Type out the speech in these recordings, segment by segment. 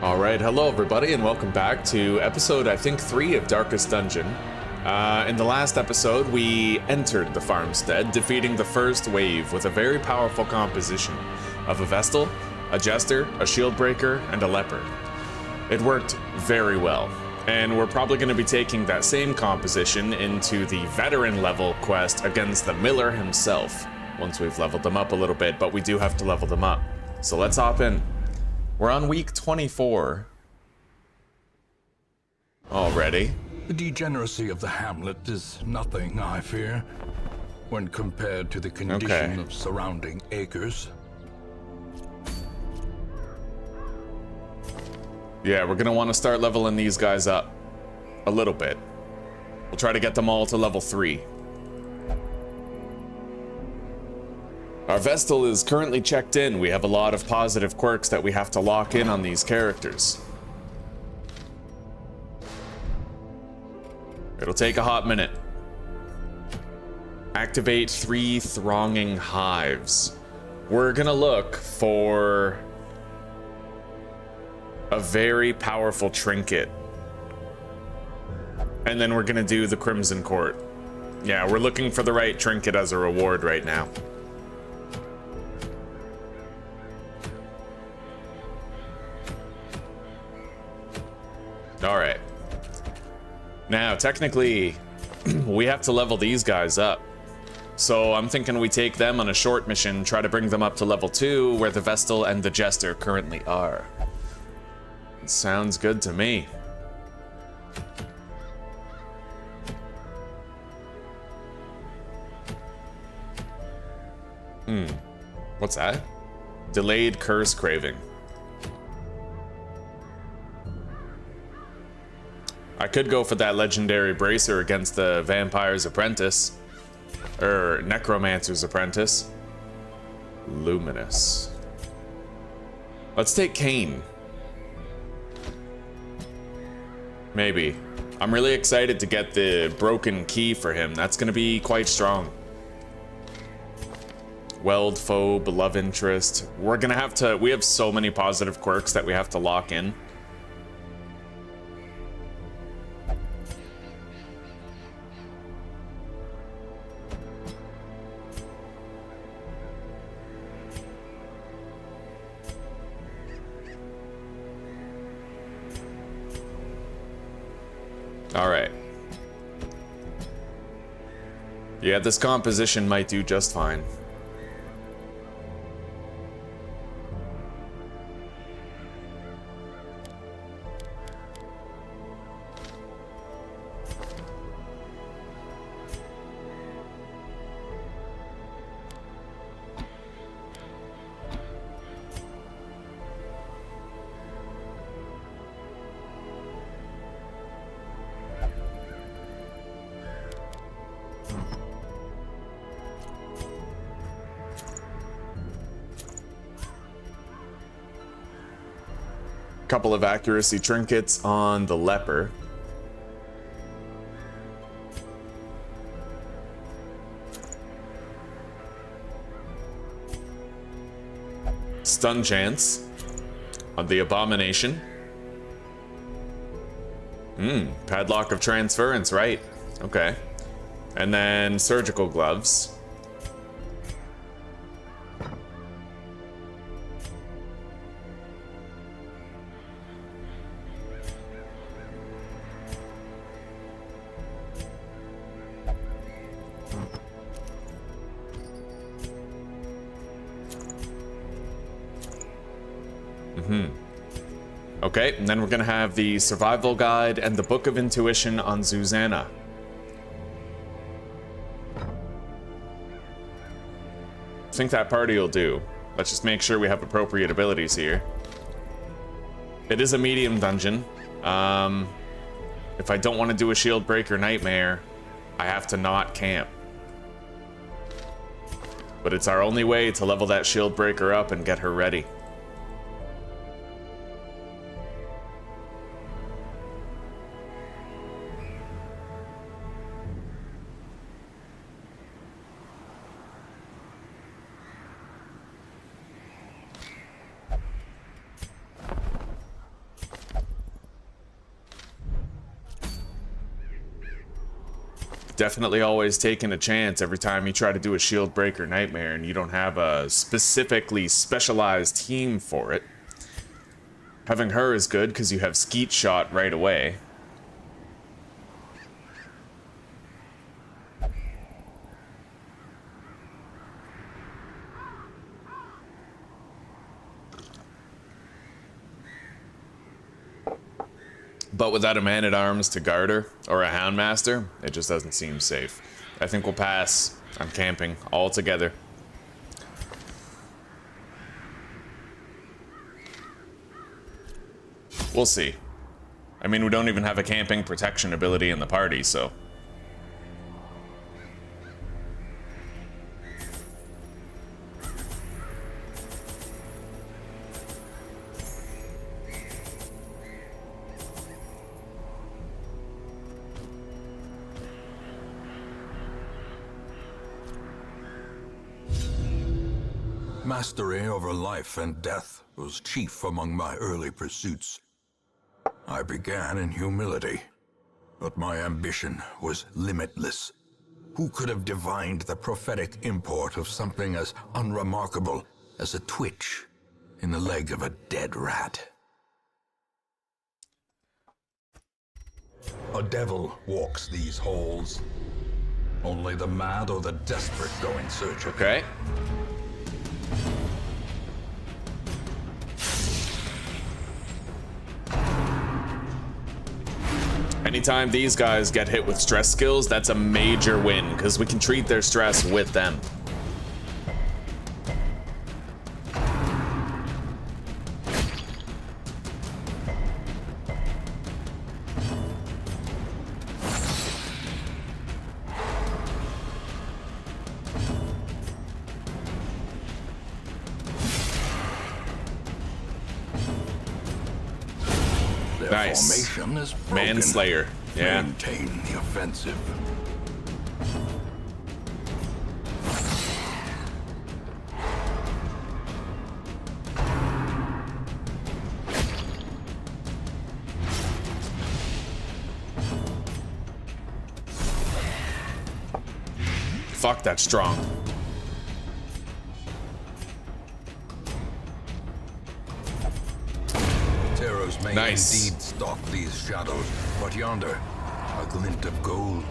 Alright, hello everybody, and welcome back to episode, I think, 3 of Darkest Dungeon. In the last episode, we entered the farmstead, defeating the first wave with a very powerful composition of a Vestal, a Jester, a Shieldbreaker, and a Leopard. It worked very well, and we're probably going to be taking that same composition into the veteran level quest against the Miller himself, once we've leveled them up a little bit, but we do have to level them up. So let's hop in. We're on week 24 already. The degeneracy of the Hamlet is nothing, I fear, when compared to the condition of surrounding acres. Yeah, we're gonna want to start leveling these guys up a little bit. We'll try to get them all to level 3. Our Vestal is currently checked in. We have a lot of positive quirks that we have to lock in on these characters. It'll take a hot minute. Activate 3 thronging hives. We're gonna look for a very powerful trinket. And then we're gonna do the Crimson Court. Yeah, we're looking for the right trinket as a reward right now. Alright. Now, technically, we have to level these guys up. So I'm thinking we take them on a short mission, try to bring them up to level 2, where the Vestal and the Jester currently are. Sounds good to me. What's that? Delayed curse craving. I could go for that legendary bracer against the Vampire's Apprentice. Or Necromancer's Apprentice. Luminous. Let's take Cain. Maybe. I'm really excited to get the broken key for him. That's gonna be quite strong. Weld foe, beloved interest. We're gonna have to... We have so many positive quirks that we have to lock in. Alright. Yeah, this composition might do just fine. Couple of accuracy trinkets on the leper. Stun chance on the abomination. Padlock of transference, right? Okay. And then surgical gloves. Okay, and then we're gonna have the survival guide and the book of intuition on Zuzana. I think that party will do. Let's just make sure we have appropriate abilities here. It is a medium dungeon. If I don't want to do a shield breaker nightmare, I have to not camp. But it's our only way to level that shield breaker up and get her ready. definitely always taking a chance every time you try to do a shield breaker nightmare and you don't have a specifically specialized team for it. Having her is good because you have skeet shot right away. But without a man-at-arms to guard her, or a houndmaster, it just doesn't seem safe. I think we'll pass on camping altogether. We'll see. I mean, we don't even have a camping protection ability in the party, so... Mastery over life and death was chief among my early pursuits. I began in humility, but my ambition was limitless. Who could have divined the prophetic import of something as unremarkable as a twitch in the leg of a dead rat? A devil walks these halls. Only the mad or the desperate go in search of it. Okay. Anytime these guys get hit with stress skills, that's a major win, because we can treat their stress with them. Nice. Formation is broken. Manslayer. Yeah. Maintain the offensive. Fuck, that's strong. Terrors may Nice. indeed stalk these shadows, but yonder, a glint of gold.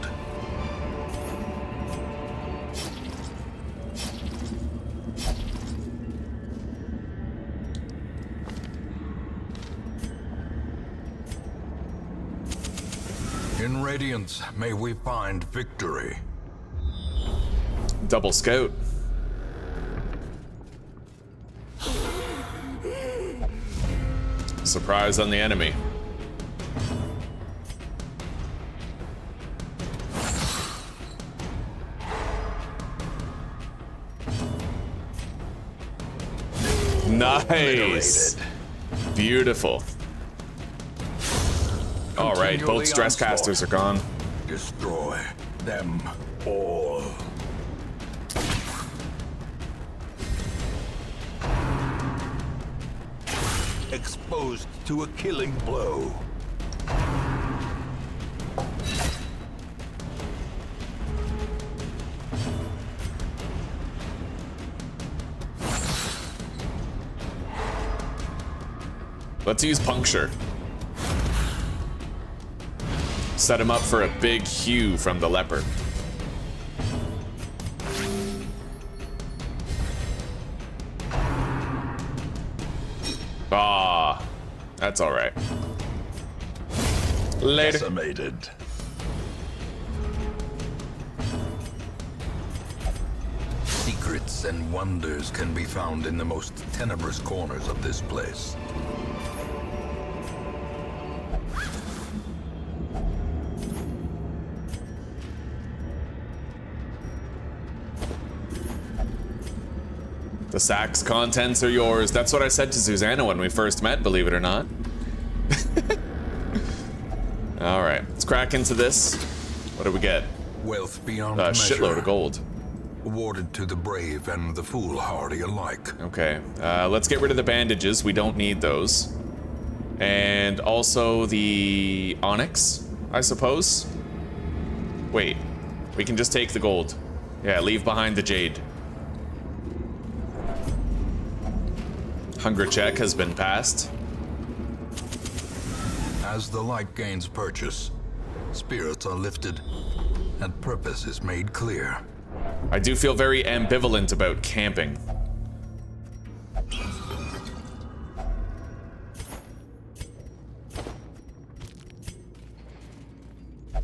In Radiance, may we find victory. Double scout. Surprise on the enemy. Nice. Beautiful. All right, both stress casters are gone. Destroy them all. Exposed to a killing blow. Let's use puncture. Set him up for a big hew from the leopard. Ah, that's all right. Later. Decimated. Secrets and wonders can be found in the most tenebrous corners of this place. The sack's contents are yours. That's what I said to Susanna when we first met, believe it or not. All right, let's crack into this. What do we get? Wealth beyond A measure. shitload of gold. Awarded to the brave and the foolhardy alike. Okay, let's get rid of the bandages. We don't need those. And also the onyx, I suppose. Wait, We can just take the gold. Yeah, leave behind the jade. Hunger check has been passed. As the light gains purchase, spirits are lifted, and purpose is made clear. I do feel very ambivalent about camping.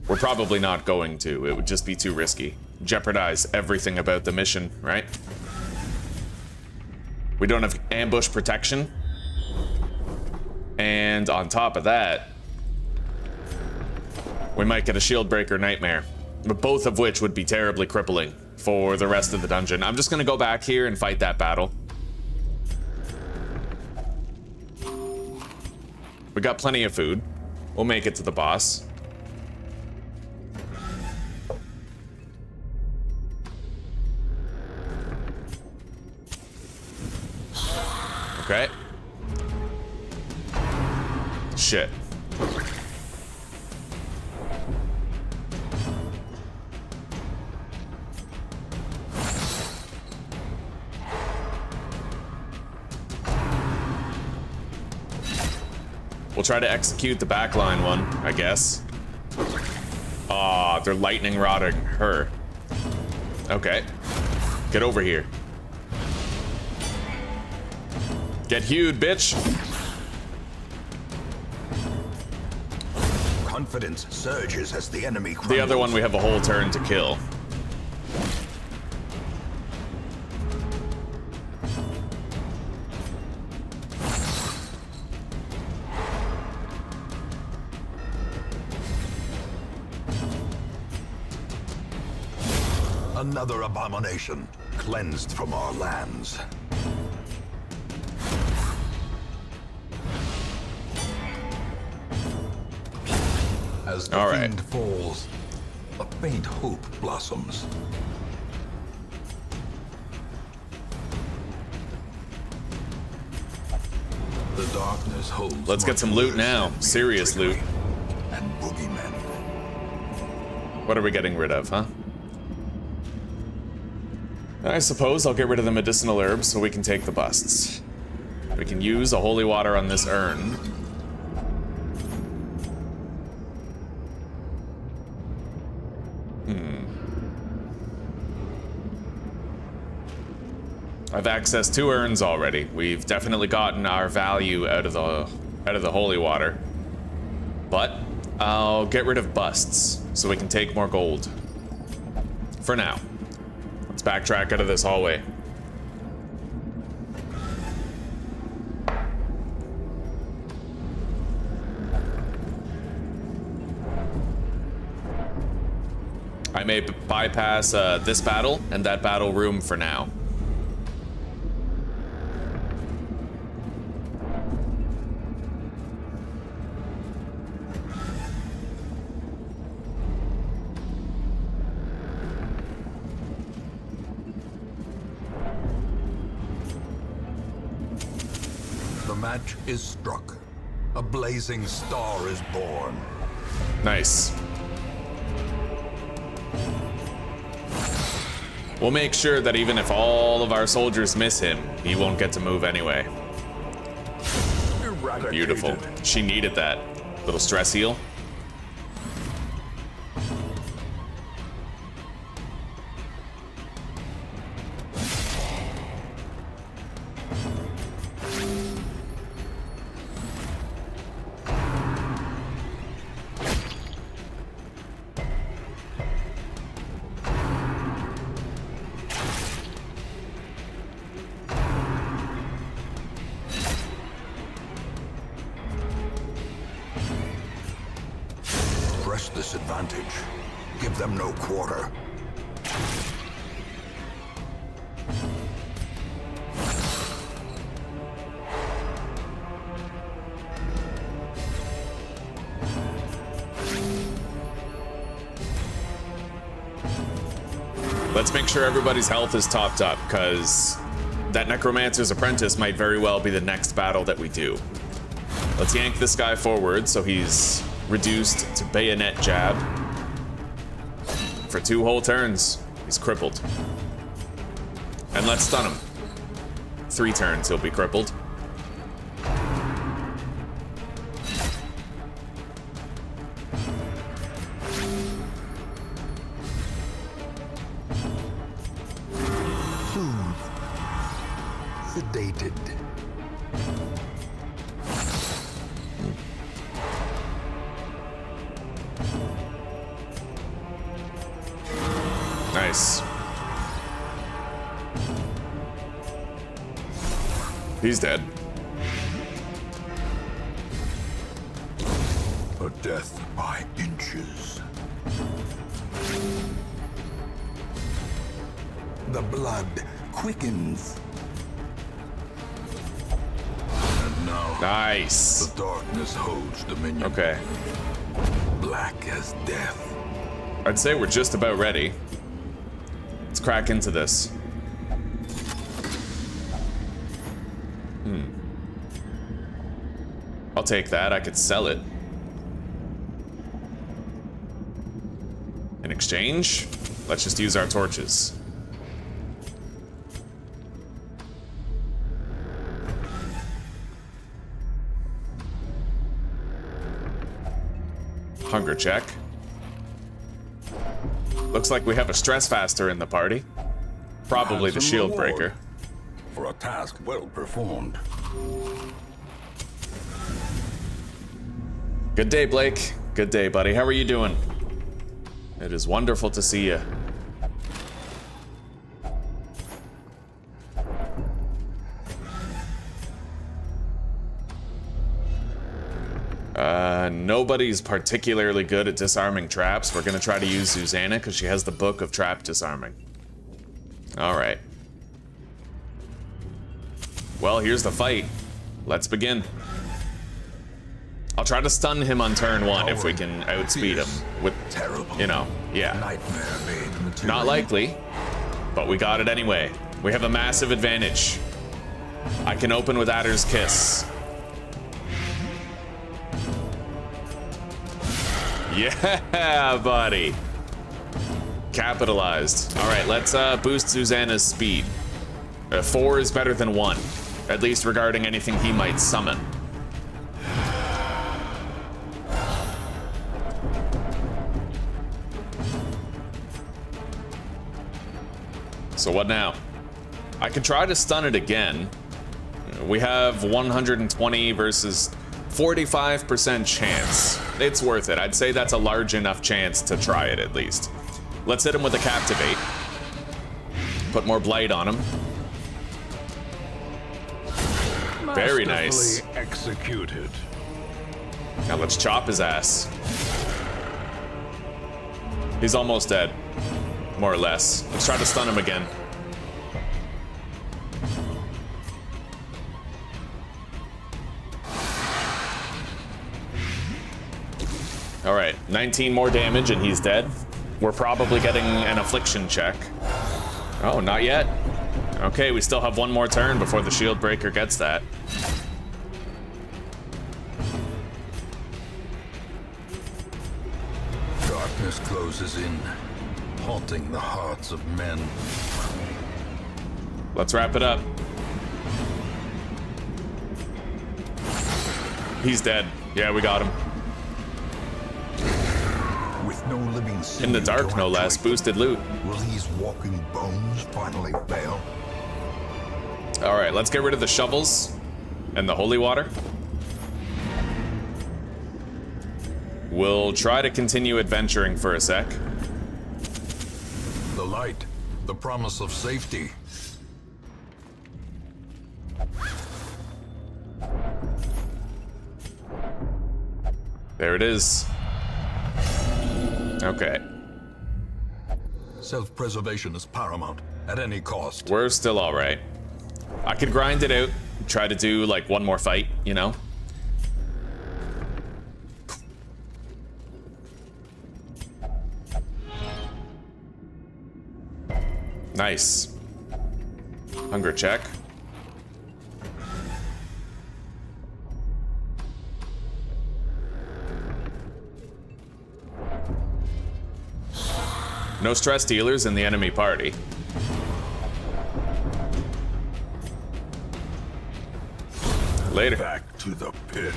We're probably not going to. It would just be too risky. Jeopardize everything about the mission, right? We don't have ambush protection. And on top of that, we might get a shield breaker nightmare. But both of which would be terribly crippling for the rest of the dungeon. I'm just gonna go back here and fight that battle. We got plenty of food. We'll make it to the boss. Okay. Shit. We'll try to execute the backline one, I guess. Ah, they're lightning rodding her. Okay. Get over here. Get hewed, bitch. Confidence surges as the enemy crumbles. The other one we have a whole turn to kill. Another abomination cleansed from our lands. As the fiend falls, a faint hope blossoms. The darkness holds. Let's get some loot now. Serious loot. And boogeymen. What are we getting rid of, huh? I suppose I'll get rid of the medicinal herbs so we can take the busts. We can use a holy water on this urn. I've accessed 2 urns already. We've definitely gotten our value out of the holy water. But I'll get rid of busts so we can take more gold. For now. Let's backtrack out of this hallway. I may bypass this battle and that battle room for now. The match is struck. A blazing star is born. Nice. We'll make sure that even if all of our soldiers miss him, he won't get to move anyway. Beautiful. She needed that. Little stress heal. This advantage. Give them no quarter. Let's make sure everybody's health is topped up, because that Necromancer's Apprentice might very well be the next battle that we do. Let's yank this guy forward so he's reduced to bayonet jab. for 2 whole turns. He's crippled. And let's stun him. 3 turns, he'll be crippled. Sedated. Nice. He's dead. A death by inches. The blood quickens. And now, Nice. the darkness holds dominion. Okay. Black as death. I'd say we're just about ready. Let's crack into this. I'll take that. I could sell it. In exchange, let's just use our torches. Hunger check. Looks like we have a stress faster in the party. Probably the shield breaker. For a task well performed. Good day, Blake. Good day, buddy. How are you doing? It is wonderful to see you. Nobody's particularly good at disarming traps. We're gonna try to use Susanna because she has the book of trap disarming. All right. Well, here's the fight. Let's begin. I'll try to stun him on turn 1 if we can outspeed him with, you know, yeah. Not likely, but we got it anyway. We have a massive advantage. I can open with Adder's Kiss. Yeah, buddy. Capitalized. All right, let's boost Susanna's speed. 4 is better than 1, at least regarding anything he might summon. So what now? I can try to stun it again. We have 120 versus 45% chance. It's worth it. I'd say that's a large enough chance to try it at least. Let's hit him with a captivate. Put more blight on him. Very nice. Executed. Now let's chop his ass. He's almost dead. More or less. Let's try to stun him again. All right, 19 more damage and he's dead. We're probably getting an affliction check. Oh, not yet. Okay, we still have 1 more turn before the shield breaker gets that. Darkness closes in, haunting the hearts of men. Let's wrap it up. He's dead. Yeah, we got him. With no living In the dark, no less. Boosted loot. Will these walking bones finally fail? All right, let's get rid of the shovels and the holy water. We'll try to continue adventuring for a sec. The light, the promise of safety. There it is. Okay. Self-preservation is paramount at any cost. We're still all right. I could grind it out, try to do like 1 more fight, you know? Nice. Hunger check. No stress dealers in the enemy party. Later. Back to the pit.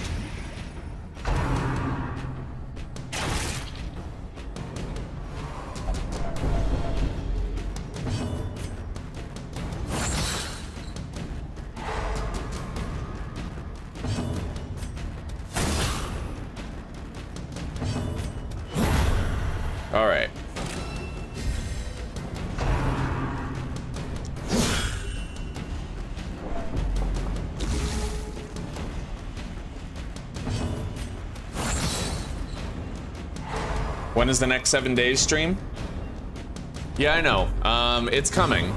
All right. When is the next 7 days stream? Yeah, I know. It's coming.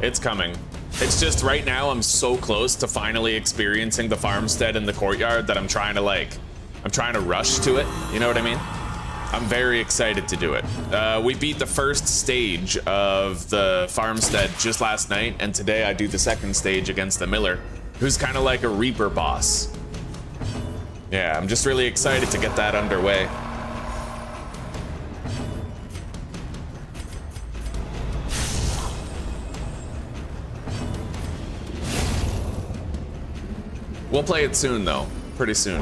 It's coming. It's just right now I'm so close to finally experiencing the farmstead in the courtyard that I'm trying to rush to it. You know what I mean? I'm very excited to do it. We beat the first stage of the farmstead just last night, and today I do the second stage against the miller, who's kind of like a reaper boss. Yeah, I'm just really excited to get that underway. We'll play it soon, though. Pretty soon.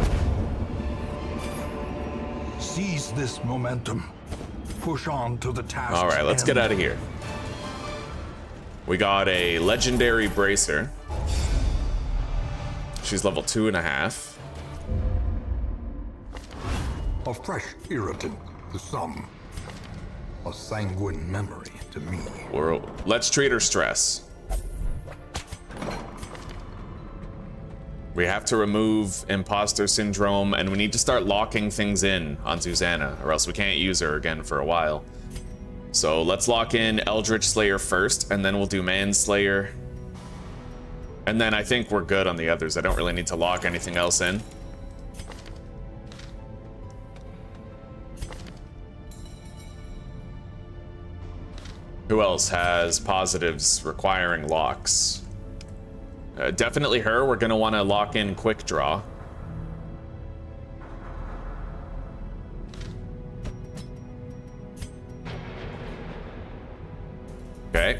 Seize this momentum. Push on to the task. All right, let's get out of here. We got a legendary bracer. She's level 2.5. A fresh irritant to some. A sanguine memory to me. Let's treat her stress. We have to remove imposter syndrome, and we need to start locking things in on Susanna, or else we can't use her again for a while. So let's lock in Eldritch Slayer first, and then we'll do Manslayer. And then I think we're good on the others. I don't really need to lock anything else in. Who else has positives requiring locks? Definitely her. We're going to want to lock in quick draw. Okay.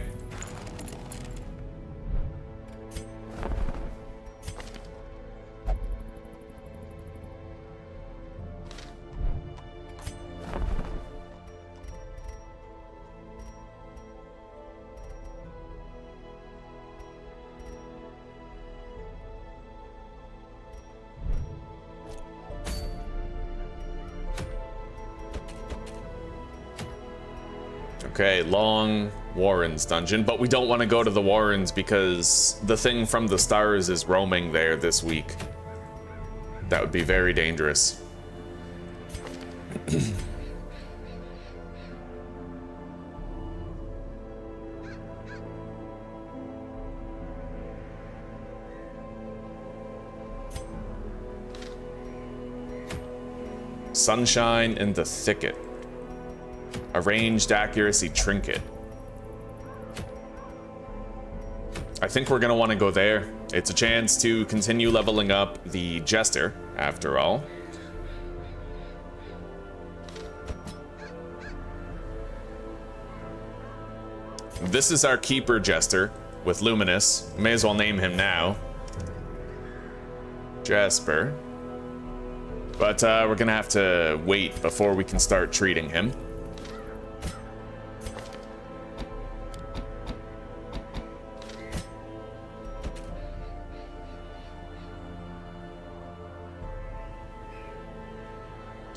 Okay, long Warrens dungeon, but we don't want to go to the Warrens because the thing from the stars is roaming there this week. That would be very dangerous. Sunshine in the thicket. A ranged accuracy trinket. I think we're gonna want to go there. It's a chance to continue leveling up the Jester, after all. This is our keeper Jester with Luminous. May as well name him now. Jasper. But we're gonna have to wait before we can start treating him.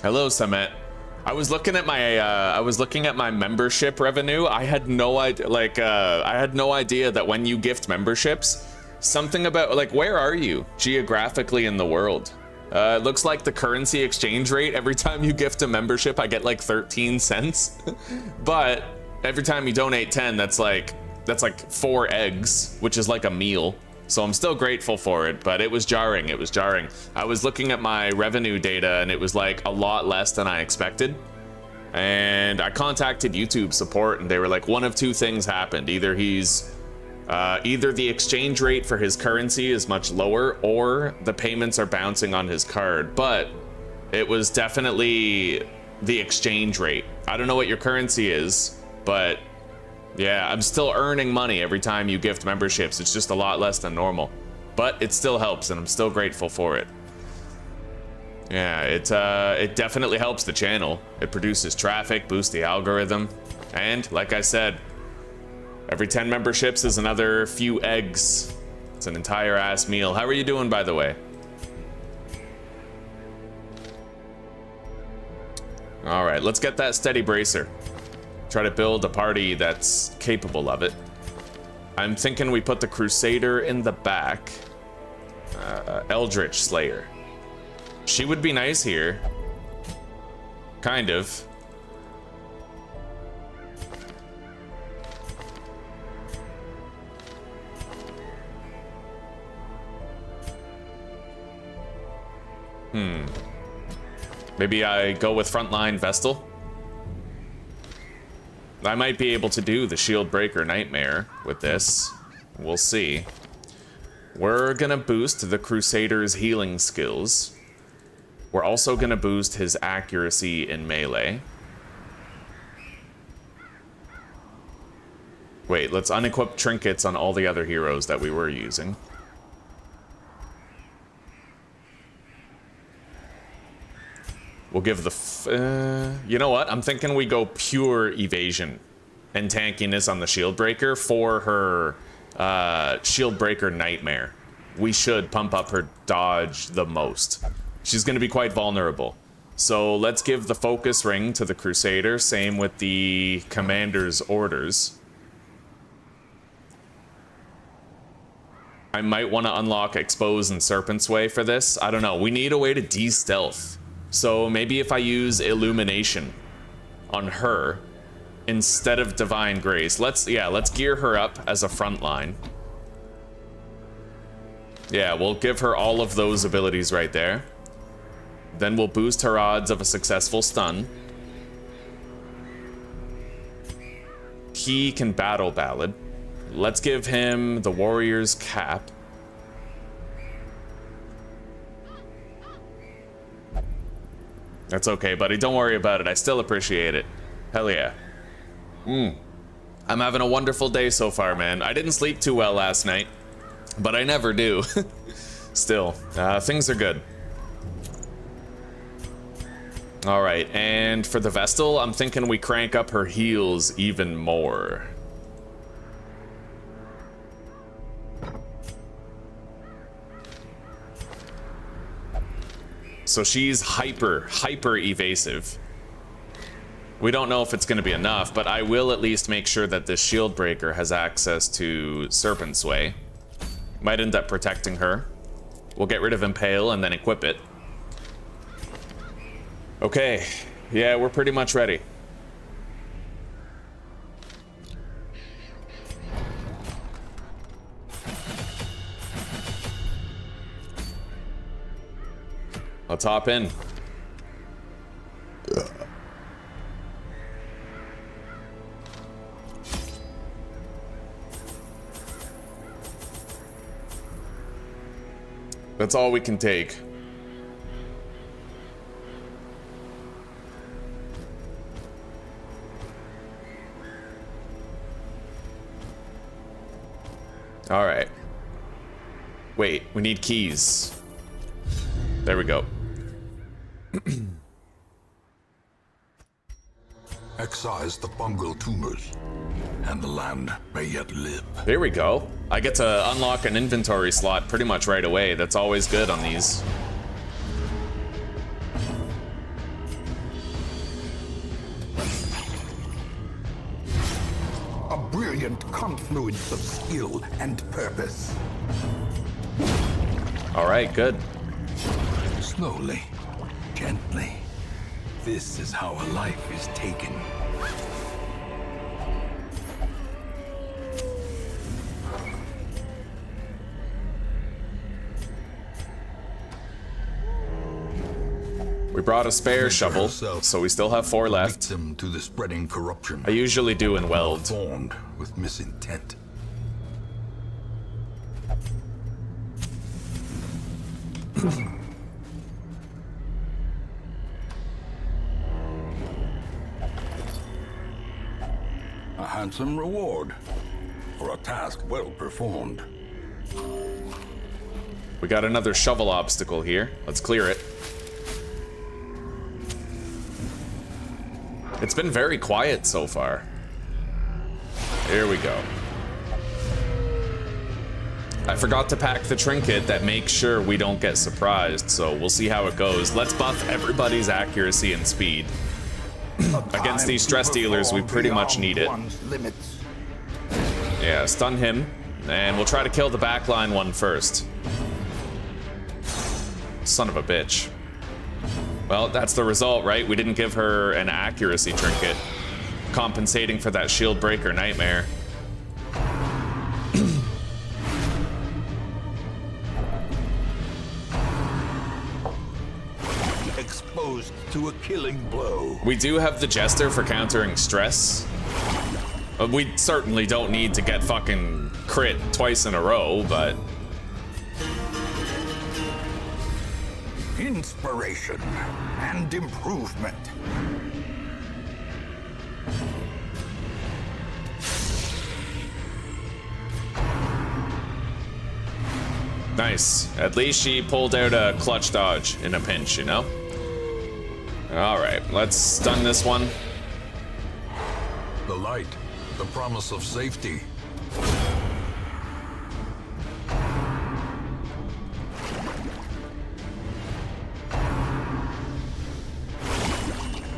Hello, Samet. I was looking at my membership revenue. I had no idea, I had no idea that when you gift memberships, something about, where are you geographically in the world? It looks like the currency exchange rate, every time you gift a membership, I get 13 cents. But every time you donate 10, that's like 4 eggs, which is like a meal. So I'm still grateful for it, but it was jarring. It was jarring. I was looking at my revenue data and it was a lot less than I expected. And I contacted YouTube support and they were like, one of two things happened. Either either the exchange rate for his currency is much lower or the payments are bouncing on his card. But it was definitely the exchange rate. I don't know what your currency is, But yeah, I'm still earning money every time you gift memberships. It's just a lot less than normal, but it still helps, and I'm still grateful for it. Yeah, it definitely helps the channel. It produces traffic, boosts the algorithm, and like I said, every 10 memberships is another few eggs. It's an entire ass meal. How are you doing, by the way? All right, let's get that steady bracer. Try to build a party that's capable of it. I'm thinking we put the Crusader in the back. Eldritch Slayer. She would be nice here. Kind of. Maybe I go with Frontline Vestal? I might be able to do the Shield Breaker Nightmare with this. We'll see. We're gonna boost the Crusader's healing skills. We're also gonna boost his accuracy in melee. Wait, let's unequip trinkets on all the other heroes that we were using. We'll give the... you know what? I'm thinking we go pure evasion and tankiness on the Shield Breaker for her Shield Breaker Nightmare. We should pump up her dodge the most. She's going to be quite vulnerable. So let's give the focus ring to the Crusader. Same with the Commander's Orders. I might want to unlock Expose and Serpent's Way for this. I don't know. We need a way to de-stealth. So maybe if I use Illumination on her instead of Divine Grace. Let's gear her up as a frontline. Yeah, we'll give her all of those abilities right there. Then we'll boost her odds of a successful stun. He can Battle Ballad. Let's give him the Warrior's Cap. That's okay, buddy. Don't worry about it. I still appreciate it. Hell yeah. I'm having a wonderful day so far, man. I didn't sleep too well last night, but I never do. Still, things are good. All right, and for the Vestal, I'm thinking we crank up her heals even more. So she's hyper evasive. We don't know if it's going to be enough, but I will at least make sure that this Shield Breaker has access to Serpent's Way. Might end up protecting her. We'll get rid of Impale and then equip it. Okay, yeah, we're pretty much ready. Let's hop in. That's all we can take. All right. Wait, we need keys. There we go. Excise the fungal tumors, and the land may yet live. There we go. I get to unlock an inventory slot pretty much right away. That's always good on these. A brilliant confluence of skill and purpose. All right, good. Slowly, gently. This is how a life is taken. We brought a spare shovel, so we still have 4 left. Victim to the spreading corruption. I usually do in Weld. Formed with misintent. handsome reward for a task well performed. We got another shovel obstacle here. Let's clear it. It's been very quiet so far. Here we go. I forgot to pack the trinket that makes sure we don't get surprised, so we'll see how it goes. Let's buff everybody's accuracy and speed. Against these stress dealers, we pretty much need it. Yeah, stun him, and we'll try to kill the backline one first. Son of a bitch. Well, that's the result, right? We didn't give her an accuracy trinket, compensating for that shield breaker nightmare. Exposed to a killing blow. We do have the Jester for countering stress. We certainly don't need to get fucking crit twice in a row, but... Inspiration and improvement. Nice. At least she pulled out a clutch dodge in a pinch, you know? Alright, let's stun this one. The light, the promise of safety.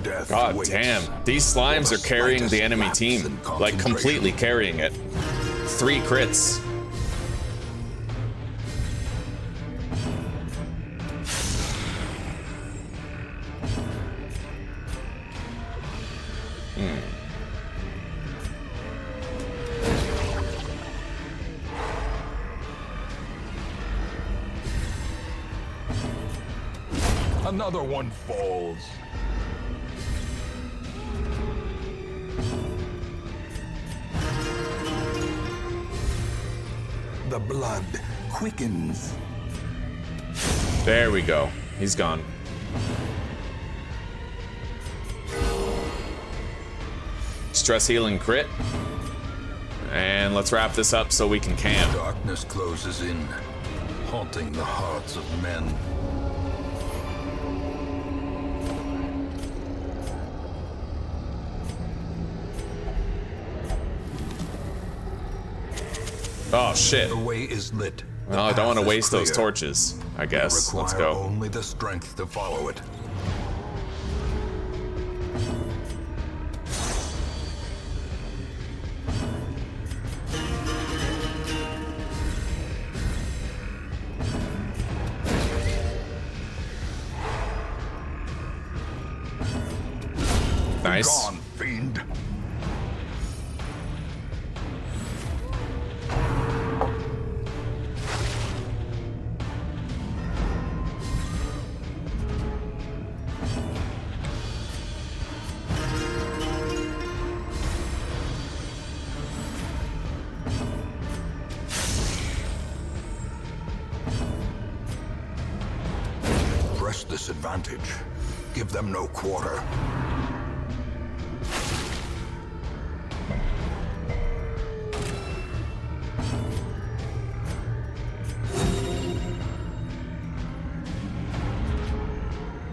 Death God waits. damn. These slimes are carrying the enemy team. Like, completely carrying it. 3 crits. Another one falls. The blood quickens. There we go. He's gone. Stress healing crit. And let's wrap this up so we can camp. Darkness closes in, haunting the hearts of men. Oh shit. The way is lit. Well, I don't want to waste those clear. torches, I guess. Require Let's go. only the strength to follow it. Nice. Gone, fiend. Press this advantage. Give them no quarter.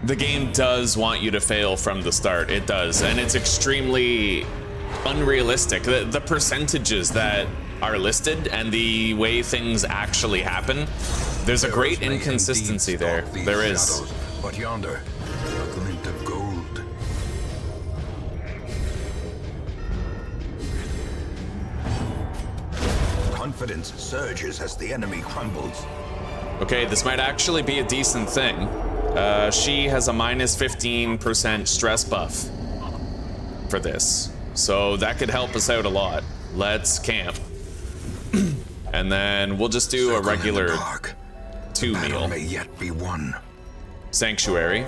The game does want you to fail from the start. It does, and it's extremely unrealistic. The percentages that are listed and the way things actually happen, there's a great inconsistency there. There is. Shadows, but yonder, a glint of gold. Confidence surges as the enemy crumbles. Okay, this might actually be a decent thing. She has a minus 15% stress buff for this, so that could help us out a lot. Let's camp. And then we'll just do a regular 2 meal. May yet be won. Sanctuary.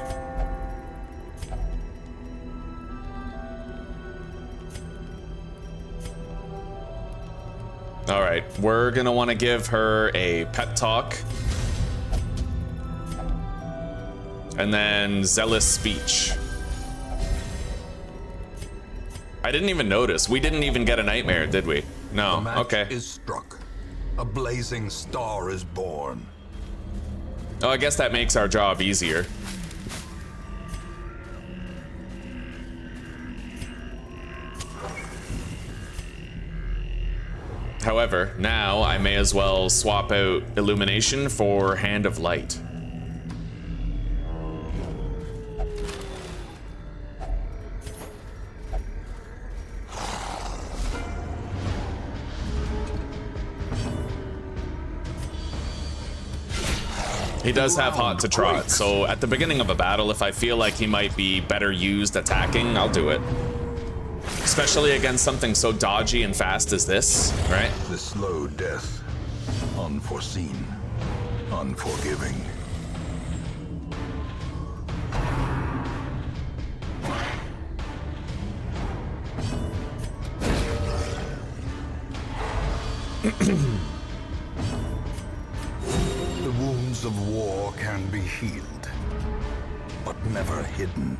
All right, we're gonna want to give her a pep talk. And then zealous speech. I didn't even notice. We didn't even get a nightmare, did we? No. The match Okay. is struck. A blazing star is born. Oh, I guess that makes our job easier. However, now I may as well swap out illumination for Hand of Light. He does have hot to trot, so at the beginning of a battle, if I feel like he might be better used attacking, I'll do it. Especially against something so dodgy and fast as this, right? The slow death. Unforeseen. Unforgiving. The wounds of war can be healed, but never hidden.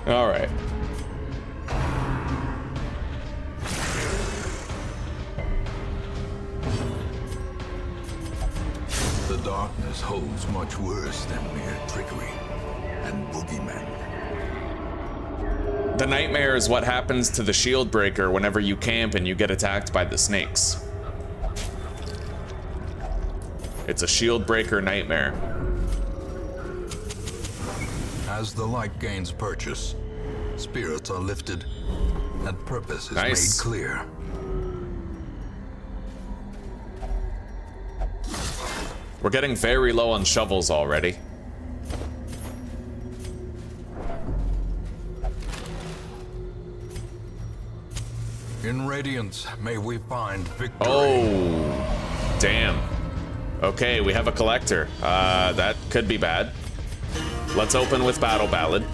All right. The darkness holds much worse than mere trickery and boogeymen. The nightmare is what happens to the shield breaker whenever you camp and you get attacked by the snakes. It's a shield breaker nightmare. As the light gains purchase, spirits are lifted, and purpose is Nice. made clear. We're getting very low on shovels already. In Radiance, may we find victory. Oh, damn. Okay, we have a collector. That could be bad. Let's open with Battle Ballad.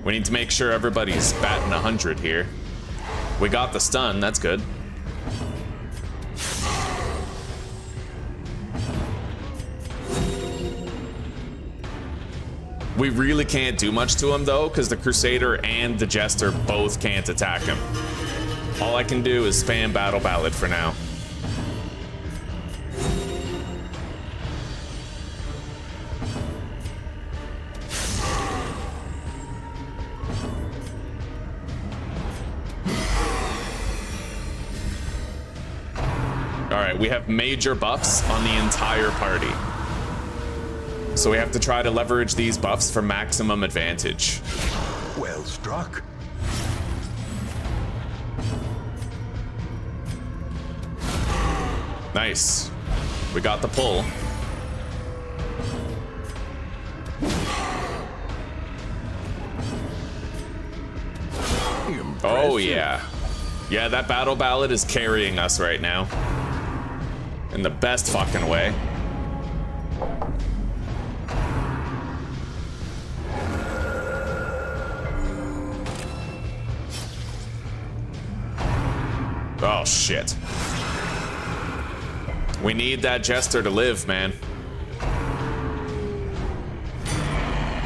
We need to make sure everybody's batting 100 here. We got the stun, that's good. We really can't do much to him though, because the Crusader and the Jester both can't attack him. All I can do is spam Battle Ballad for now. Alright, we have major buffs on the entire party. So we have to try to leverage these buffs for maximum advantage. Well struck. Nice. We got the pull. Oh yeah. Yeah, that Battle Ballad is carrying us right now. In the best fucking way. Oh shit. We need that Jester to live, man.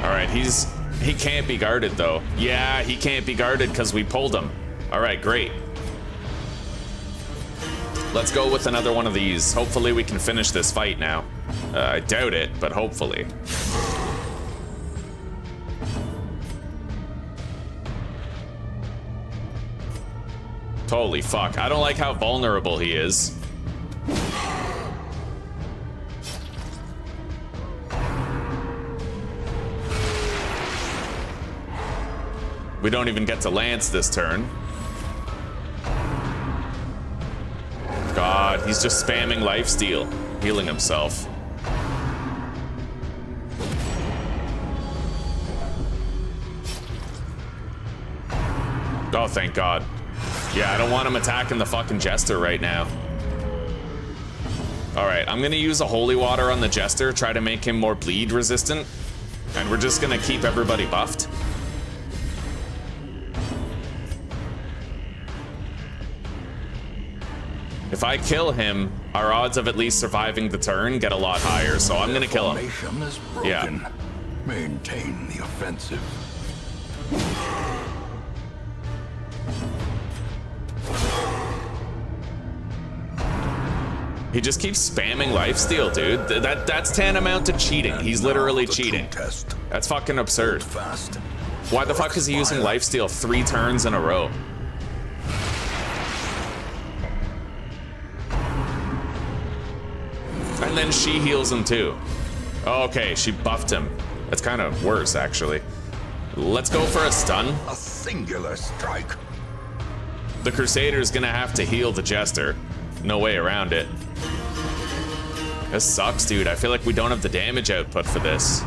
Alright, he can't be guarded though. Yeah, he can't be guarded because we pulled him. Alright, great. Let's go with another one of these. Hopefully we can finish this fight now. I doubt it, but hopefully. Holy fuck, I don't like how vulnerable he is. We don't even get to Lance this turn. God, he's just spamming lifesteal, healing himself. Oh, thank God. Yeah, I don't want him attacking the fucking Jester right now. Alright, I'm gonna use a holy water on the jester, try to make him more bleed resistant. And we're just gonna keep everybody buffed. If I kill him, our odds of at least surviving the turn get a lot higher, so I'm gonna kill him. Formation is broken. Yeah. Maintain the offensive. He just keeps spamming lifesteal, dude. That's tantamount to cheating. He's literally cheating. That's fucking absurd. Fast. Why the fuck is he using lifesteal 3 turns in a row? And then she heals him too. Okay, she buffed him. That's kind of worse, actually. Let's go for a stun. A singular strike. The Crusader's gonna have to heal the Jester. No way around it. This sucks, dude. I feel like we don't have the damage output for this.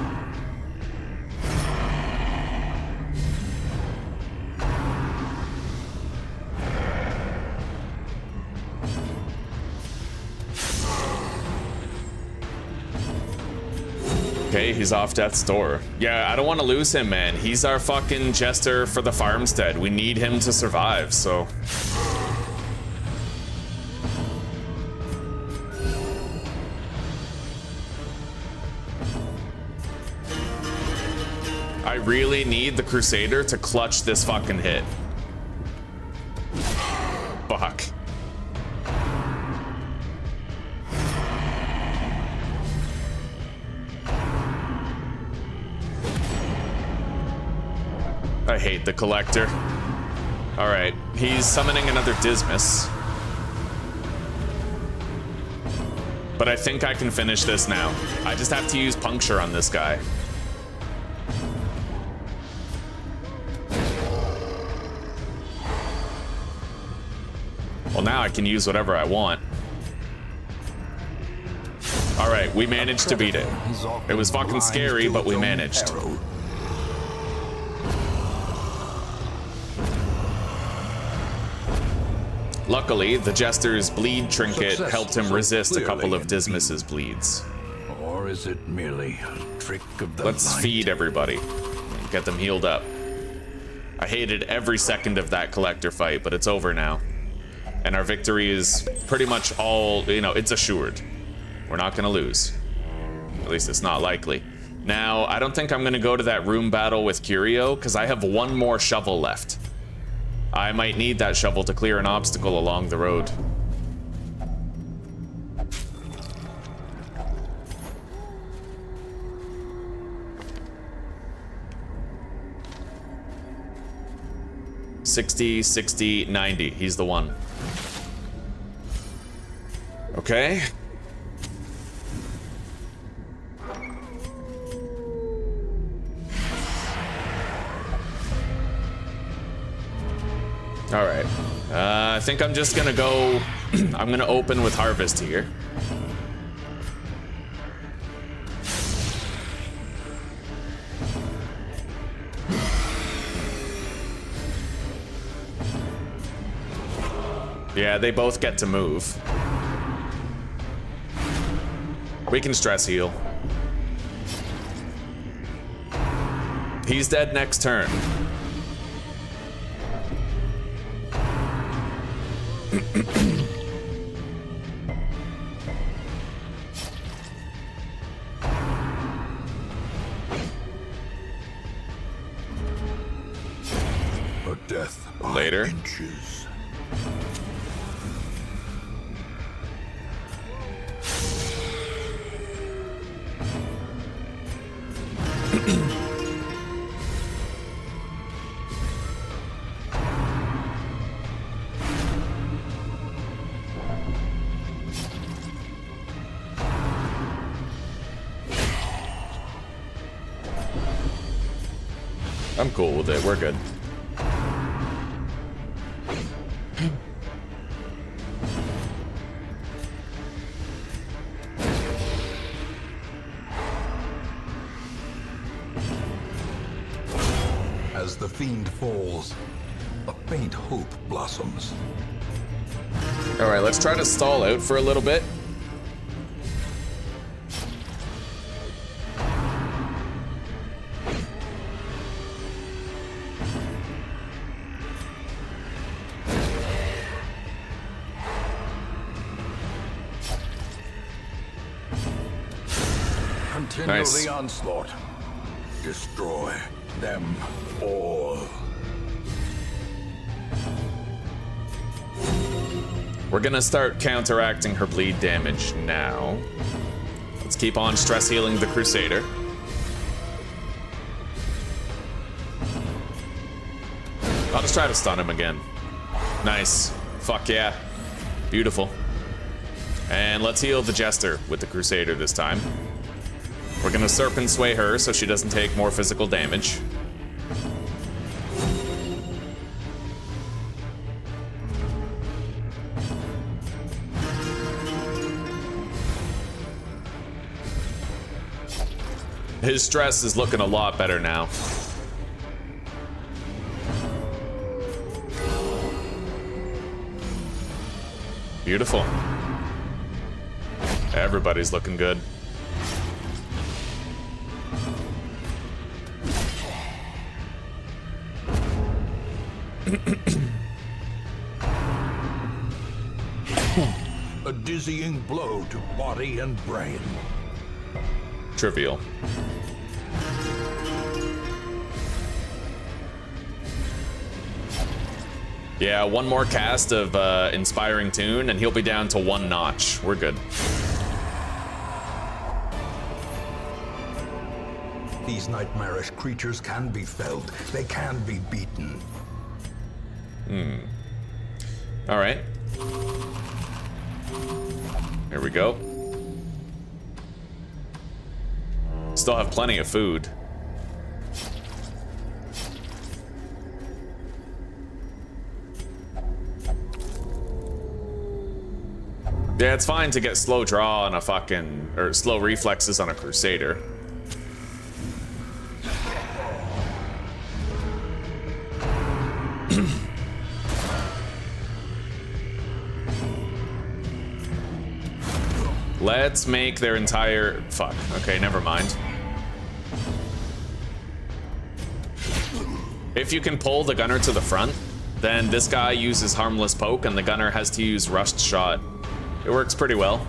Okay, he's off death's door. Yeah, I don't want to lose him, man. He's our fucking jester for the farmstead. We need him to survive, so... I really need the Crusader to clutch this fucking hit. Fuck. I hate the Collector. Alright, he's summoning another Dismas. But I think I can finish this now. I just have to use Puncture on this guy. Well, now I can use whatever I want. Alright, we managed to beat it. It was fucking scary, but we managed. Luckily, the Jester's bleed trinket helped him resist a couple of Dismas's bleeds. Or is it merely a trick of the Let's light? feed everybody. Get them healed up. I hated every second of that Collector fight, but it's over now. And our victory is pretty much all, you know, it's assured. We're not gonna lose. At least it's not likely. Now, I don't think I'm gonna go to that room battle with Curio, because I have one more shovel left. I might need that shovel to clear an obstacle along the road. $60, $60, $90. He's the one. Okay. All right. I think I'm just gonna go. I'm gonna open with Harvest here. Yeah, they both get to move. We can stress heal. He's dead next turn. A death by Later. inches. I'm cool with it. We're good. As the fiend falls, a faint hope blossoms. All right, let's try to stall out for a little bit. Continue Nice. the onslaught. Destroy them all. We're gonna start counteracting her bleed damage now. Let's keep on stress healing the Crusader. I'll just try to stun him again. Nice. Fuck yeah. Beautiful. And let's heal the Jester with the Crusader this time. We're gonna Serpent Sway her so she doesn't take more physical damage. His stress is looking a lot better now. Beautiful. Everybody's looking good. A dizzying blow to body and brain. Trivial. Yeah, one more cast of Inspiring Tune, and he'll be down to 1 notch. We're good. These nightmarish creatures can be felled. They can be beaten. All right. Here we go. Still have plenty of food. Yeah, it's fine to get slow draw on a fucking, or slow reflexes on a Crusader. Let's make their entire... Fuck. Okay, never mind. If you can pull the gunner to the front, then this guy uses harmless poke and the gunner has to use rushed shot. It works pretty well.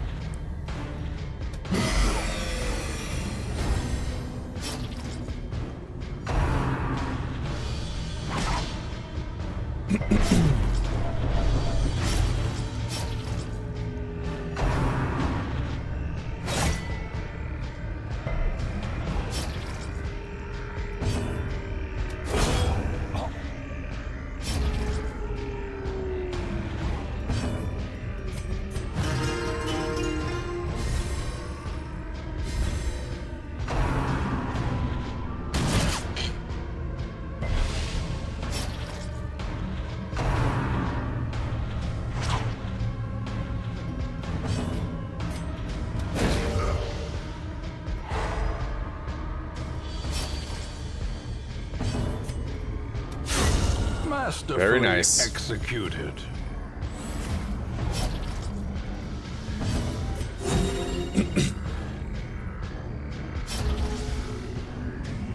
Very nice. Executed.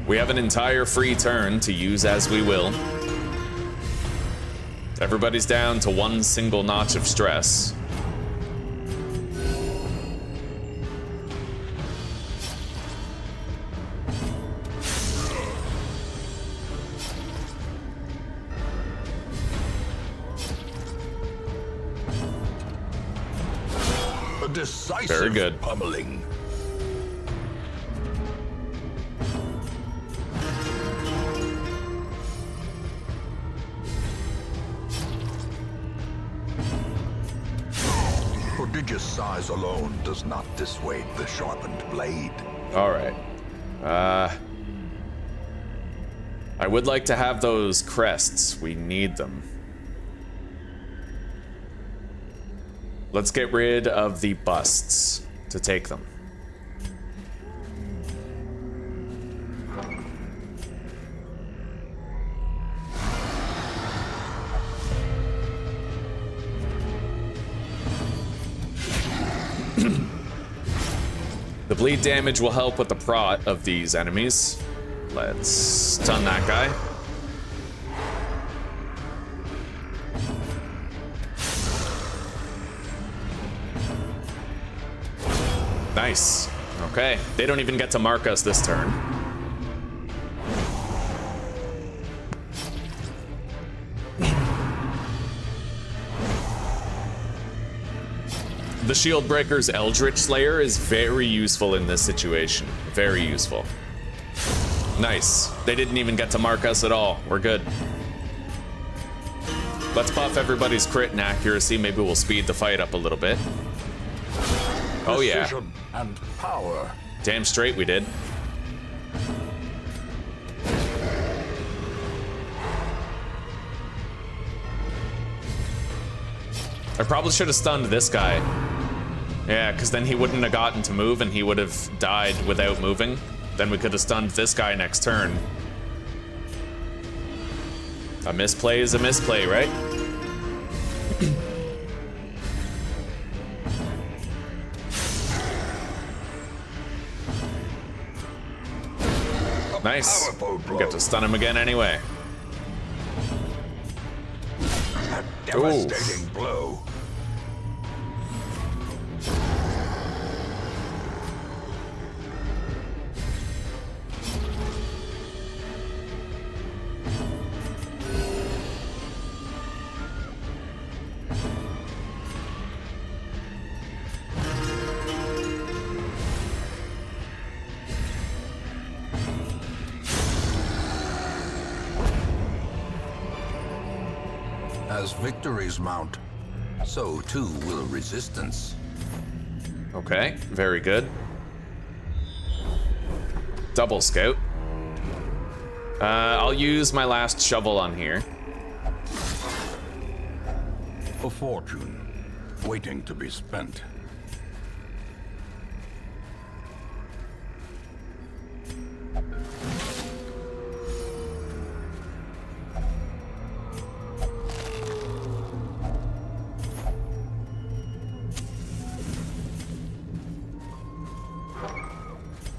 We have an entire free turn to use as we will. Everybody's down to 1 single notch of stress. Decisive Very good. pummeling. Prodigious size alone does not dissuade the sharpened blade. All right. I would like to have those crests. We need them. Let's get rid of the busts to take them. The bleed damage will help with the prot of these enemies. Let's stun that guy. Nice. Okay, they don't even get to mark us this turn. The Shieldbreaker's Eldritch Slayer is very useful in this situation. Very useful. Nice. They didn't even get to mark us at all. We're good. Let's buff everybody's crit and accuracy. Maybe we'll speed the fight up a little bit. Oh yeah. Precision and power. Damn straight we did. I probably should have stunned this guy. Yeah, because then he wouldn't have gotten to move and he would have died without moving. Then we could have stunned this guy next turn. A misplay is a misplay, right? Nice. We get to stun him again anyway. A devastating blow. As victories mount, so too will resistance. Okay, very good. Double scout. I'll use my last shovel on here. A fortune waiting to be spent.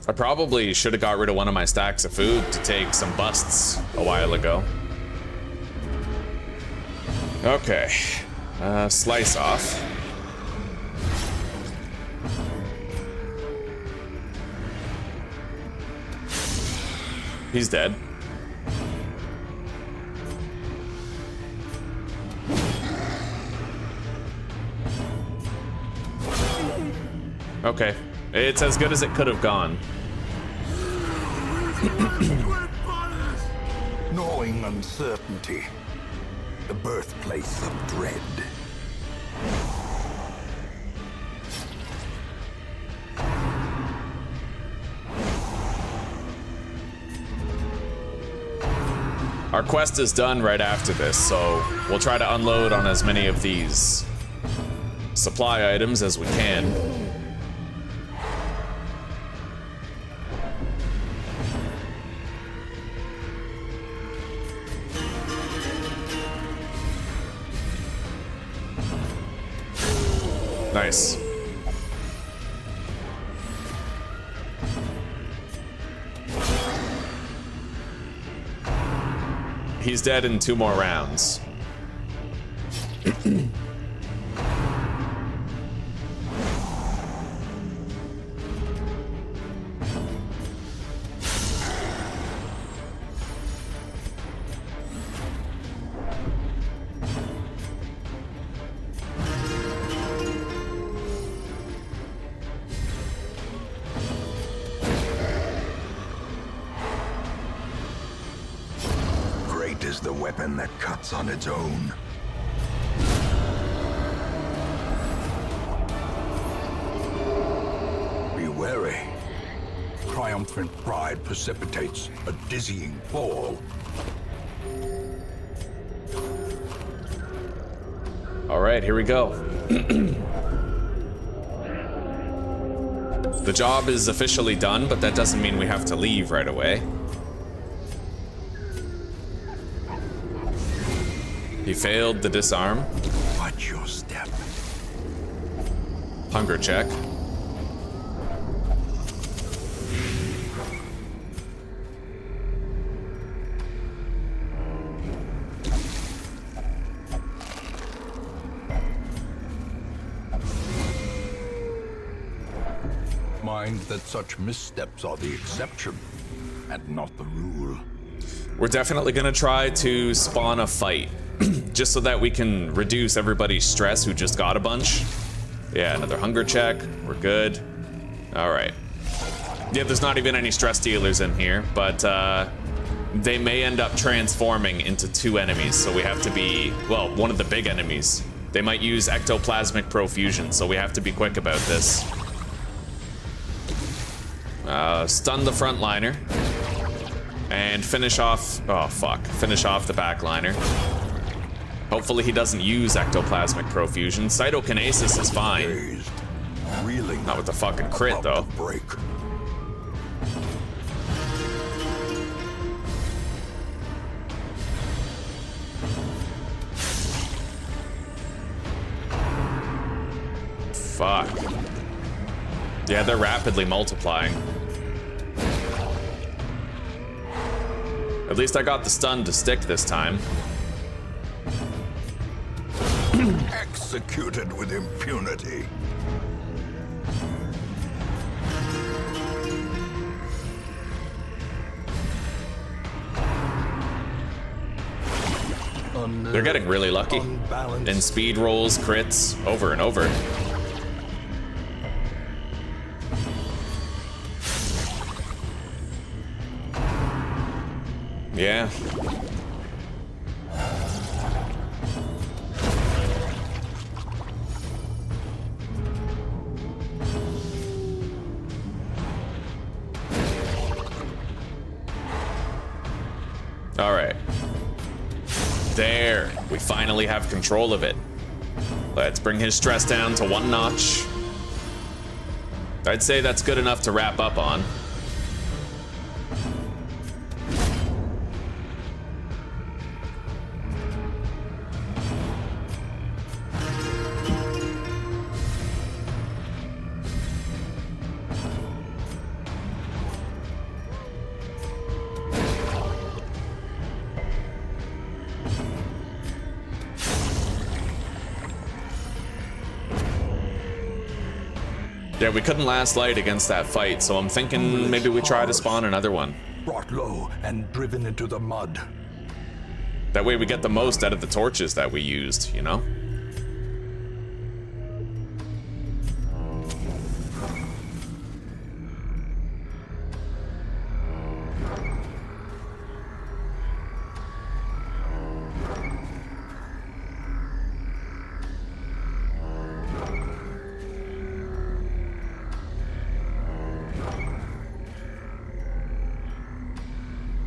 I probably should have got rid of one of my stacks of food to take some busts a while ago. Okay. Slice off. He's dead. Okay. It's as good as it could have gone. Gnawing uncertainty, the birthplace of dread. Our quest is done right after this, so we'll try to unload on as many of these supply items as we can. Nice. He's dead in 2 more rounds. Is the weapon that cuts on its own. Be wary. Triumphant pride precipitates a dizzying fall. All right, here we go. The job is officially done, but that doesn't mean we have to leave right away. He failed the disarm. Watch your step. Hunger check. Mind that such missteps are the exception and not the rule. We're definitely gonna try to spawn a fight, just so that we can reduce everybody's stress who just got a bunch. Yeah, another hunger check. We're good. All right. Yeah, there's not even any stress dealers in here, but they may end up transforming into 2 enemies, so we have to be, well, one of the big enemies. They might use ectoplasmic profusion, so we have to be quick about this. Stun the frontliner. And finish off, oh fuck, finish off the backliner. Hopefully he doesn't use ectoplasmic profusion. Cytokinesis is fine. Reeling. Not with the fucking crit though. Break. Fuck. Yeah, they're rapidly multiplying. At least I got the stun to stick this time. Executed with impunity. They're getting really lucky. In speed rolls, crits, over and over. Yeah. All right. There, we finally have control of it. Let's bring his stress down to 1 notch. I'd say that's good enough to wrap up on. Yeah, we couldn't last light against that fight, so I'm thinking maybe we try to spawn another one. Brought low and driven into the mud. That way we get the most out of the torches that we used, you know?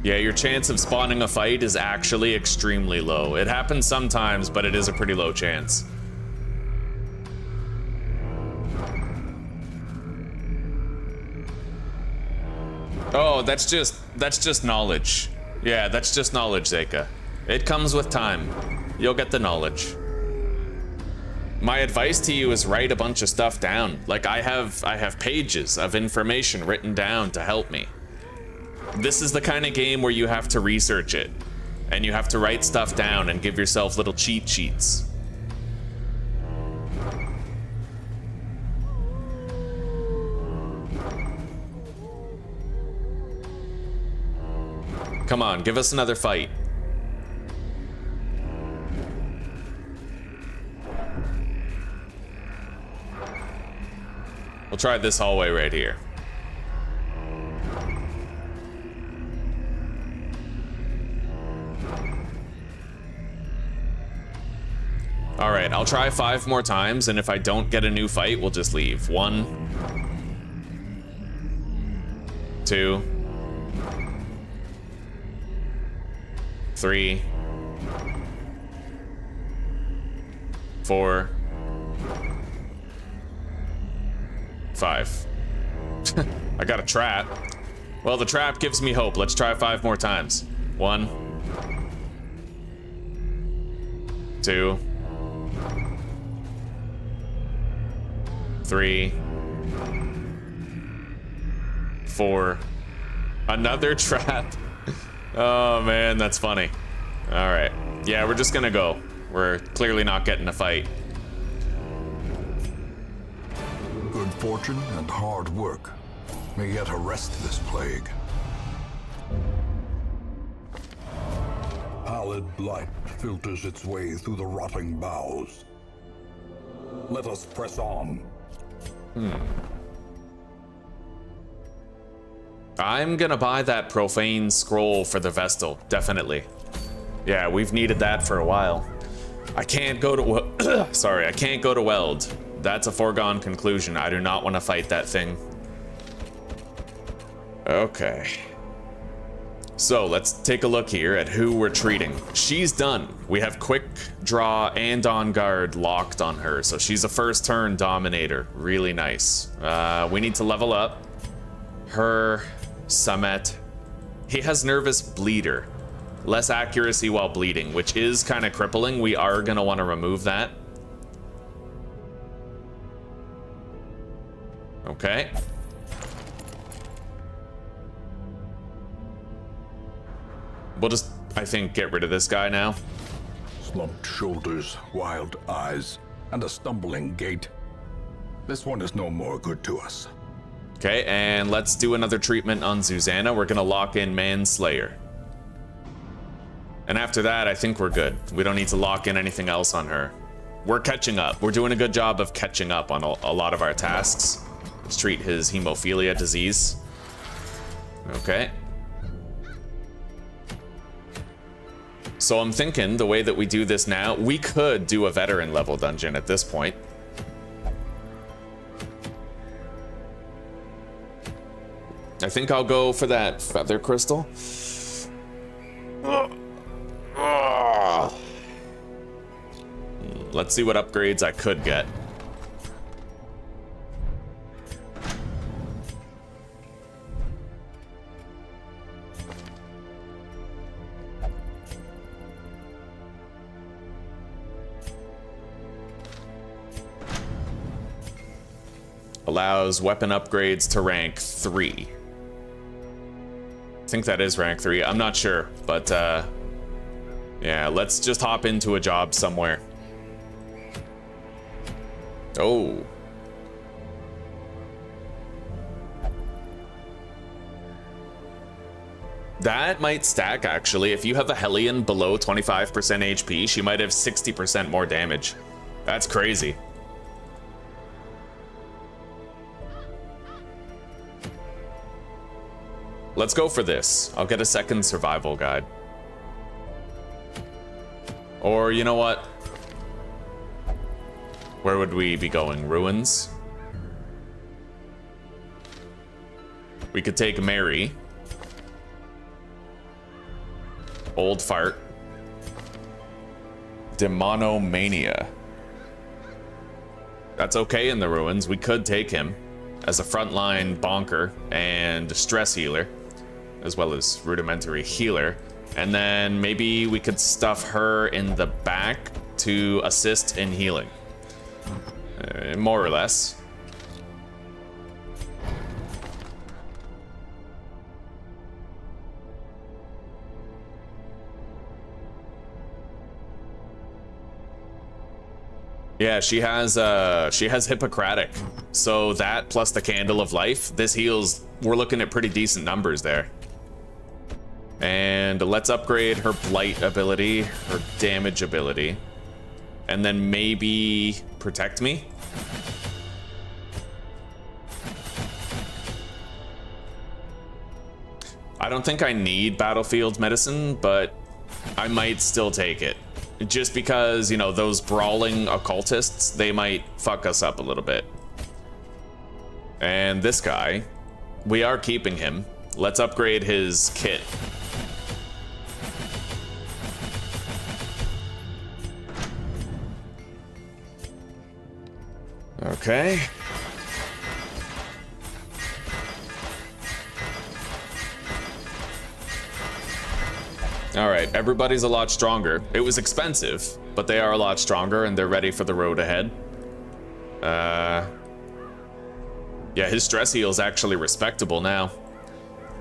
Yeah, your chance of spawning a fight is actually extremely low. It happens sometimes, but it is a pretty low chance. Oh, that's just knowledge. Yeah, that's just knowledge, Zeka. It comes with time. You'll get the knowledge. My advice to you is write a bunch of stuff down. Like I have pages of information written down to help me. This is the kind of game where you have to research it, and you have to write stuff down and give yourself little cheat sheets. Come on, give us another fight. We'll try this hallway right here. All right, I'll try 5 more times, and if I don't get a new fight, we'll just leave. 1, 2, 3, 4, 5. I got a trap. Well, the trap gives me hope. Let's try 5 more times. 1, 2, 3, 4. Another trap. Oh man, that's funny. All right. Yeah, we're just gonna go. We're clearly not getting a fight. Good fortune and hard work may yet arrest this plague. Pallid blight filters its way through the rotting boughs. Let us press on. I'm gonna buy that profane scroll for the Vestal, definitely. Yeah, we've needed that for a while. I can't go to sorry, I can't go to Weld. That's a foregone conclusion. I do not want to fight that thing. Okay. So let's take a look here at who we're treating. She's done. We have quick draw and on guard locked on her, so she's a first turn dominator. Really nice. We need to level up her Summit. He has nervous bleeder. Less accuracy while bleeding, which is kind of crippling. We are going to want to remove that. Okay. We'll just, I think, get rid of this guy now. Slumped shoulders, wild eyes, and a stumbling gait. This one is no more good to us. Okay, and let's do another treatment on Susanna. We're going to lock in Manslayer. And after that, I think we're good. We don't need to lock in anything else on her. We're catching up. We're doing a good job of catching up on a lot of our tasks. Let's treat his hemophilia disease. Okay. So I'm thinking the way that we do this now, we could do a veteran level dungeon at this point. I think I'll go for that feather crystal. Let's see what upgrades I could get. Allows weapon upgrades to rank 3. I think that is rank 3. I'm not sure, but yeah, let's just hop into a job somewhere. Oh. That might stack, actually. If you have a Hellion below 25% HP, she might have 60% more damage. That's crazy. Let's go for this. I'll get a second survival guide. Or, you know what? Where would we be going? Ruins? We could take Mary. Old Fart. Demonomania. That's okay in the ruins. We could take him as a frontline bonker and stress healer, as well as rudimentary healer. And then maybe we could stuff her in the back to assist in healing. More or less. Yeah, she has Hippocratic. So that plus the Candle of Life, this heals, we're looking at pretty decent numbers there. And let's upgrade her Blight ability, her damage ability. And then maybe Protect Me. I don't think I need Battlefield Medicine, but I might still take it. Just because, you know, those brawling occultists, they might fuck us up a little bit. And this guy, we are keeping him. Let's upgrade his kit. Okay. All right, everybody's a lot stronger. It was expensive, but they are a lot stronger and they're ready for the road ahead. Yeah, his stress heal is actually respectable now.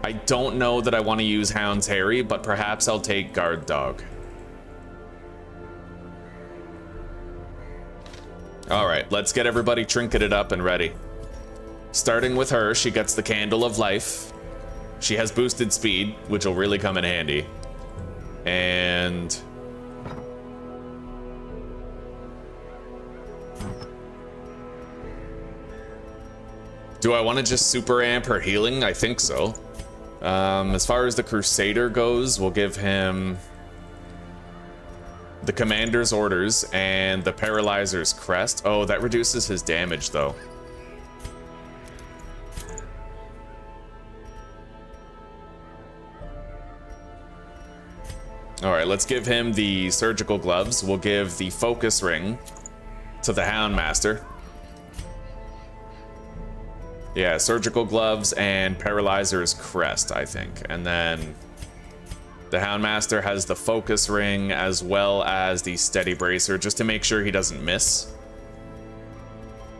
I don't know that I want to use Hound's Harry, but perhaps I'll take Guard Dog. All right, let's get everybody trinketed up and ready. Starting with her, she gets the Candle of Life. She has boosted speed, which will really come in handy. And... do I want to just super amp her healing? I think so. As far as the Crusader goes, we'll give him the Commander's Orders and the Paralyzer's Crest. Oh, that reduces his damage, though. Alright, let's give him the Surgical Gloves. We'll give the Focus Ring to the Houndmaster. Yeah, Surgical Gloves and Paralyzer's Crest, I think. And then the Houndmaster has the Focus Ring as well as the Steady Bracer, just to make sure he doesn't miss.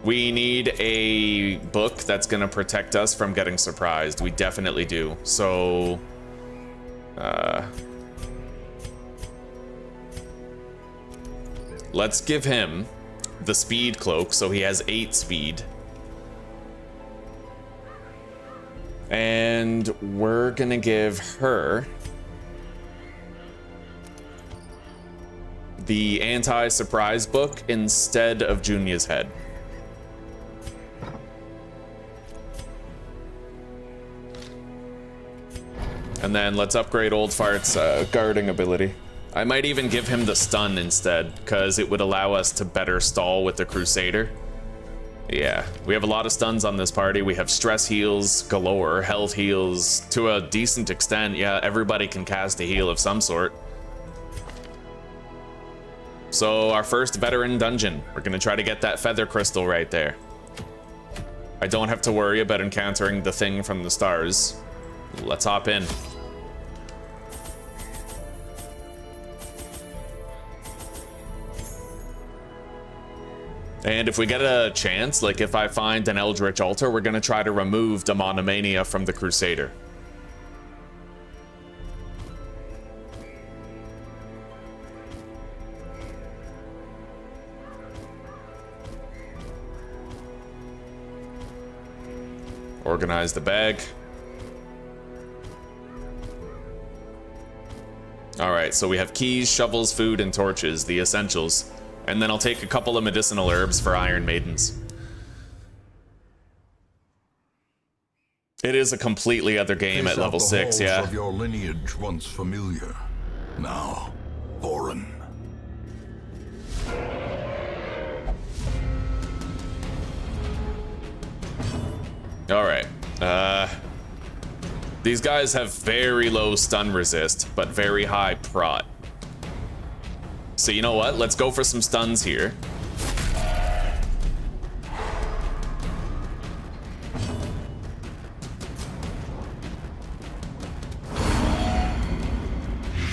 We need a book that's going to protect us from getting surprised. We definitely do. So... let's give him the Speed Cloak, so he has 8 speed. And we're gonna give her the anti-surprise book instead of Junia's head. And then let's upgrade Old Fart's guarding ability. I might even give him the stun instead, because it would allow us to better stall with the Crusader. Yeah, we have a lot of stuns on this party. We have stress heals galore, health heals to a decent extent. Yeah, everybody can cast a heal of some sort. So our first veteran dungeon, we're gonna try to get that feather crystal right there. I don't have to worry about encountering the thing from the stars. Let's hop in. And if we get a chance, like if I find an Eldritch Altar, we're gonna try to remove Demonomania from the Crusader. Organize the bag. Alright, so we have keys, shovels, food, and torches, the essentials. And then I'll take a couple of medicinal herbs for Iron Maidens. It is a completely other game at level 6, yeah. Of your lineage once familiar, now foreign. Alright. These guys have very low stun resist, but very high prot. So you know what? Let's go for some stuns here.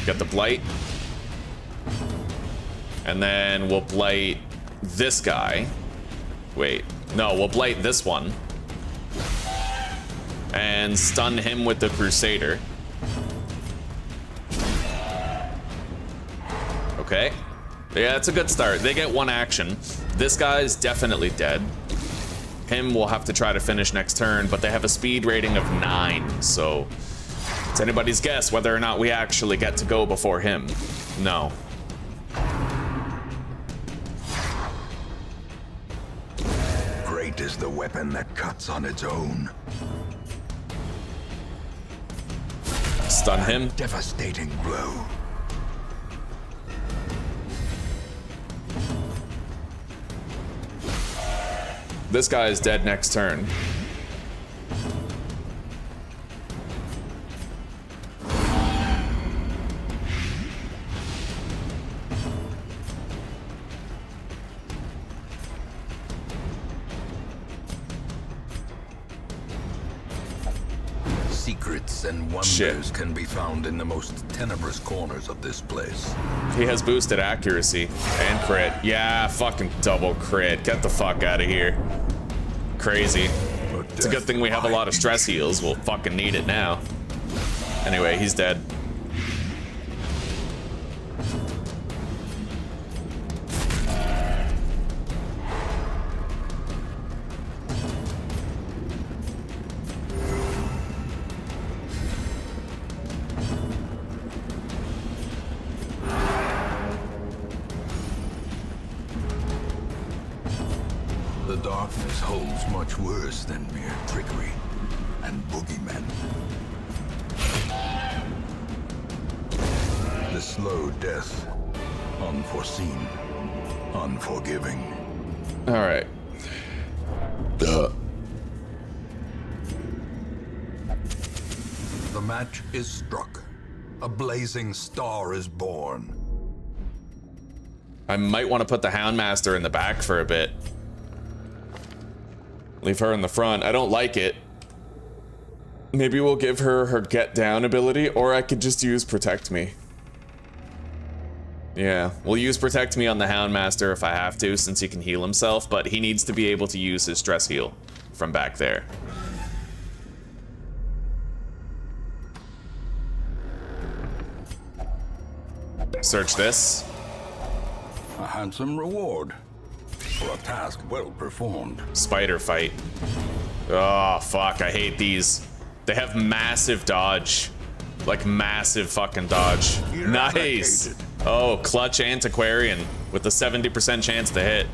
Get the Blight. And then we'll Blight this guy. Wait, no, we'll Blight this one. And stun him with the Crusader. Okay. Yeah, it's a good start. They get one action. This guy's definitely dead. Him we'll have to try to finish next turn, but they have a speed rating of 9, so it's anybody's guess whether or not we actually get to go before him. No. Great is the weapon that cuts on its own. Stun him. Devastating blow. This guy is dead next turn. Secrets and wonders can be found in the most tenebrous corners of this place. He has boosted accuracy and crit. Yeah, fucking double crit. Get the fuck out of here. Crazy. It's a good thing we have a lot of stress heals. We'll fucking need it now. Anyway, he's dead. darkness holds much worse than mere trickery and boogeymen. The slow death, unforeseen, unforgiving. All right. The match is struck. A blazing star is born. I might want to put the Houndmaster in the back for a bit. Leave her in the front. I don't like it. Maybe we'll give her her get down ability, or I could just use protect me. Yeah, we'll use protect me on the Houndmaster if I have to, since he can heal himself, but he needs to be able to use his stress heal from back there. Search this. A handsome reward for a task well performed. Spider fight. Oh, fuck, I hate these. They have massive dodge. Like, massive fucking dodge. Nice! Oh, clutch antiquarian with the 70% chance to hit.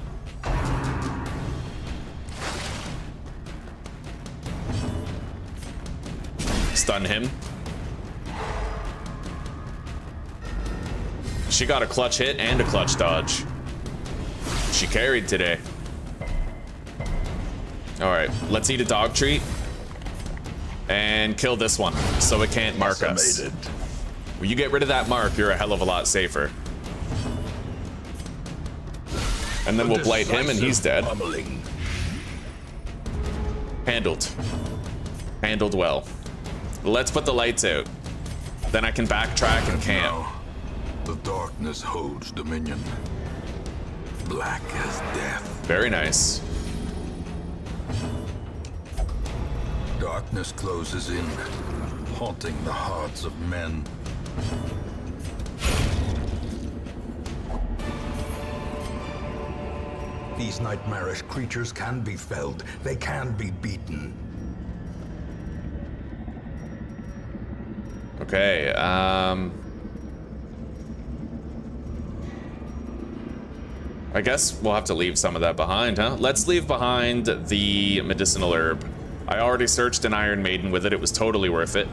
Stun him. She got a clutch hit and a clutch dodge. She carried today. Alright, let's eat a dog treat. And kill this one, so it can't mark us. When you get rid of that mark, you're a hell of a lot safer. And then we'll blight him and he's dead. Handled. Handled well. Let's put the lights out. Then I can backtrack and camp. Now, the darkness holds dominion. Black as death. Very nice. Darkness closes in, haunting the hearts of men. These nightmarish creatures can be felled. They can be beaten. Okay, I guess we'll have to leave some of that behind, huh? Let's leave behind the medicinal herb. I already searched an Iron Maiden with it. It was totally worth it.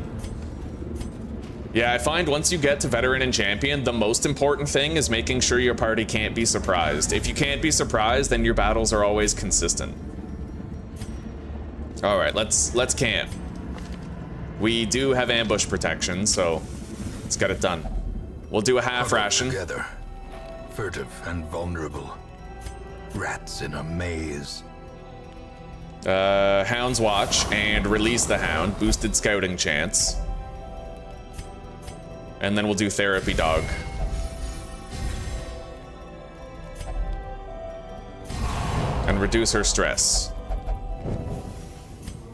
Yeah, I find once you get to Veteran and Champion, the most important thing is making sure your party can't be surprised. If you can't be surprised, then your battles are always consistent. All right, let's camp. We do have ambush protection, so let's get it done. We'll do a half ration. Together, furtive and vulnerable. Rats in a maze. Hound's Watch and release the Hound, boosted scouting chance. And then we'll do Therapy Dog. And reduce her stress.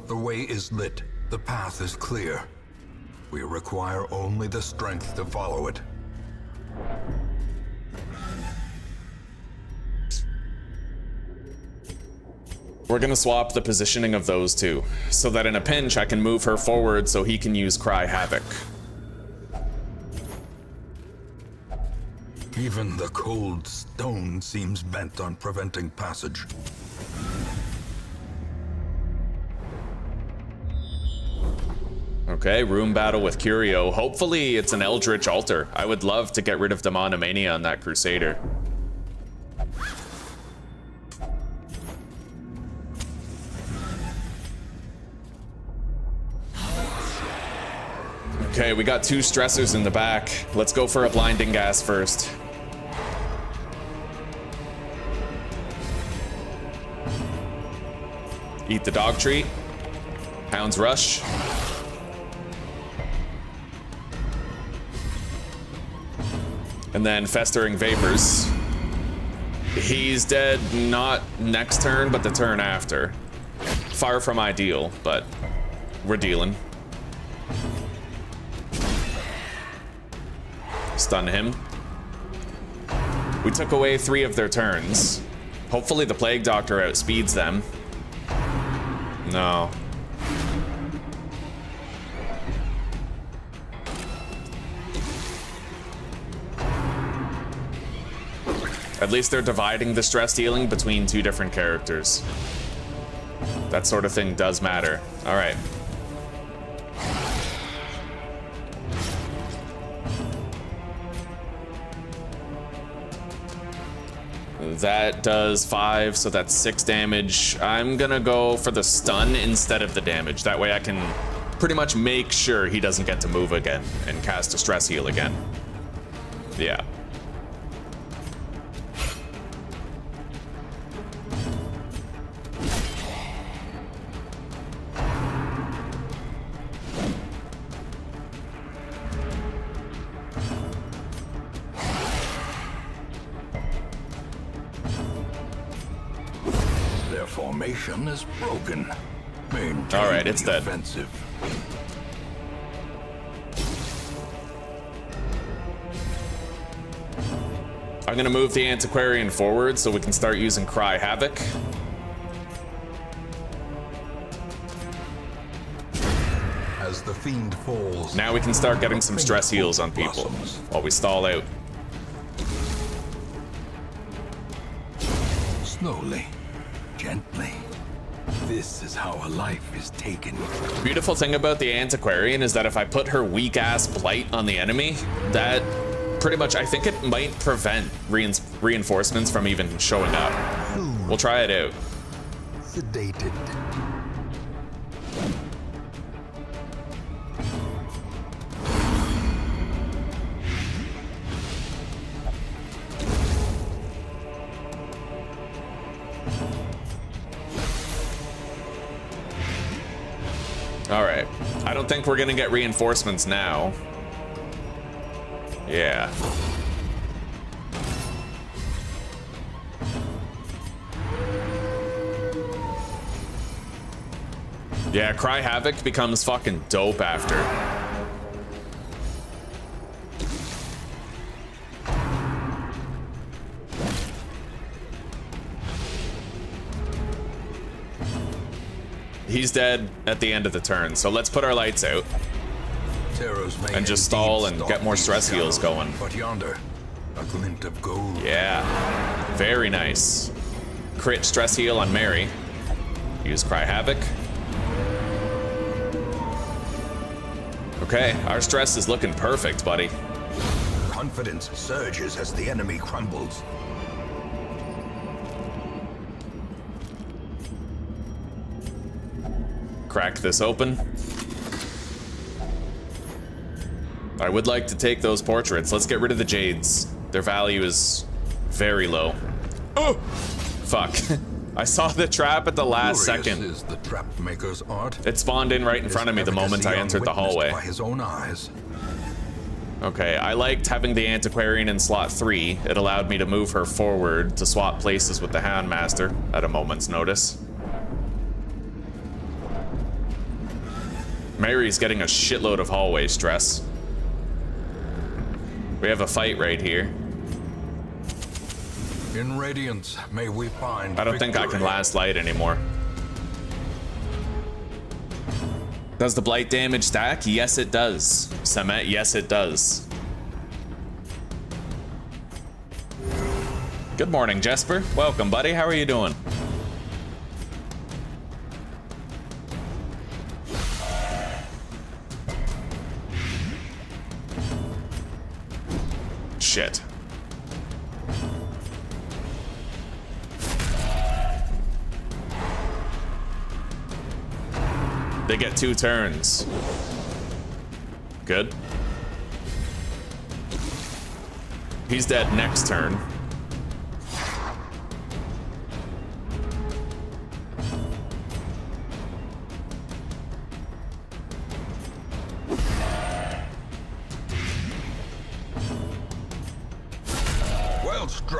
The way is lit. The path is clear. We require only the strength to follow it. We're gonna swap the positioning of those two, so that in a pinch I can move her forward so he can use Cry Havoc. Even the cold stone seems bent on preventing passage. Okay, room battle with Curio. Hopefully it's an Eldritch Altar. I would love to get rid of Demonomania on that Crusader. Okay, we got 2 stressors in the back. Let's go for a blinding gas first. Eat the dog treat. Hound's Rush. And then Festering Vapors. He's dead not next turn, but the turn after. Far from ideal, but we're dealing. Stun him. We took away 3 of their turns. Hopefully the Plague Doctor outspeeds them. No. At least they're dividing the stress dealing between 2 different characters. That sort of thing does matter. All right. That does 5, so that's 6 damage. I'm gonna go for the stun instead of the damage. That way I can pretty much make sure he doesn't get to move again and cast a stress heal again. Yeah. Formation is broken. All right, it's dead. Offensive. I'm gonna move the antiquarian forward so we can start using Cry Havoc. As the fiend falls, now we can start getting some stress heals on people while we stall out. Slowly. Gently. This is how a life is taken. Beautiful thing about the Antiquarian is that if I put her weak-ass blight on the enemy, that pretty much, I think it might prevent reinforcements from even showing up. We'll try it out. Sedated. All right. I don't think we're gonna get reinforcements now. Yeah. Yeah, Cry Havoc becomes fucking dope after. He's dead at the end of the turn, so let's put our lights out and just stall and get more stress heals going. But yonder, a glint of gold. Yeah, very nice. Crit stress heal on Mary. Use Cry Havoc. Okay, our stress is looking perfect, buddy. Confidence surges as the enemy crumbles. Crack this open. I would like to take those portraits. Let's get rid of the jades. Their value is very low. Oh! Fuck. I saw the trap at the last second. Is the trap maker's art. It spawned in right in front of me the moment I entered the hallway. By his own eyes. Okay, I liked having the Antiquarian in slot 3. It allowed me to move her forward to swap places with the Houndmaster at a moment's notice. Mary's getting a shitload of hallway stress. We have a fight right here. In Radiance, may we find I don't think I can last light anymore. Does the blight damage stack? Yes, it does. Samet, yes, it does. Good morning, Jesper. Welcome, buddy. How are you doing? Shit. They get 2 turns. Good. He's dead next turn.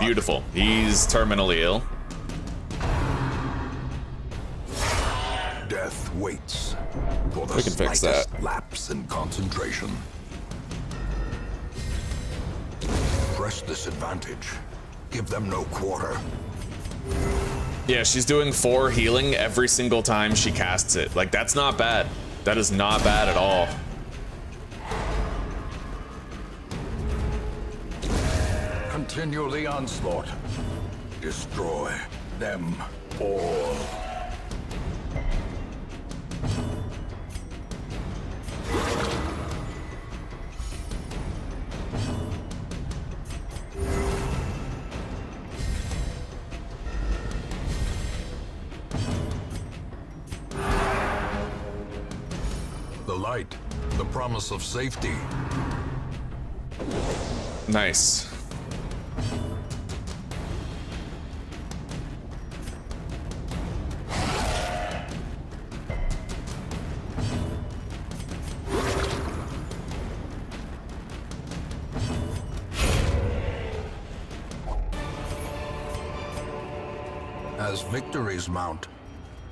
Beautiful. He's terminally ill. Death waits for the We can fix that. lapse in concentration. Press this advantage. Give them no quarter. Yeah, she's doing 4 healing every single time she casts it. Like, that's not bad. That is not bad at all. Continue the onslaught. Destroy them all. The light, the promise of safety. Nice. As victories mount,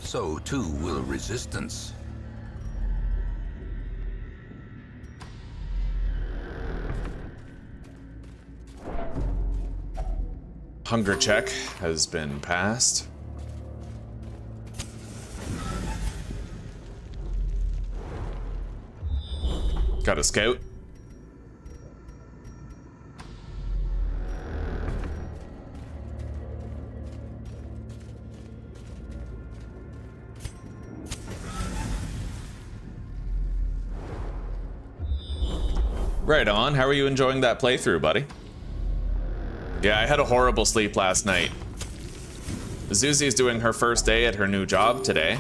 so too will resistance. Hunger check has been passed. Got a scout. Right on. How are you enjoying that playthrough, buddy? Yeah, I had a horrible sleep last night. Zuzi's doing her first day at her new job today.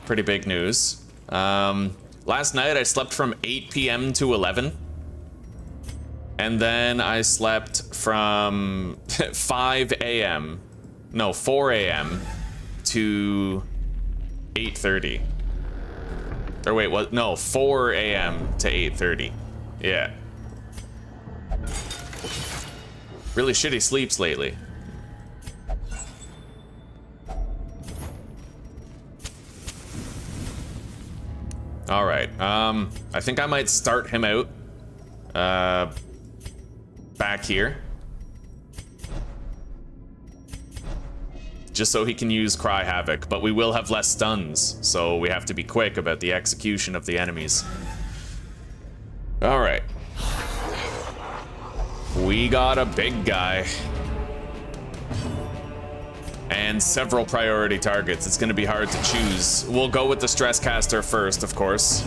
Pretty big news. Last night I slept from 8 p.m. to 11. And then I slept from 5 a.m. No, 4 a.m. to 8:30. Or wait, what? No, 4 a.m. to 8:30. Yeah. Really shitty sleeps lately. All right. I think I might start him out back here. Just so he can use Cry Havoc, but we will have less stuns, so we have to be quick about the execution of the enemies. All right. We got a big guy. And several priority targets. It's gonna be hard to choose. We'll go with the stress caster first, of course.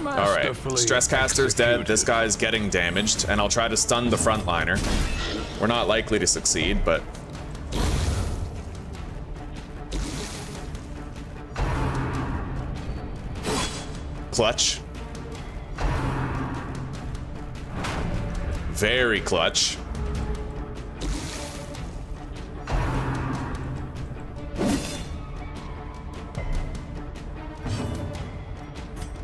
Alright, stress caster's dead. This guy's getting damaged, and I'll try to stun the frontliner. We're not likely to succeed, but... Clutch. Very clutch.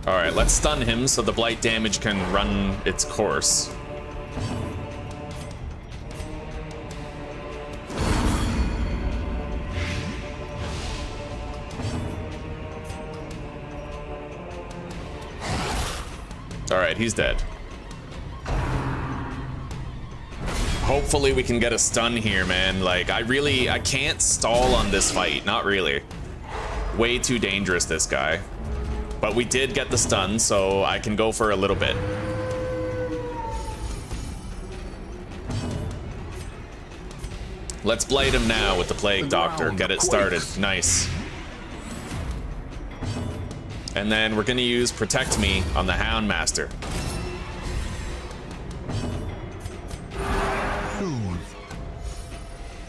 Alright, let's stun him so the blight damage can run its course. Alright, he's dead. Hopefully we can get a stun here, man. Like, I can't stall on this fight. Not really. Way too dangerous, this guy. But we did get the stun, so I can go for a little bit. Let's blight him now with the Plague Doctor. Get it started. Nice. And then we're gonna use Protect Me on the Houndmaster.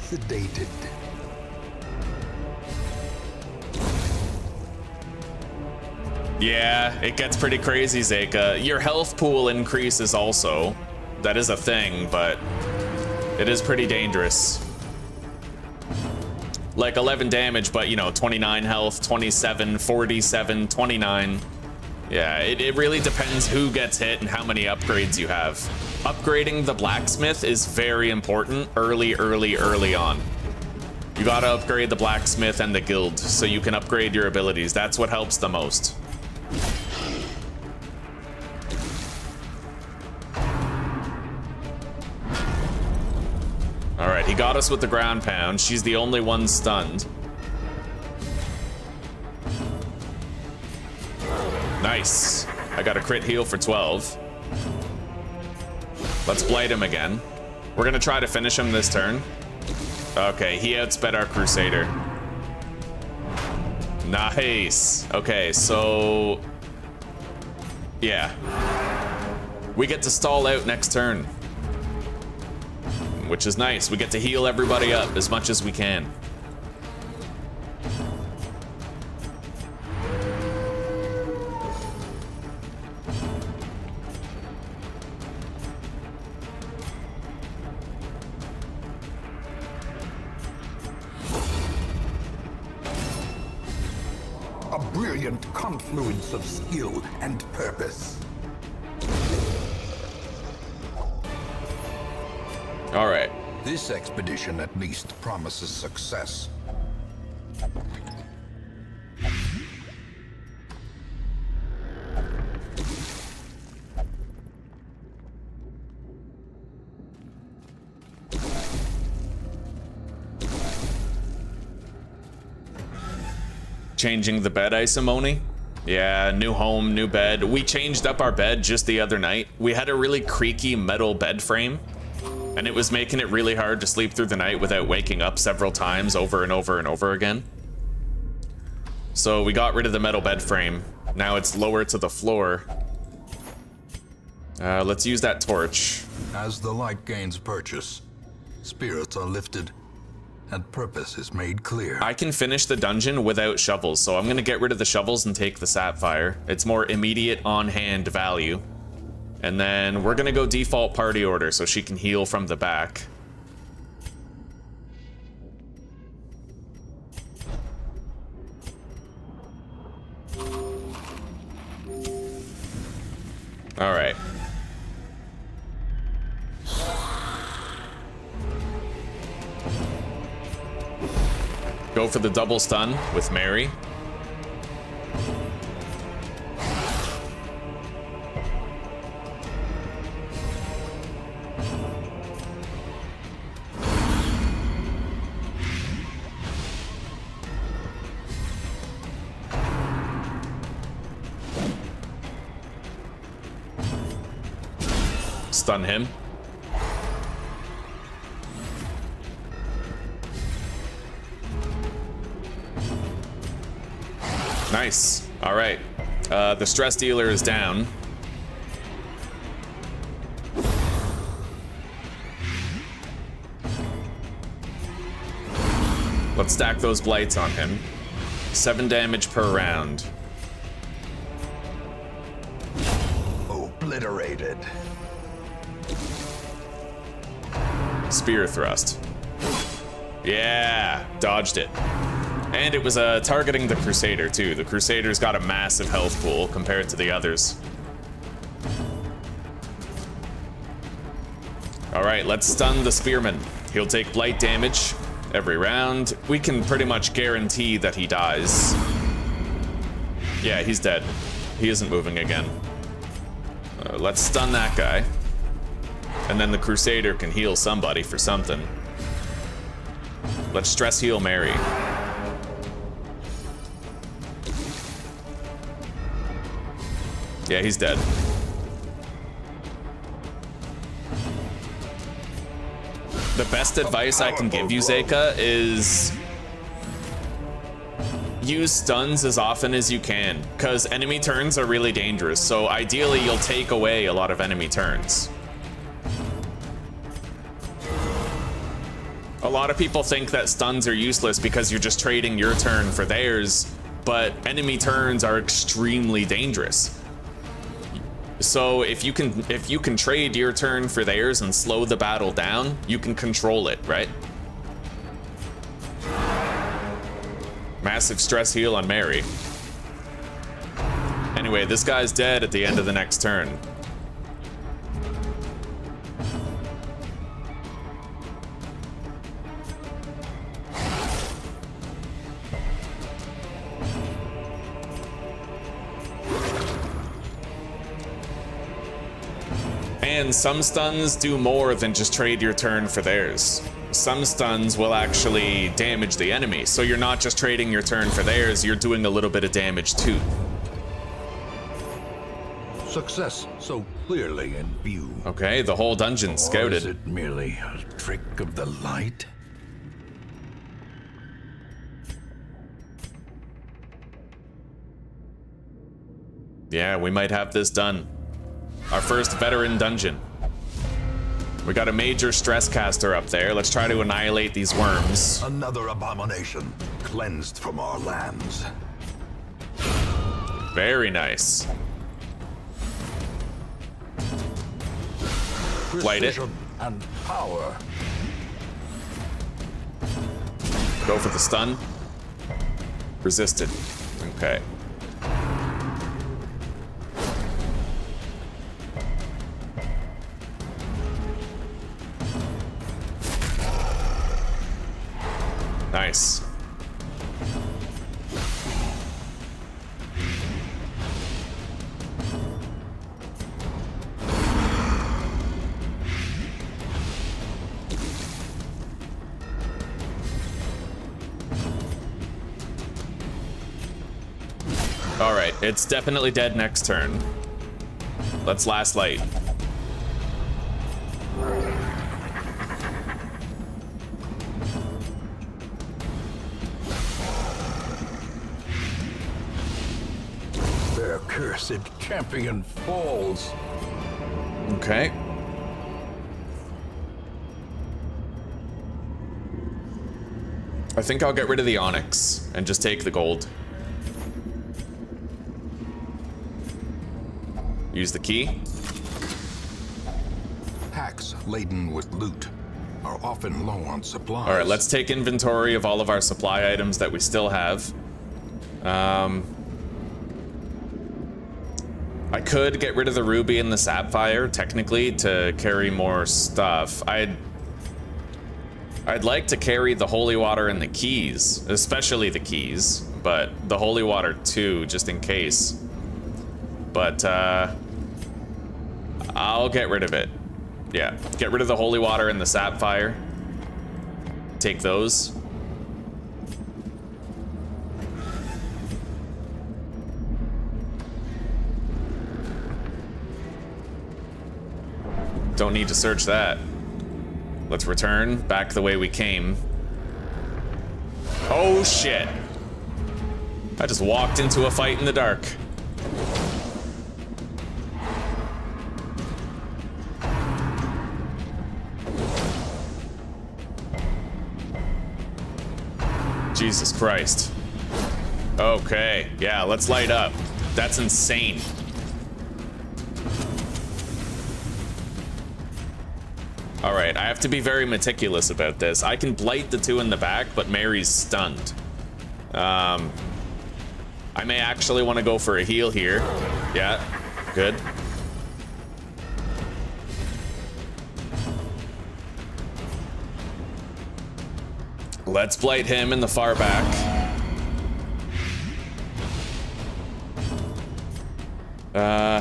Sedated. Yeah, it gets pretty crazy, Zeka. Your health pool increases also. That is a thing, but it is pretty dangerous. Like 11 damage, but you know, 29 health, 27, 47, 29. Yeah, it really depends who gets hit and how many upgrades you have. Upgrading the blacksmith is very important early on. You gotta upgrade the blacksmith and the guild so you can upgrade your abilities. That's what helps the most. Alright, he got us with the ground pound. She's the only one stunned. Nice. I got a crit heal for 12. Let's blight him again. We're gonna try to finish him this turn. Okay, he outsped our Crusader. Nice. Okay, so... yeah. We get to stall out next turn. dungeon, which is nice. We get to heal everybody up as much as we can. A brilliant confluence of skill and purpose. All right. This expedition at least promises success. Changing the bed isomony? Yeah, new home, new bed. We changed up our bed just the other night. We had a really creaky metal bed frame, and it was making it really hard to sleep through the night without waking up several times over and over and over again. So we got rid of the metal bed frame. Now it's lower to the floor. Let's use that torch. As the light gains purchase, spirits are lifted, and purpose is made clear. I can finish the dungeon without shovels, so I'm gonna get rid of the shovels and take the sapphire. It's more immediate on-hand value. And then we're gonna go default party order so she can heal from the back. All right. Go for the double stun with Mary. Stun him. Nice. All right. The stress dealer is down. Let's stack those blights on him. 7 damage per round. Obliterated. Spear thrust. Yeah, dodged it. And it was targeting the Crusader too. The Crusader's got a massive health pool compared to the others. All right, let's stun the Spearman. He'll take blight damage every round. We can pretty much guarantee that he dies. Yeah, he's dead. He isn't moving again. Let's stun that guy. And then the Crusader can heal somebody for something. Let's stress heal Mary. Yeah, he's dead. The best advice I can give you, Zeka, is use stuns as often as you can, because enemy turns are really dangerous, so ideally you'll take away a lot of enemy turns. A lot of people think that stuns are useless because you're just trading your turn for theirs, but enemy turns are extremely dangerous. So if you can trade your turn for theirs and slow the battle down, you can control it, right? Massive stress heal on Mary. Anyway, this guy's dead at the end of the next turn. And some stuns do more than just trade your turn for theirs. Some stuns will actually damage the enemy, so you're not just trading your turn for theirs, you're doing a little bit of damage too. Success so clearly in view. Okay, the whole dungeon's scouted. Or is it merely a trick of the light? Yeah, we might have this done. Our first veteran dungeon. We got a major stress caster up there. Let's try to annihilate these worms. Another abomination cleansed from our lands. Very nice. Light it. Precision and power. Go for the stun. Resisted. Okay. Nice. All right, it's definitely dead next turn. Let's last light. Their cursed champion falls. Okay. I think I'll get rid of the onyx and just take the gold. Use the key. Packs laden with loot are often low on supplies. All right, let's take inventory of all of our supply items that we still have. I could get rid of the ruby and the sapphire, technically, to carry more stuff. I'd like to carry the holy water and the keys, especially the keys, but the holy water too, just in case. But, I'll get rid of it. Yeah, get rid of the holy water and the sapphire. Take those. Don't need to search that. Let's return back the way we came. Oh shit. I just walked into a fight in the dark. Jesus Christ. Okay, yeah, let's light up. That's insane. All right, I have to be very meticulous about this. I can blight the two in the back, but Mary's stunned. I may actually want to go for a heal here. Yeah, good. Let's blight him in the far back. Uh,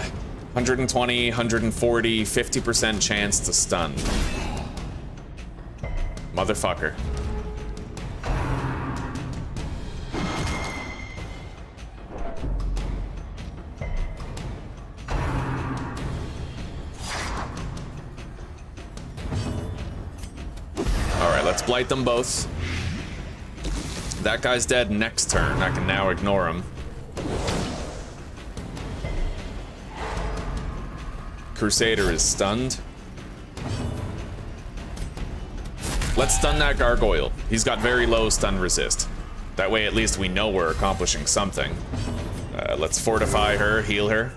120, 140, 50% chance to stun. Motherfucker. All right, let's blight them both. That guy's dead next turn. I can now ignore him. Crusader is stunned. Let's stun that gargoyle. He's got very low stun resist. That way at least we know we're accomplishing something. Let's fortify her, heal her.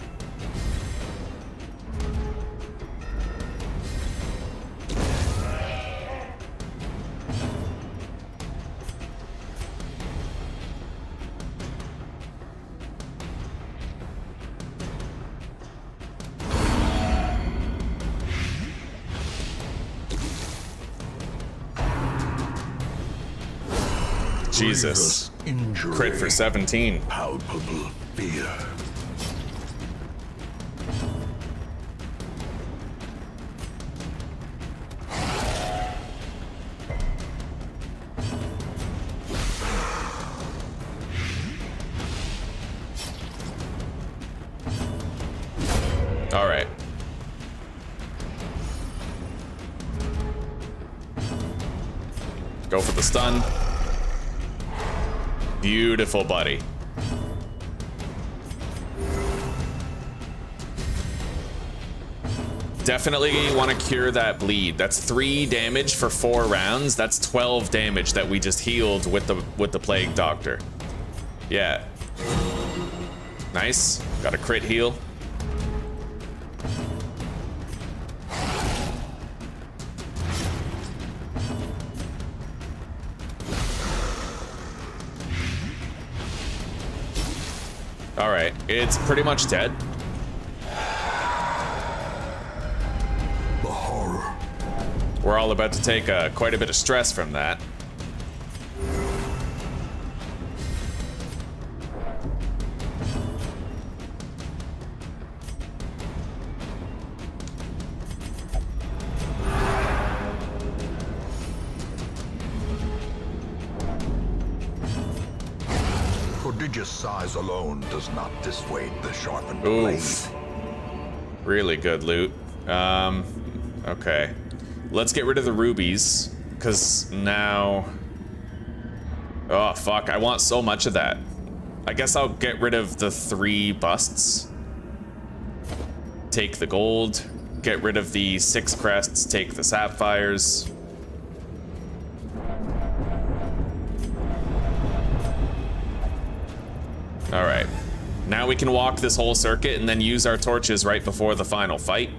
Jesus. Injury, crit for 17. palpable fear. All right. Go for the stun. Beautiful, buddy. Definitely want to cure that bleed. That's 3 damage for 4 rounds. That's 12 damage that we just healed with the Plague Doctor. Yeah. Nice. Got a crit heal. All right, it's pretty much dead. We're all about to take quite a bit of stress from that. Prodigious size alone does not dissuade the sharpened blade. Really good loot. Okay. Let's get rid of the rubies, because now... Oh, fuck, I want so much of that. I guess I'll get rid of the 3 busts. Take the gold. Get rid of the 6 crests, take the sapphires. Alright. Now we can walk this whole circuit and then use our torches right before the final fight.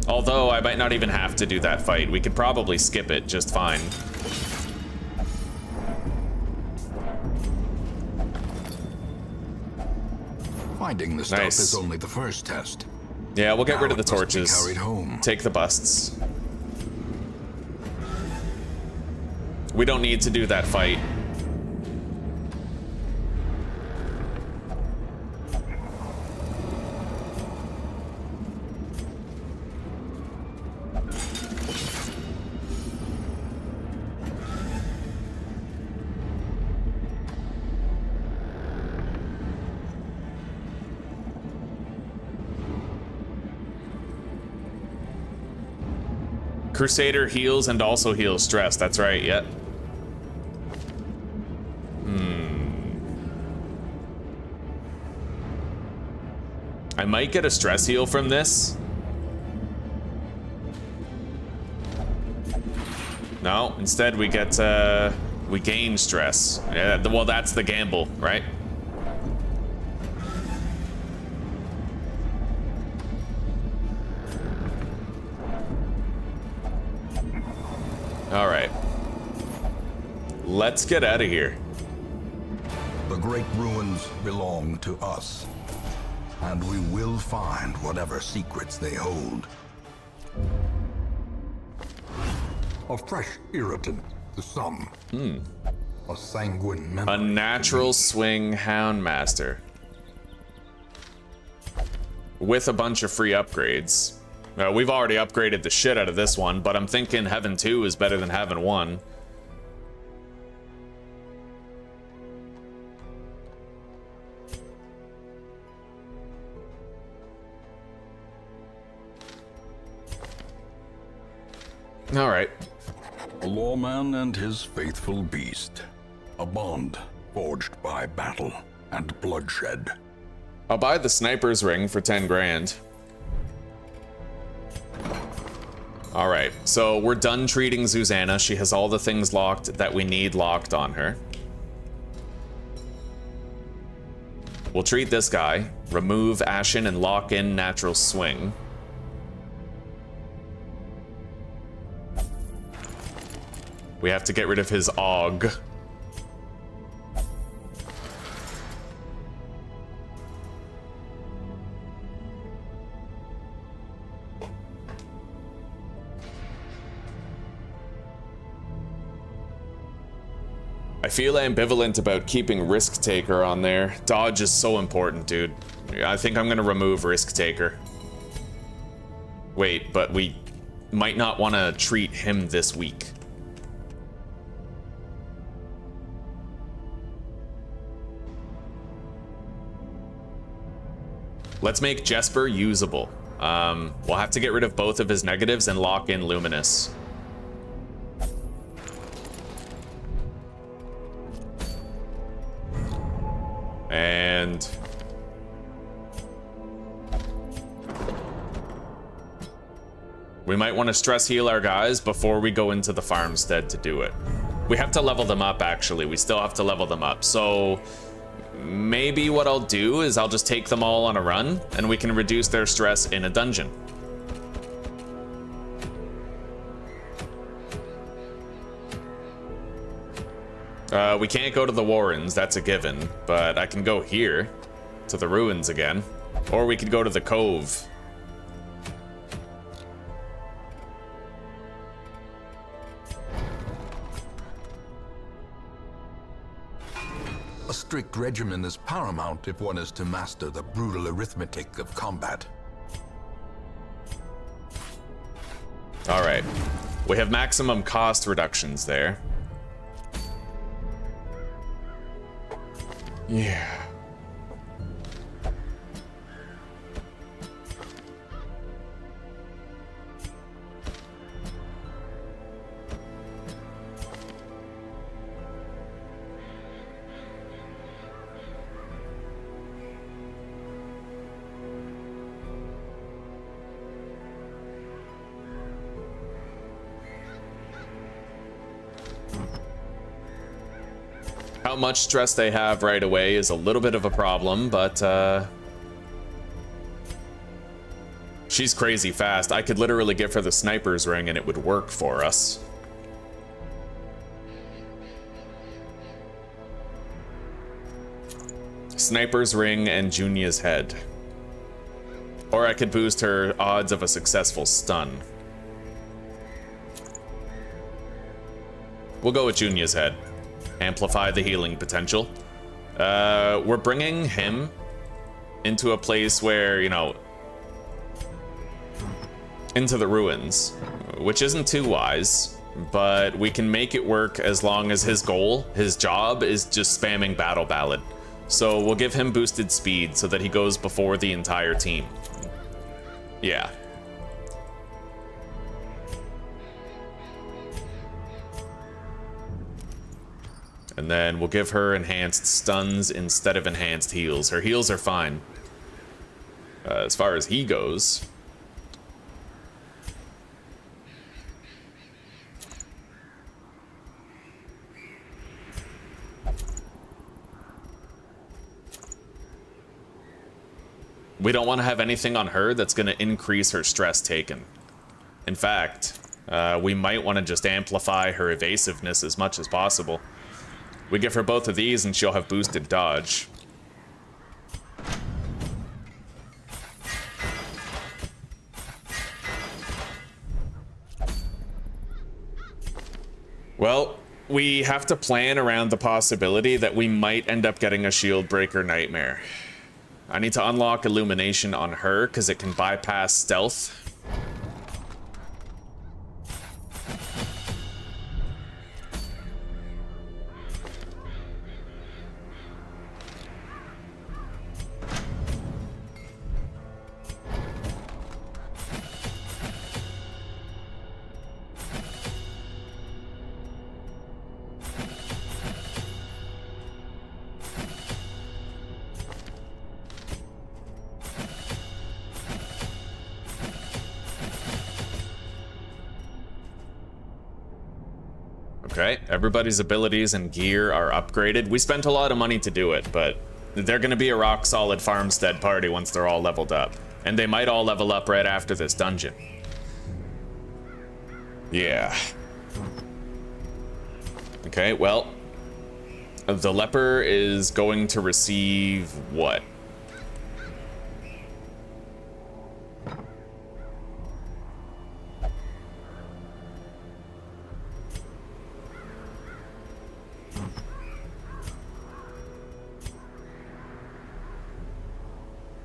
Although, I might not even have to do that fight. We could probably skip it just fine. Finding the stuff is only the first test. Yeah, we'll get rid of the torches. Carried home. Take the busts. We don't need to do that fight. Crusader heals and also heals stress. That's right, yeah. I might get a stress heal from this. No, instead we get, we gain stress. Yeah, well, that's the gamble, right? All right. Let's get out of here. The great ruins belong to us, and we will find whatever secrets they hold. A fresh irritant to some. A sanguine memory. A natural swing Houndmaster. With a bunch of free upgrades. We've already upgraded the shit out of this one, but I'm thinking Heaven 2 is better than Heaven 1. All right. A lawman and his faithful beast. A bond forged by battle and bloodshed. I'll buy the sniper's ring for 10 grand. All right, so we're done treating Zuzana. She has all the things locked that we need locked on her. We'll treat this guy, remove Ashen and lock in Natural Swing. We have to get rid of his Og. I feel ambivalent about keeping Risk Taker on there. Dodge is so important, dude. I think I'm gonna remove Risk Taker. Wait, but we might not want to treat him this week. Let's make Jesper usable. We'll have to get rid of both of his negatives and lock in Luminous. And We might want to stress heal our guys before we go into the farmstead to do it. We have to level them up, actually. We still have to level them up. So maybe what I'll do is I'll just take them all on a run, and we can reduce their stress in a dungeon. We can't go to the Warrens, that's a given, but I can go here, to the ruins again. Or we could go to the Cove. A strict regimen is paramount if one is to master the brutal arithmetic of combat. Alright, we have maximum cost reductions there. Yeah. How much stress they have right away is a little bit of a problem, but she's crazy fast. I could literally give her the sniper's ring and it would work for us. Sniper's ring and Junia's head. Or I could boost her odds of a successful stun. We'll go with Junia's head. Amplify the healing potential. We're bringing him into a place where, you know, into the ruins, which isn't too wise, but we can make it work as long as his goal, his job, is just spamming Battle Ballad. So we'll give him boosted speed so that he goes before the entire team. Yeah. And then we'll give her enhanced stuns instead of enhanced heals. Her heals are fine. As far as he goes. We don't want to have anything on her that's going to increase her stress taken. In fact, we might want to just amplify her evasiveness as much as possible. We give her both of these and she'll have boosted dodge. Well, we have to plan around the possibility that we might end up getting a shield breaker nightmare. I need to unlock illumination on her because it can bypass stealth. Okay, everybody's abilities and gear are upgraded. We spent a lot of money to do it, but they're going to be a rock-solid farmstead party once they're all leveled up. And they might all level up right after this dungeon. Yeah. Okay, well, the leper is going to receive what?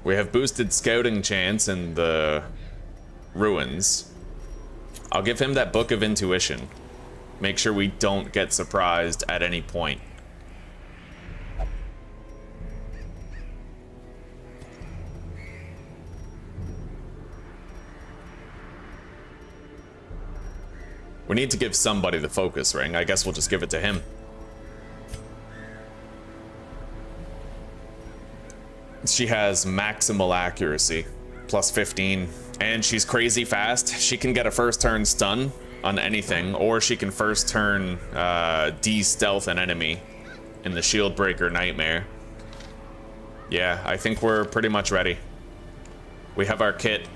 We have boosted scouting chance in the ruins. I'll give him that Book of Intuition. Make sure we don't get surprised at any point. We need to give somebody the focus ring. I guess we'll just give it to him. She has maximal accuracy, plus 15, And she's crazy fast. She can get a first turn stun on anything, or she can first turn de-stealth an enemy in the shield breaker nightmare. Yeah, I think we're pretty much ready. We have our kit.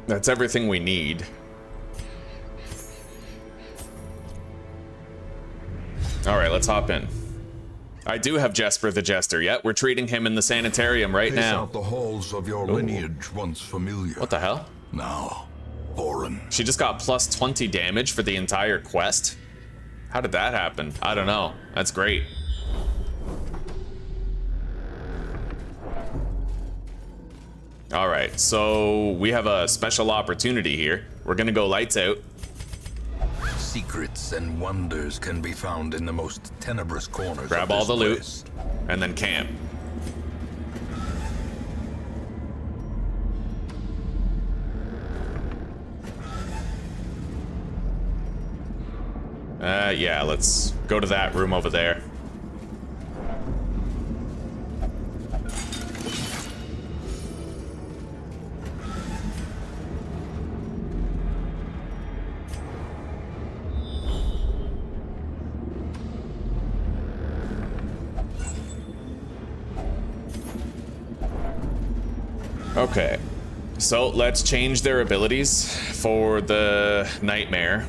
That's everything we need. All right, let's hop in. I do have Jesper the Jester. Yet we're treating him in the sanitarium right Pace now. out the halls of your lineage once familiar. What the hell? Now, foreign. She just got plus 20 damage for the entire quest? How did that happen? I don't know. That's great. All right, so we have a special opportunity here. We're gonna go lights out. Secrets and wonders can be found in the most tenebrous corners. Grab of all the this loot, place. and then camp. Yeah, let's go to that room over there. Okay, so let's change their abilities for the nightmare.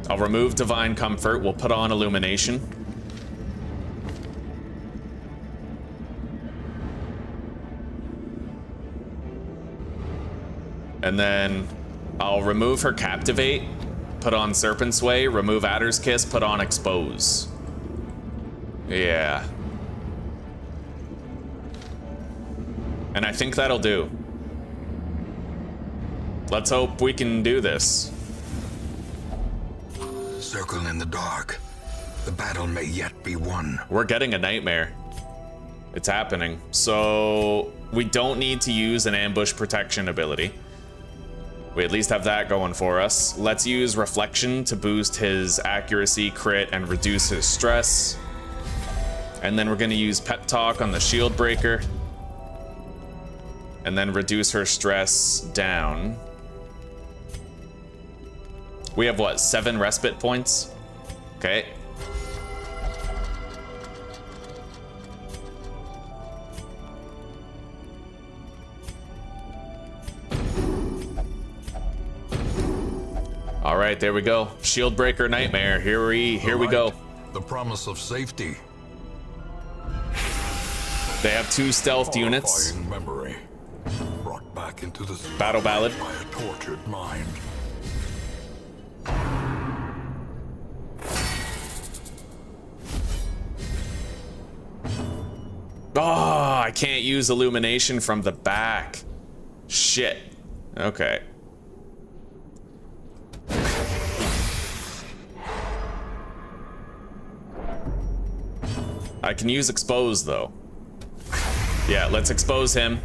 I'll remove divine comfort. We'll put on illumination. And then I'll remove her captivate, put on serpent's way, remove adder's kiss, put on expose. Yeah. And I think that'll do. Let's hope we can do this. Circle in the dark. The battle may yet be won. We're getting a nightmare. It's happening. So we don't need to use an ambush protection ability. We at least have that going for us. Let's use reflection to boost his accuracy, crit, and reduce his stress. And then we're gonna use pep talk on the shield breaker. And then reduce her stress down. We have what, 7 respite points? Okay. All right, there we go. Shield breaker nightmare. Here we go. The promise of safety. They have 2 stealth units. Horrifying memory. Brought back into the Battle ballad. by a tortured mind. Oh, I can't use illumination from the back. Shit. Okay. I can use expose though. Yeah, let's expose him.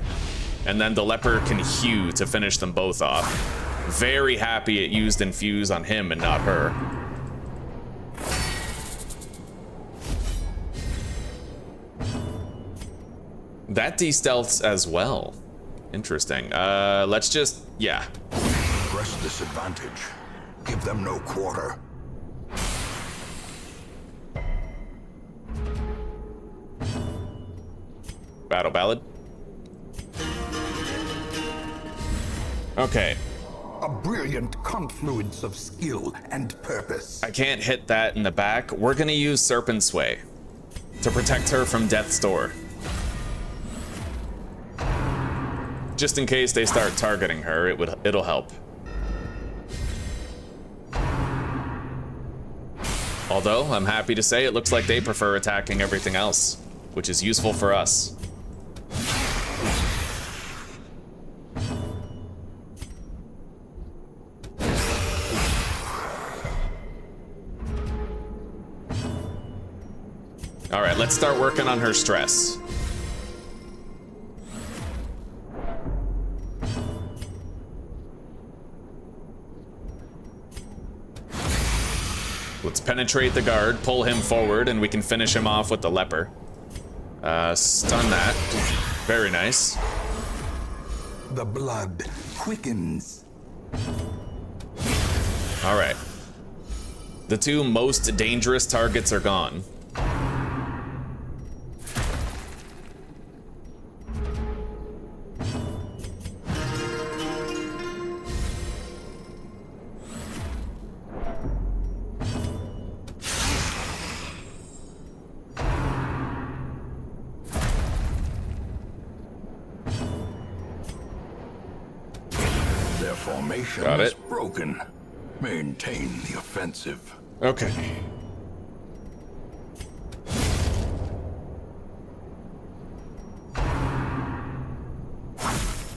And then the leper can hew to finish them both off. Very happy it used infuse on him and not her. That de-stealths as well. Interesting. Let's just, yeah. Press this advantage. Give them no quarter. Battle ballad. Okay. A brilliant confluence of skill and purpose. I can't hit that in the back. We're gonna use Serpent's Way to protect her from Death's Door. Just in case they start targeting her, it'll help. Although, I'm happy to say it looks like they prefer attacking everything else, which is useful for us. All right, let's start working on her stress. Let's penetrate the guard, pull him forward, and we can finish him off with the leper. Stun that. Very nice. The blood quickens. All right. The two most dangerous targets are gone. Their formation Got is it. broken. Maintain the offensive. Okay.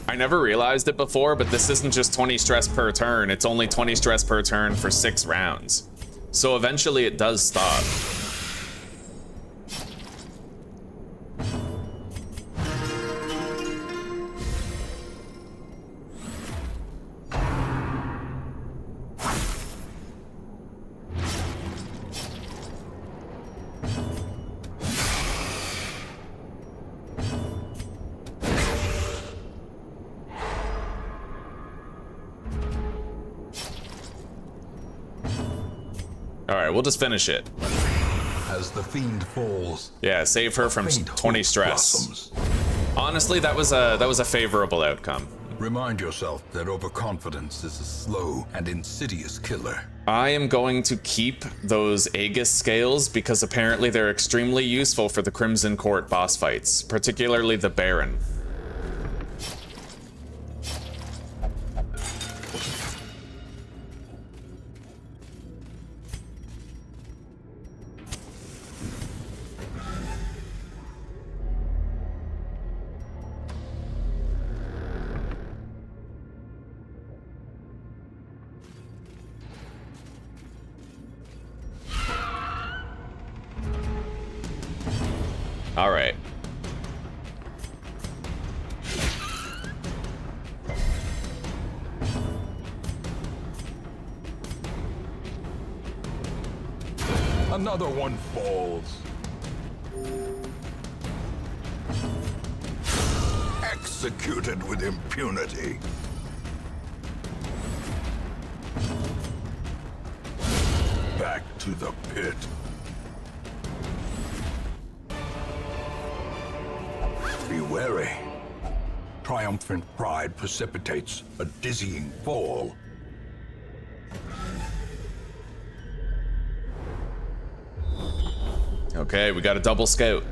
I never realized it before, but this isn't just 20 stress per turn. It's only 20 stress per turn for 6 rounds. So eventually it does stop. Alright, we'll just finish it. As the fiend falls, Yeah, save her from faint 20 hope stress. blossoms. Honestly, that was a favorable outcome. Remind yourself that overconfidence is a slow and insidious killer. I am going to keep those Aegis scales because apparently they're extremely useful for the Crimson Court boss fights, particularly the Baron. All right. Another one falls. Executed with impunity. Back to the pit. Be wary. Triumphant pride precipitates a dizzying fall. Okay, we got a double scout.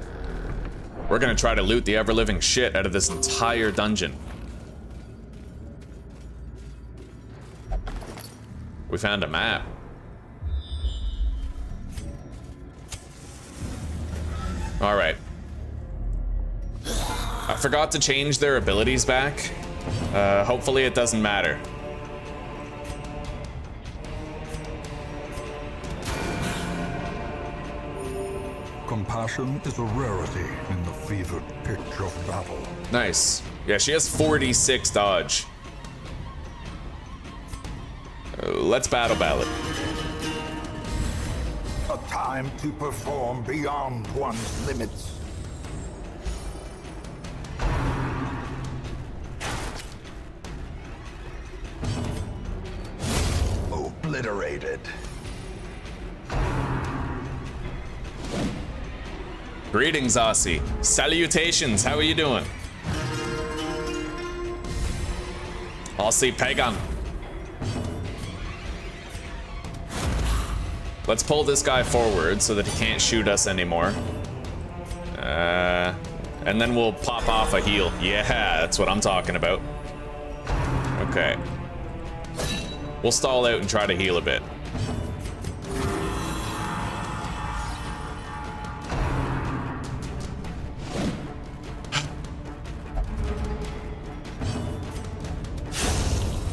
We're gonna try to loot the ever-living shit out of this entire dungeon. We found a map. All right. I forgot to change their abilities back. Hopefully it doesn't matter. Compassion is a rarity in the fevered pitch of battle. Nice. Yeah, she has 46 dodge. Let's battle ballad. A time to perform beyond one's limits. Obliterated. Greetings, Aussie. Salutations, how are you doing? Aussie Pagan. Let's pull this guy forward so that he can't shoot us anymore. And then we'll pop off a heal. Yeah, that's what I'm talking about. Okay. We'll stall out and try to heal a bit.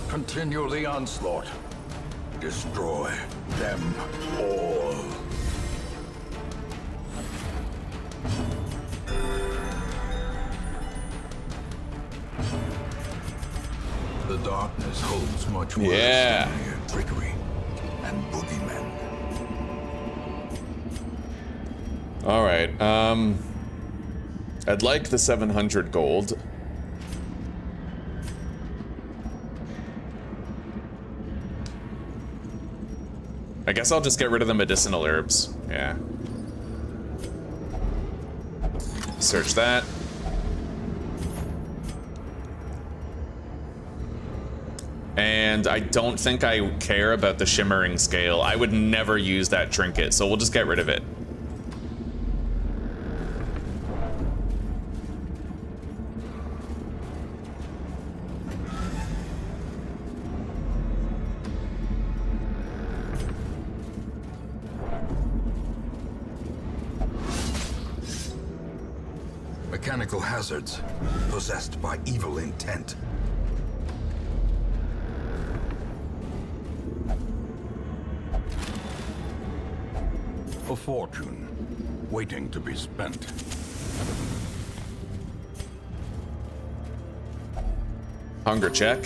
Continue the onslaught. Destroy them all. The darkness holds much worse Yeah. than mere trickery and boogeymen. All right. I'd like the 700 gold. I guess I'll just get rid of the medicinal herbs. Yeah. Search that. And I don't think I care about the shimmering scale. I would never use that trinket, so we'll just get rid of it. Mechanical hazards, possessed by evil intent. A fortune, waiting to be spent. Hunger check.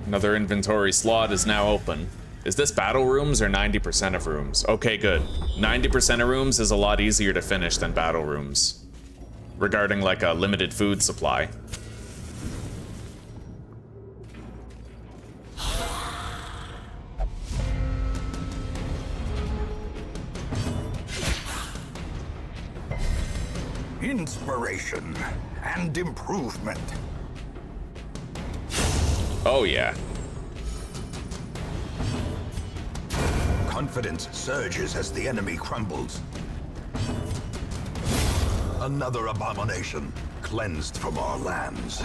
Another inventory slot is now open. Is this battle rooms or 90% of rooms? Okay, good. 90% of rooms is a lot easier to finish than battle rooms. Regarding like a limited food supply. Inspiration and improvement. Oh yeah. Confidence surges as the enemy crumbles. Another abomination cleansed from our lands.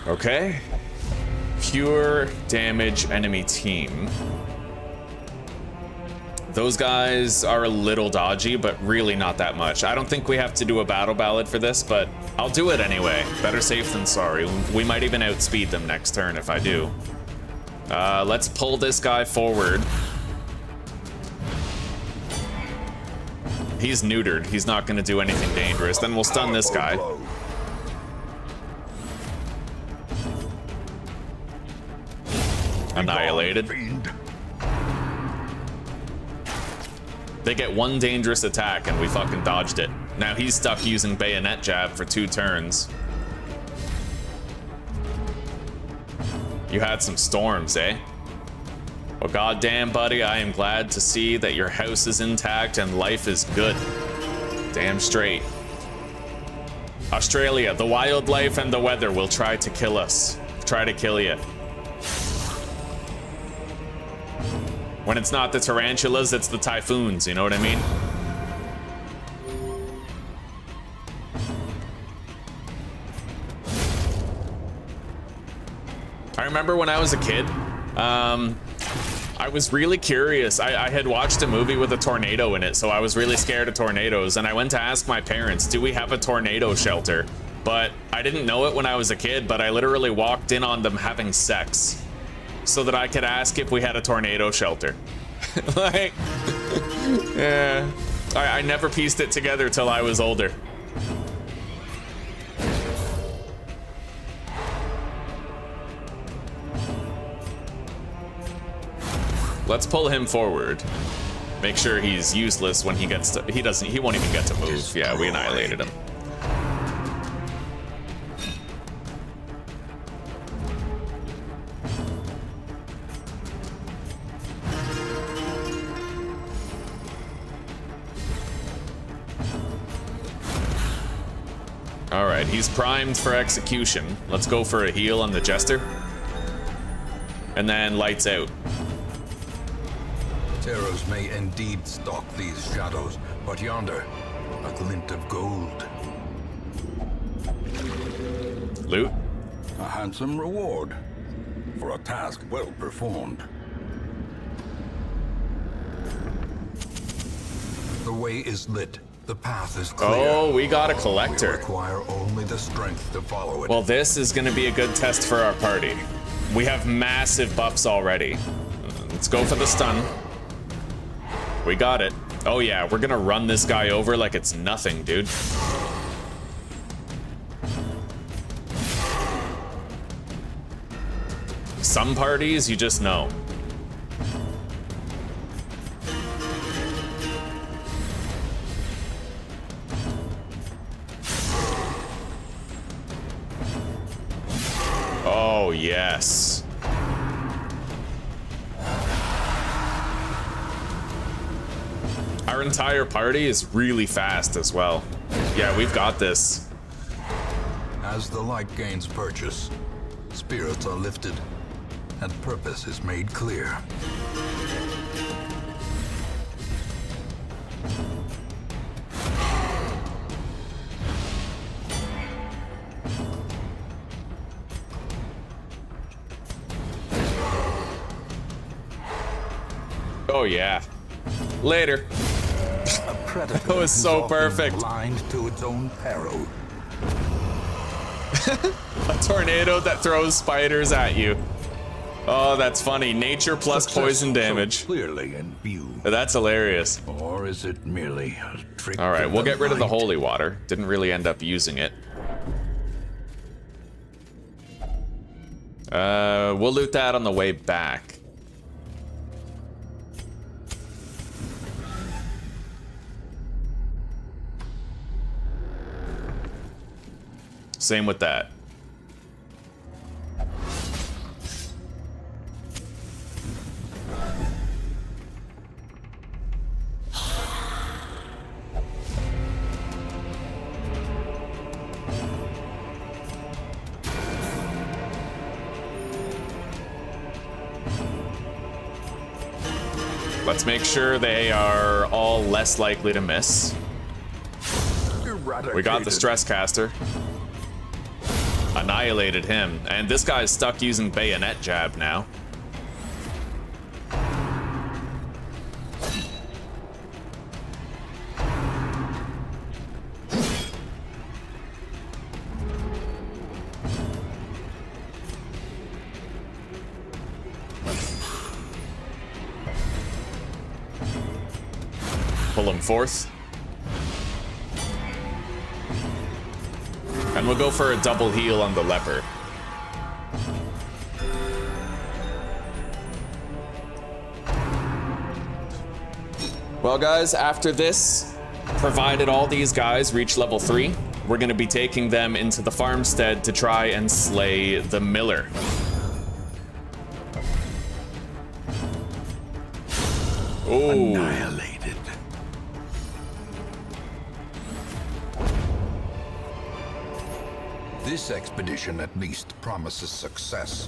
Okay. Pure damage enemy team. Those guys are a little dodgy, but really not that much. I don't think we have to do a battle ballad for this, but I'll do it anyway. Better safe than sorry. We might even outspeed them next turn if I do. Let's pull this guy forward. He's neutered. He's not going to do anything dangerous. Then we'll stun this guy. Annihilated. They get one dangerous attack and we fucking dodged it. Now he's stuck using bayonet jab for 2 turns. You had some storms, eh? Well, goddamn, buddy, I am glad to see that your house is intact and life is good. Damn straight. Australia, the wildlife and the weather will try to kill us. Try to kill you. When it's not the tarantulas, it's the typhoons, you know what I mean? I remember when I was a kid, I was really curious. I had watched a movie with a tornado in it, so I was really scared of tornadoes, and I went to ask my parents, do we have a tornado shelter? But I didn't know it when I was a kid, but I literally walked in on them having sex so that I could ask if we had a tornado shelter. Like, yeah. I never pieced it together till I was older. Let's pull him forward. Make sure he's useless when he gets to... He won't even get to move. Yeah, we annihilated him. All right, he's primed for execution. Let's go for a heal on the Jester. And then lights out. Terrors may indeed stalk these shadows, but yonder, a glint of gold. Loot. A handsome reward for a task well performed. The way is lit. The path is clear. Oh, we got a collector. We require only the strength to follow it. Well, this is going to be a good test for our party. We have massive buffs already. Let's go for the stun. We got it. Oh yeah, we're gonna run this guy over like it's nothing, dude. some parties, you just know. Oh, yes. Our entire party is really fast as well. Yeah, we've got this. As the light gains purchase, spirits are lifted, and purpose is made clear. Oh yeah. Later. That was so perfect. Blind to its own peril. A tornado that throws spiders at you. Oh, that's funny. Nature plus poison damage. So clearly in view. That's hilarious. Or is it merely a trick? All right, we'll get rid of the light? holy water. Didn't really end up using it. We'll loot that on the way back. Same with that. Let's make sure they are all less likely to miss. We got the stress caster. Annihilated him, and this guy's stuck using bayonet jab now. Pull him forth. And we'll go for a double heal on the leper. Well, guys, after this, provided all these guys reach level 3, we're going to be taking them into the farmstead to try and slay the miller. Oh. Annihilated. This expedition at least promises success.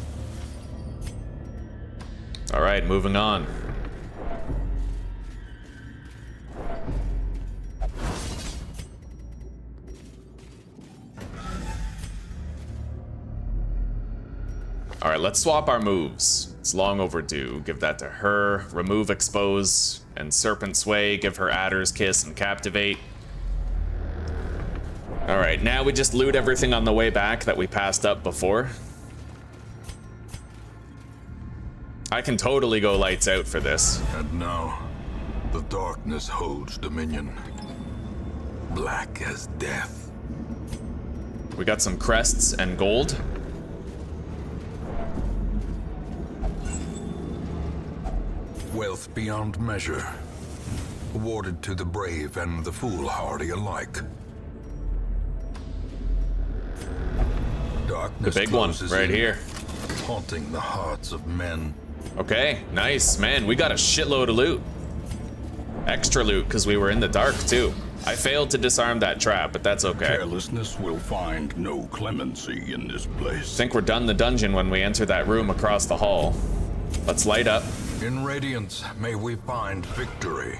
All right, moving on. All right, let's swap our moves. It's long overdue. Give that to her. Remove expose and serpent sway. Give her adder's kiss and captivate. All right, now we just loot everything on the way back that we passed up before. I can totally go lights out for this. And now, the darkness holds dominion. Black as death. We got some crests and gold. Wealth beyond measure. Awarded to the brave and the foolhardy alike. Darkness The big one, closes right in, here. haunting the hearts of men. Okay, nice, man. We got a shitload of loot. Extra loot, because we were in the dark, too. I failed to disarm that trap, but that's okay. Carelessness will find no clemency in this place. Think we're done the dungeon when we enter that room across the hall. Let's light up. In radiance, may we find victory.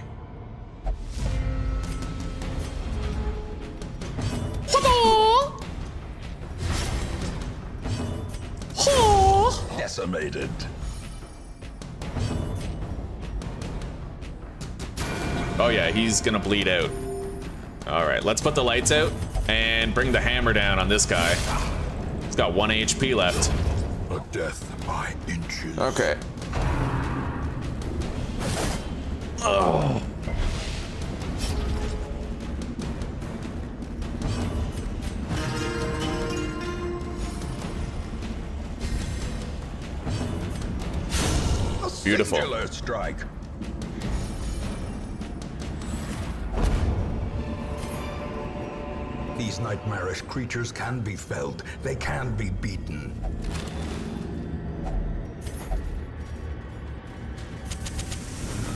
Decimated. Oh yeah, he's gonna bleed out. All right, let's put the lights out and bring the hammer down on this guy. He's got 1 HP left. A death by inches. Okay. Oh. Beautiful. Singular strike. These nightmarish creatures can be felled. They can be beaten.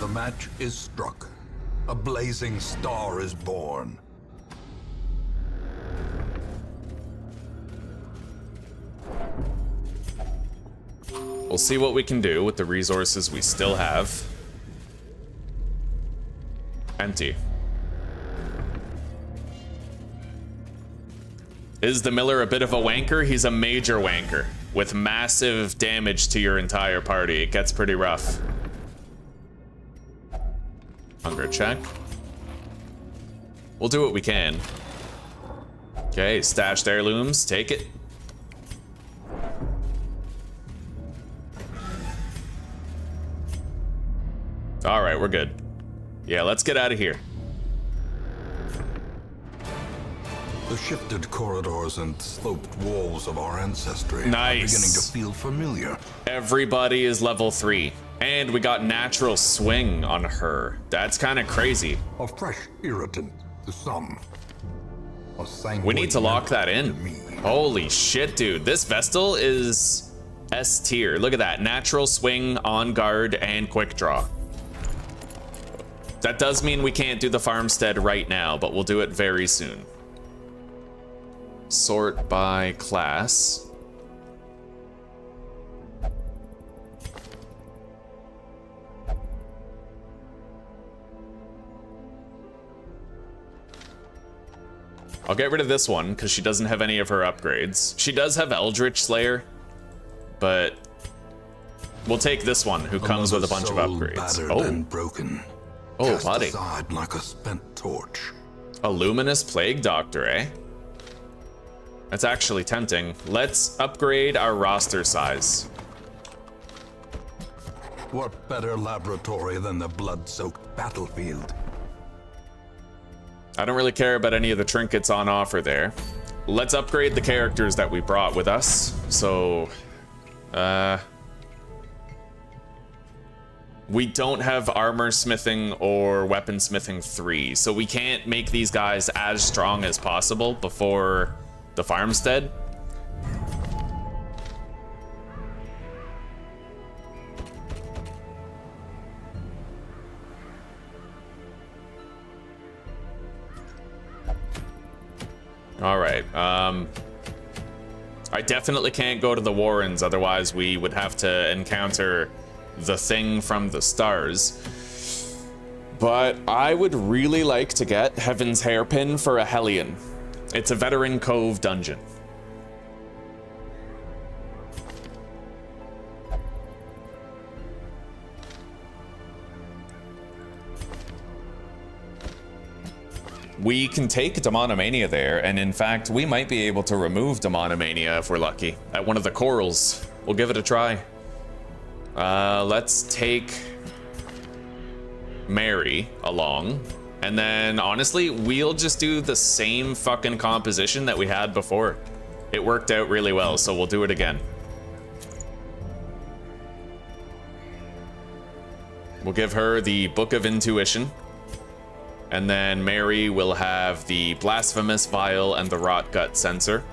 The match is struck. A blazing star is born. We'll see what we can do with the resources we still have. Empty. Is the Miller a bit of a wanker? He's a major wanker with massive damage to your entire party. It gets pretty rough. Hunger check. We'll do what we can. Okay, stashed heirlooms. Take it. All right, we're good. Yeah, let's get out of here. The shifted corridors and sloped walls of our ancestry Nice. are beginning to feel familiar. Everybody is level 3. And we got natural swing on her. That's kind of crazy. A fresh irritant to some. A sanguine We need to lock that in. to me. Holy shit, dude. This Vestal is S tier. Look at that. Natural swing, on guard, and quick draw. That does mean we can't do the farmstead right now, but we'll do it very soon. Sort by class. I'll get rid of this one because she doesn't have any of her upgrades. She does have Eldritch Slayer, but we'll take this one who comes with a bunch of upgrades. Battered and broken. Oh, Cast buddy. aside like a spent torch. A Luminous Plague Doctor, eh? That's actually tempting. Let's upgrade our roster size. What better laboratory than the blood-soaked battlefield? I don't really care about any of the trinkets on offer there. Let's upgrade the characters that we brought with us. So, we don't have armor smithing or weapon smithing 3, so we can't make these guys as strong as possible before the farmstead. All right. I definitely can't go to the Warrens, otherwise we would have to encounter the thing from the stars. But I would really like to get Heaven's Hairpin for a Hellion. It's a Veteran Cove dungeon. We can take Demonomania there, and in fact, we might be able to remove Demonomania if we're lucky at one of the corals. We'll give it a try. Let's take Mary along, and then honestly, we'll just do the same fucking composition that we had before. It worked out really well, so we'll do it again. We'll give her the Book of Intuition. And then Mary will have the Blasphemous Vial and the Rot Gut Sensor.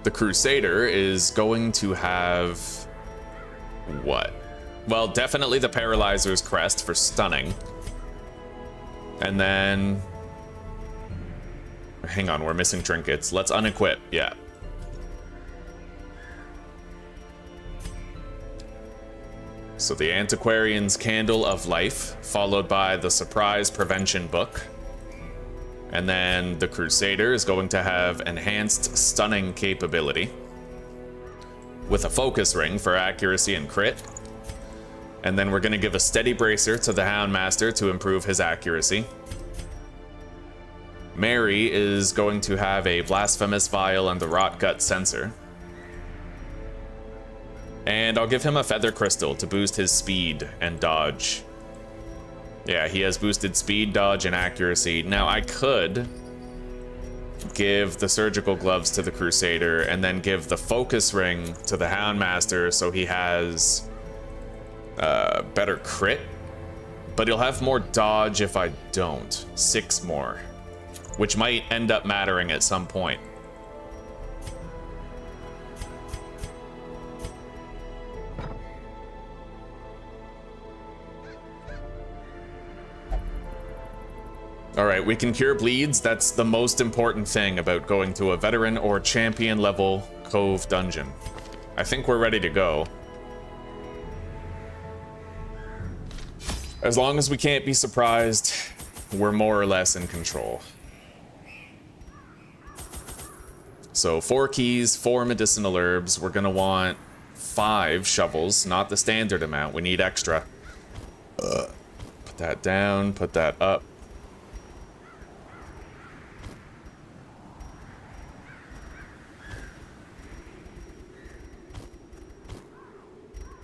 The Crusader is going to have... what? Well, definitely the Paralyzer's Crest for stunning. And then... hang on, we're missing trinkets. Let's unequip, yeah. So the Antiquarian's Candle of Life, followed by the Surprise Prevention Book. And then the Crusader is going to have enhanced stunning capability with a focus ring for accuracy and crit. And then we're going to give a Steady Bracer to the Houndmaster to improve his accuracy. Mary is going to have a Blasphemous Vial and the Rot Gut Sensor. And I'll give him a Feather Crystal to boost his speed and dodge. Yeah, he has boosted speed, dodge, and accuracy. Now, I could give the surgical gloves to the Crusader, and then give the focus ring to the Houndmaster so he has better crit. But he'll have more dodge if I don't. 6 more. Which might end up mattering at some point. Alright, we can cure bleeds. That's the most important thing about going to a veteran or champion level cove dungeon. I think we're ready to go. As long as we can't be surprised, we're more or less in control. So 4 keys, 4 medicinal herbs. We're gonna want 5 shovels, not the standard amount. We need extra. Put that down, put that up.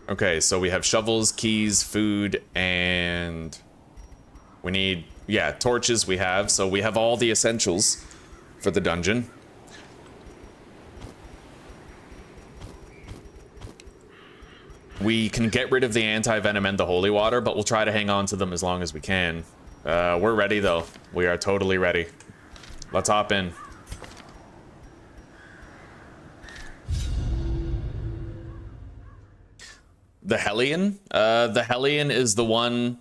Okay, so we have shovels, keys, food, and we need, yeah, torches we have. So we have all the essentials for the dungeon. We can get rid of the anti-venom and the holy water, but we'll try to hang on to them as long as we can. We're ready, though. We are totally ready. Let's hop in. The Hellion? The Hellion is the one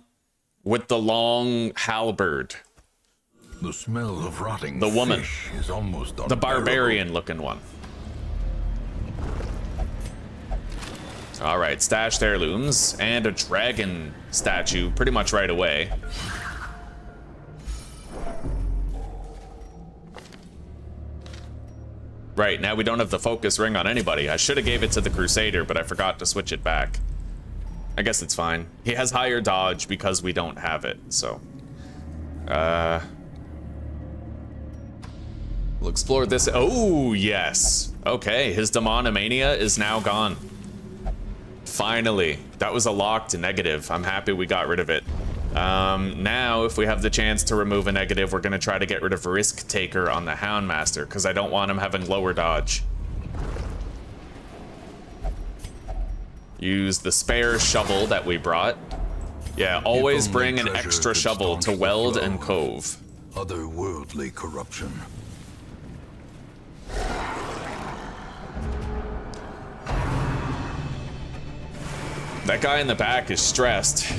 with the long halberd. The smell of rotting the woman. fish is almost the barbarian-looking one. Alright, stashed heirlooms and a dragon statue pretty much right away. Right, now we don't have the focus ring on anybody. I should have gave it to the Crusader, but I forgot to switch it back. I guess it's fine. He has higher dodge because we don't have it, so. We'll explore this. Oh, yes. Okay, his Demonomania is now gone. Finally. That was a locked negative. I'm happy we got rid of it. Now, if we have the chance to remove a negative, we're going to try to get rid of Risk Taker on the Houndmaster, because I don't want him having lower dodge. Use the spare shovel that we brought. Yeah, always bring an extra shovel to weld and cove. Otherworldly corruption. That guy in the back is stressed.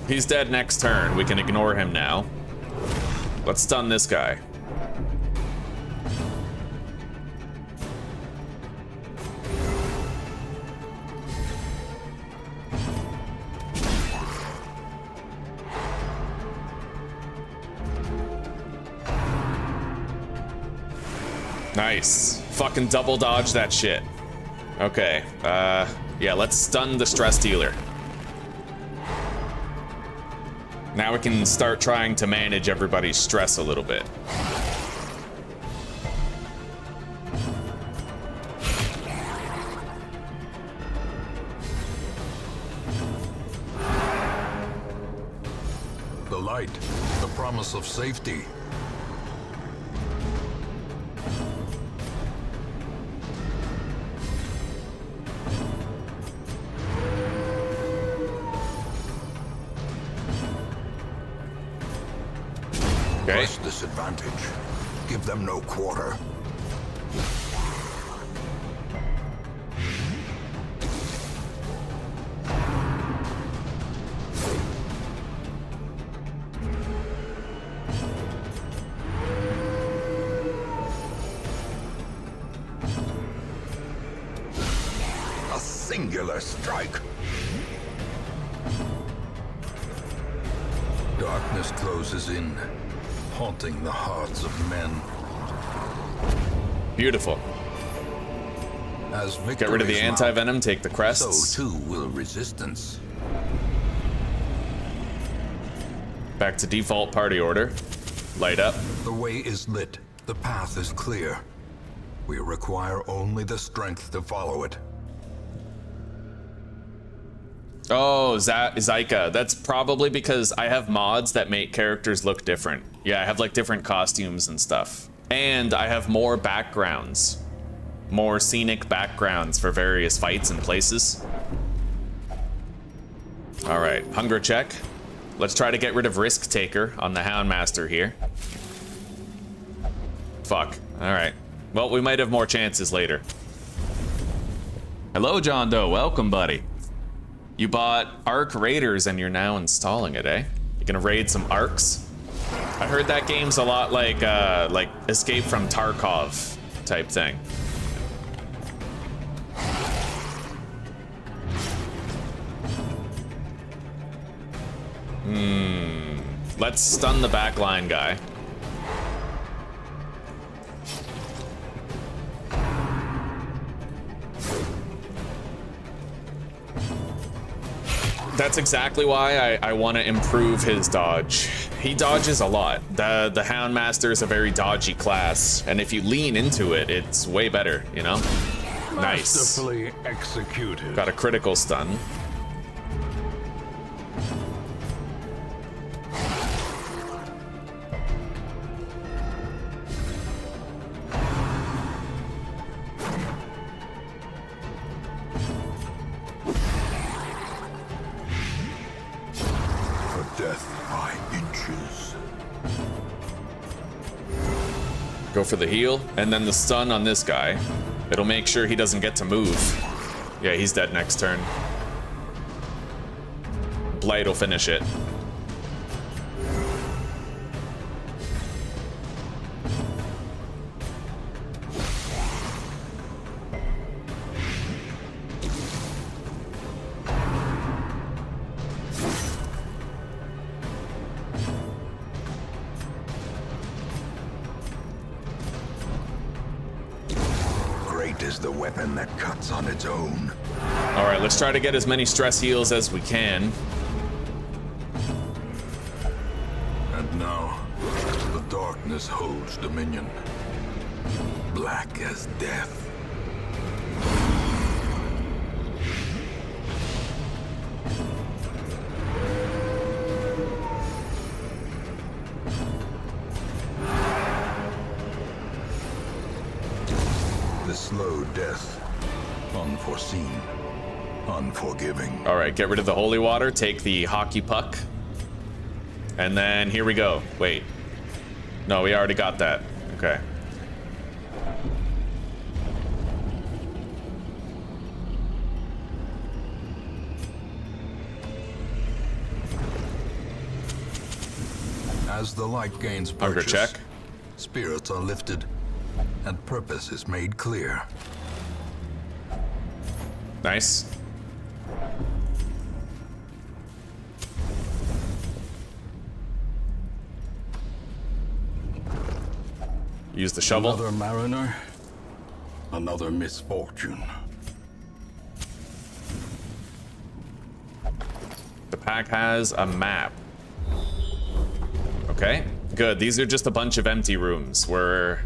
He's dead next turn. We can ignore him now. Let's stun this guy. Nice. Fucking double dodge that shit. Okay. Yeah, let's stun the stress dealer. Now we can start trying to manage everybody's stress a little bit. The light, the promise of safety. Press disadvantage. Give them no quarter. A singular strike. Darkness closes in, haunting the hearts of men. Beautiful. As get rid of the anti-venom, take the crests. So too will resistance. Back to default party order. Light up. The way is lit. The path is clear. We require only the strength to follow it. Oh, Zyka. That's probably because I have mods that make characters look different. Yeah, I have like different costumes and stuff. And I have more backgrounds. More scenic backgrounds for various fights and places. All right, hunger check. Let's try to get rid of Risk Taker on the Houndmaster here. Fuck. All right. Well, we might have more chances later. Hello, John Doe. Welcome, buddy. You bought Arc Raiders and you're now installing it, eh? You're gonna raid some Arcs? I heard that game's a lot like Escape from Tarkov type thing. Let's stun the backline guy. That's exactly why I want to improve his dodge. He dodges a lot. The Houndmaster is a very dodgy class, and if you lean into it, it's way better, you know? Nice. Masterfully executed. Got a critical stun. Go for the heal, and then the stun on this guy. It'll make sure he doesn't get to move. Yeah, he's dead next turn. Blight will finish it. Is the weapon that cuts on its own. All right, let's try to get as many stress heals as we can. And now, the darkness holds dominion. Black as death. The slow death, unforeseen, unforgiving. All right, get rid of the holy water, take the hockey puck. And then here we go. Wait. No, we already got that. Okay. As the light gains purchase, Hunger check. Spirits are lifted, and purpose is made clear. Nice. Use the shovel. Another mariner, another misfortune. The pack has a map. Okay, good. These are just a bunch of empty rooms. We're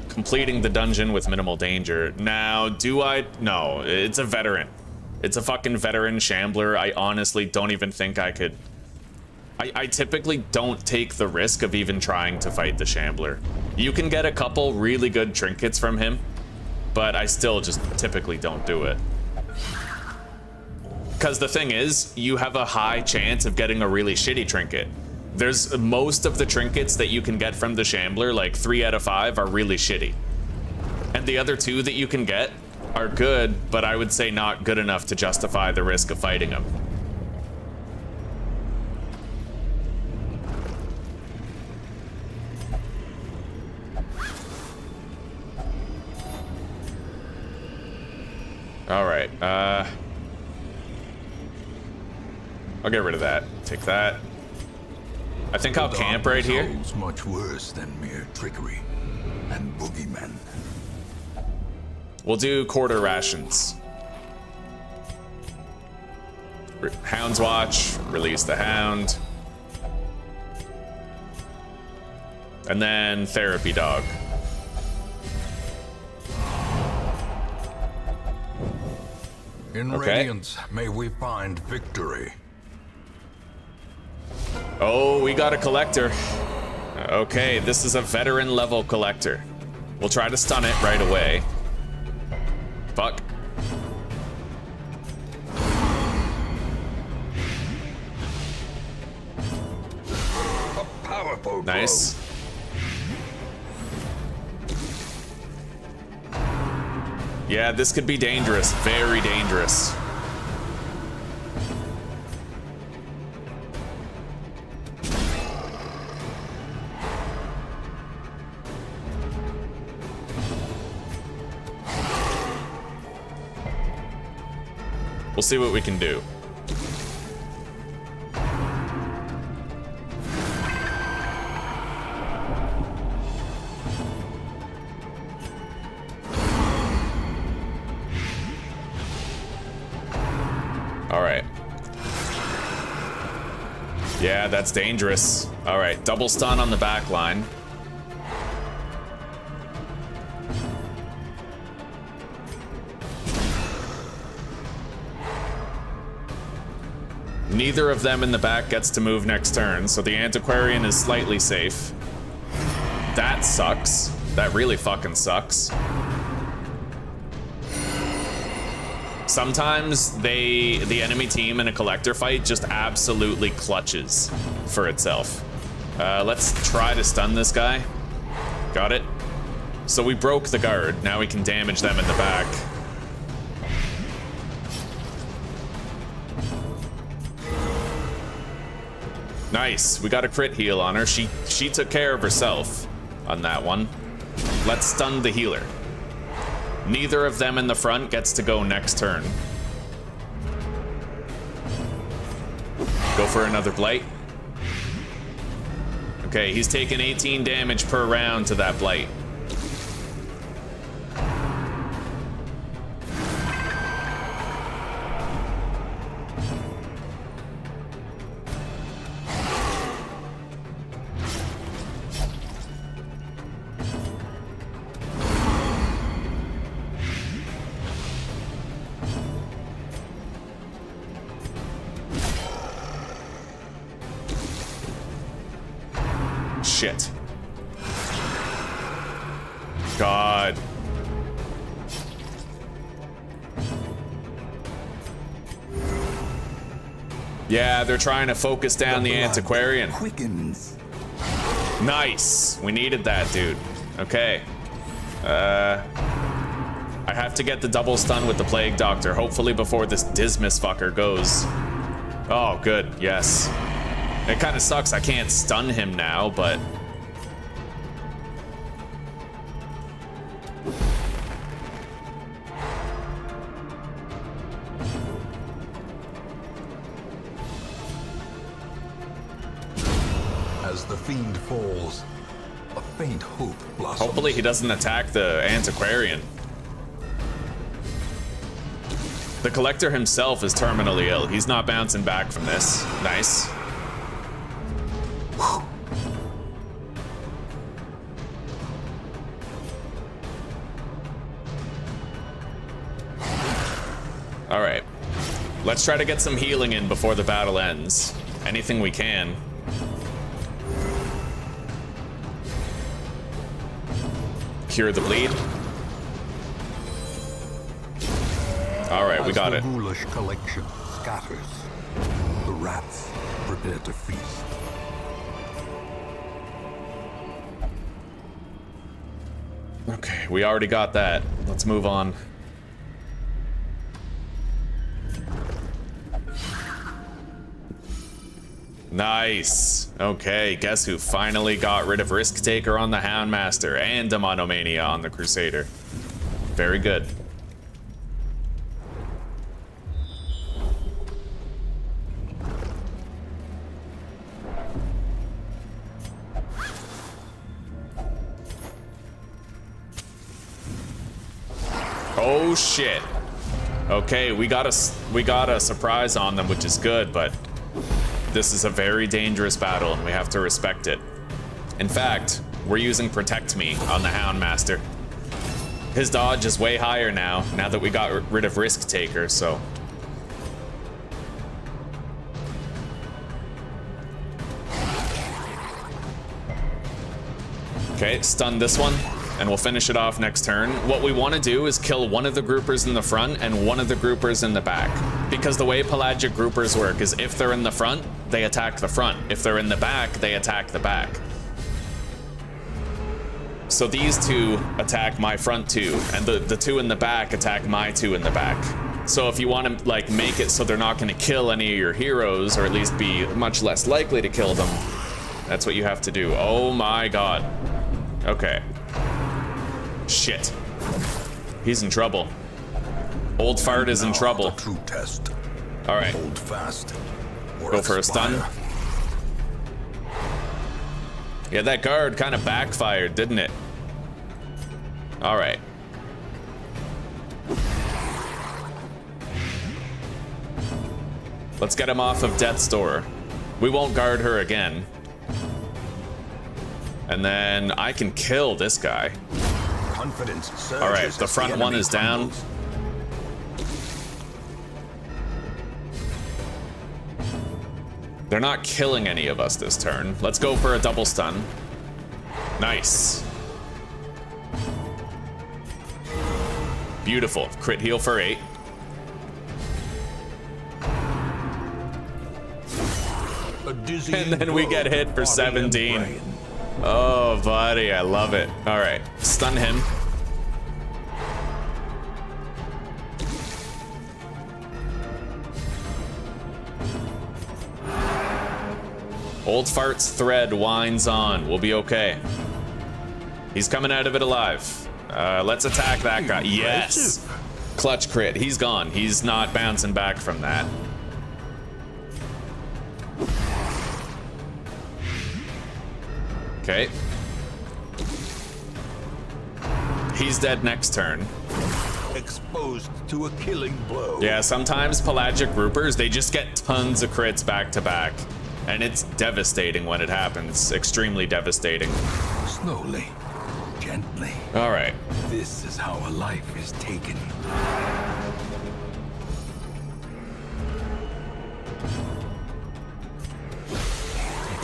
completing the dungeon with minimal danger. Now, do I? No, it's a veteran. It's a fucking veteran shambler. I honestly don't even think I could. I typically don't take the risk of even trying to fight the shambler. You can get a couple really good trinkets from him, but I still just typically don't do it. Because the thing is, you have a high chance of getting a really shitty trinket. There's most of the trinkets that you can get from the shambler, like 3 out of 5 are really shitty. And the other 2 that you can get are good, but I would say not good enough to justify the risk of fighting him. All right, I'll get rid of that. Take that. I think I'll camp right here. Much worse than mere trickery and boogeymen. We'll do quarter rations. Hound's Watch, release the hound. And then therapy dog. In Okay. Radiance, may we find victory. Oh, we got a collector. Okay, this is a veteran level collector. We'll try to stun it right away. Fuck. A powerful Nice. Yeah, this could be dangerous. Very dangerous. We'll see what we can do. All right. Yeah, that's dangerous. All right, double stun on the back line. Neither of them in the back gets to move next turn, so the Antiquarian is slightly safe. That sucks. That really fucking sucks. Sometimes the enemy team in a collector fight just absolutely clutches for itself. Let's try to stun this guy. Got it. So we broke the guard. Now we can damage them in the back. Nice. We got a crit heal on her. She took care of herself on that one. Let's stun the healer. Neither of them in the front gets to go next turn. Go for another blight. Okay, he's taking 18 damage per round to that blight. Shit. God. Yeah, they're trying to focus down the Antiquarian. Quickens. Nice. We needed that, dude. Okay. I have to get the double stun with the Plague Doctor, hopefully before this Dismas fucker goes. Oh, good. Yes. It kind of sucks I can't stun him now, but... As the fiend falls, a faint hope blossoms. Hopefully he doesn't attack the Antiquarian. The Collector himself is terminally ill. He's not bouncing back from this. Nice. Whew. All right. Let's try to get some healing in before the battle ends. Anything we can. Cure the bleed. All right, we got it. The ghoulish collection scatters, the rats prepare to feast. Okay, we already got that. Let's move on. Nice. Okay, guess who finally got rid of Risk Taker on the Houndmaster and Demonomania on the Crusader. Very good. Oh shit. Okay, we got a surprise on them, which is good, but this is a very dangerous battle and we have to respect it. In fact, we're using Protect Me on the Houndmaster. His dodge is way higher now that we got rid of Risk Taker, so. Okay, stun this one, and we'll finish it off next turn. What we want to do is kill one of the groupers in the front and one of the groupers in the back. Because the way pelagic groupers work is if they're in the front, they attack the front. If they're in the back, they attack the back. So these two attack my front two, and the two in the back attack my two in the back. So if you want to like make it so they're not going to kill any of your heroes, or at least be much less likely to kill them, that's what you have to do. Oh my god. Okay. Shit. He's in trouble. Old Fart is in trouble. True test. All right. Hold fast. Go for a stun. Yeah, that guard kind of backfired, didn't it? All right. Let's get him off of Death's Door. We won't guard her again. And then I can kill this guy. Confidence surges. All right, the front one is down. They're not killing any of us this turn. Let's go for a double stun. Nice. Beautiful. Crit heal for 8. And then we get hit for 17. Oh, buddy, I love it. All right, stun him. Old Fart's thread winds on. We'll be okay. He's coming out of it alive. Let's attack that guy. Yes! Clutch crit. He's gone. He's not bouncing back from that. Okay. He's dead next turn. Exposed to a killing blow. Yeah, sometimes pelagic groupers, they just get tons of crits back to back. And it's devastating when it happens. Extremely devastating. Slowly, gently. All right. This is how a life is taken.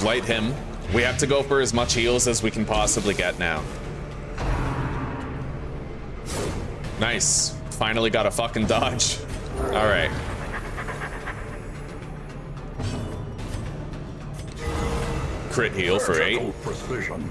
Light him. We have to go for as much heals as we can possibly get now. Nice. Finally got a fucking dodge. All right. Crit heal for 8. Precision.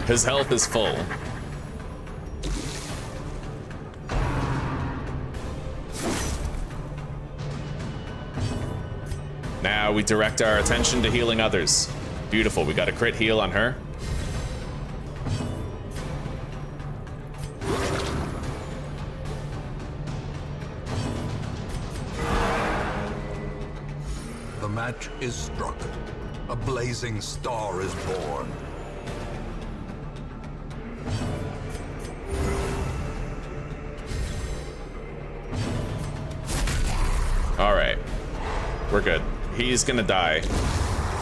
His health is full. Now we direct our attention to healing others. Beautiful, we got a crit heal on her. The match is struck. A blazing star is born. All right, we're good. He's gonna die.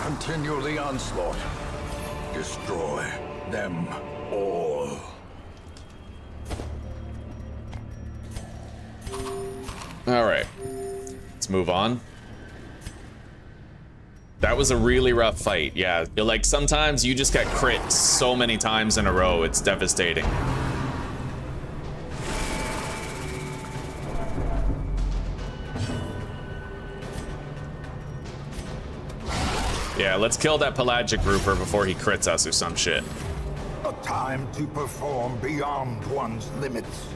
Continue the onslaught. Destroy them all. All right, let's move on. That was a really rough fight. Yeah, like sometimes you just get crit so many times in a row, it's devastating. Yeah, let's kill that pelagic grouper before he crits us or some shit. A time to perform beyond one's limits.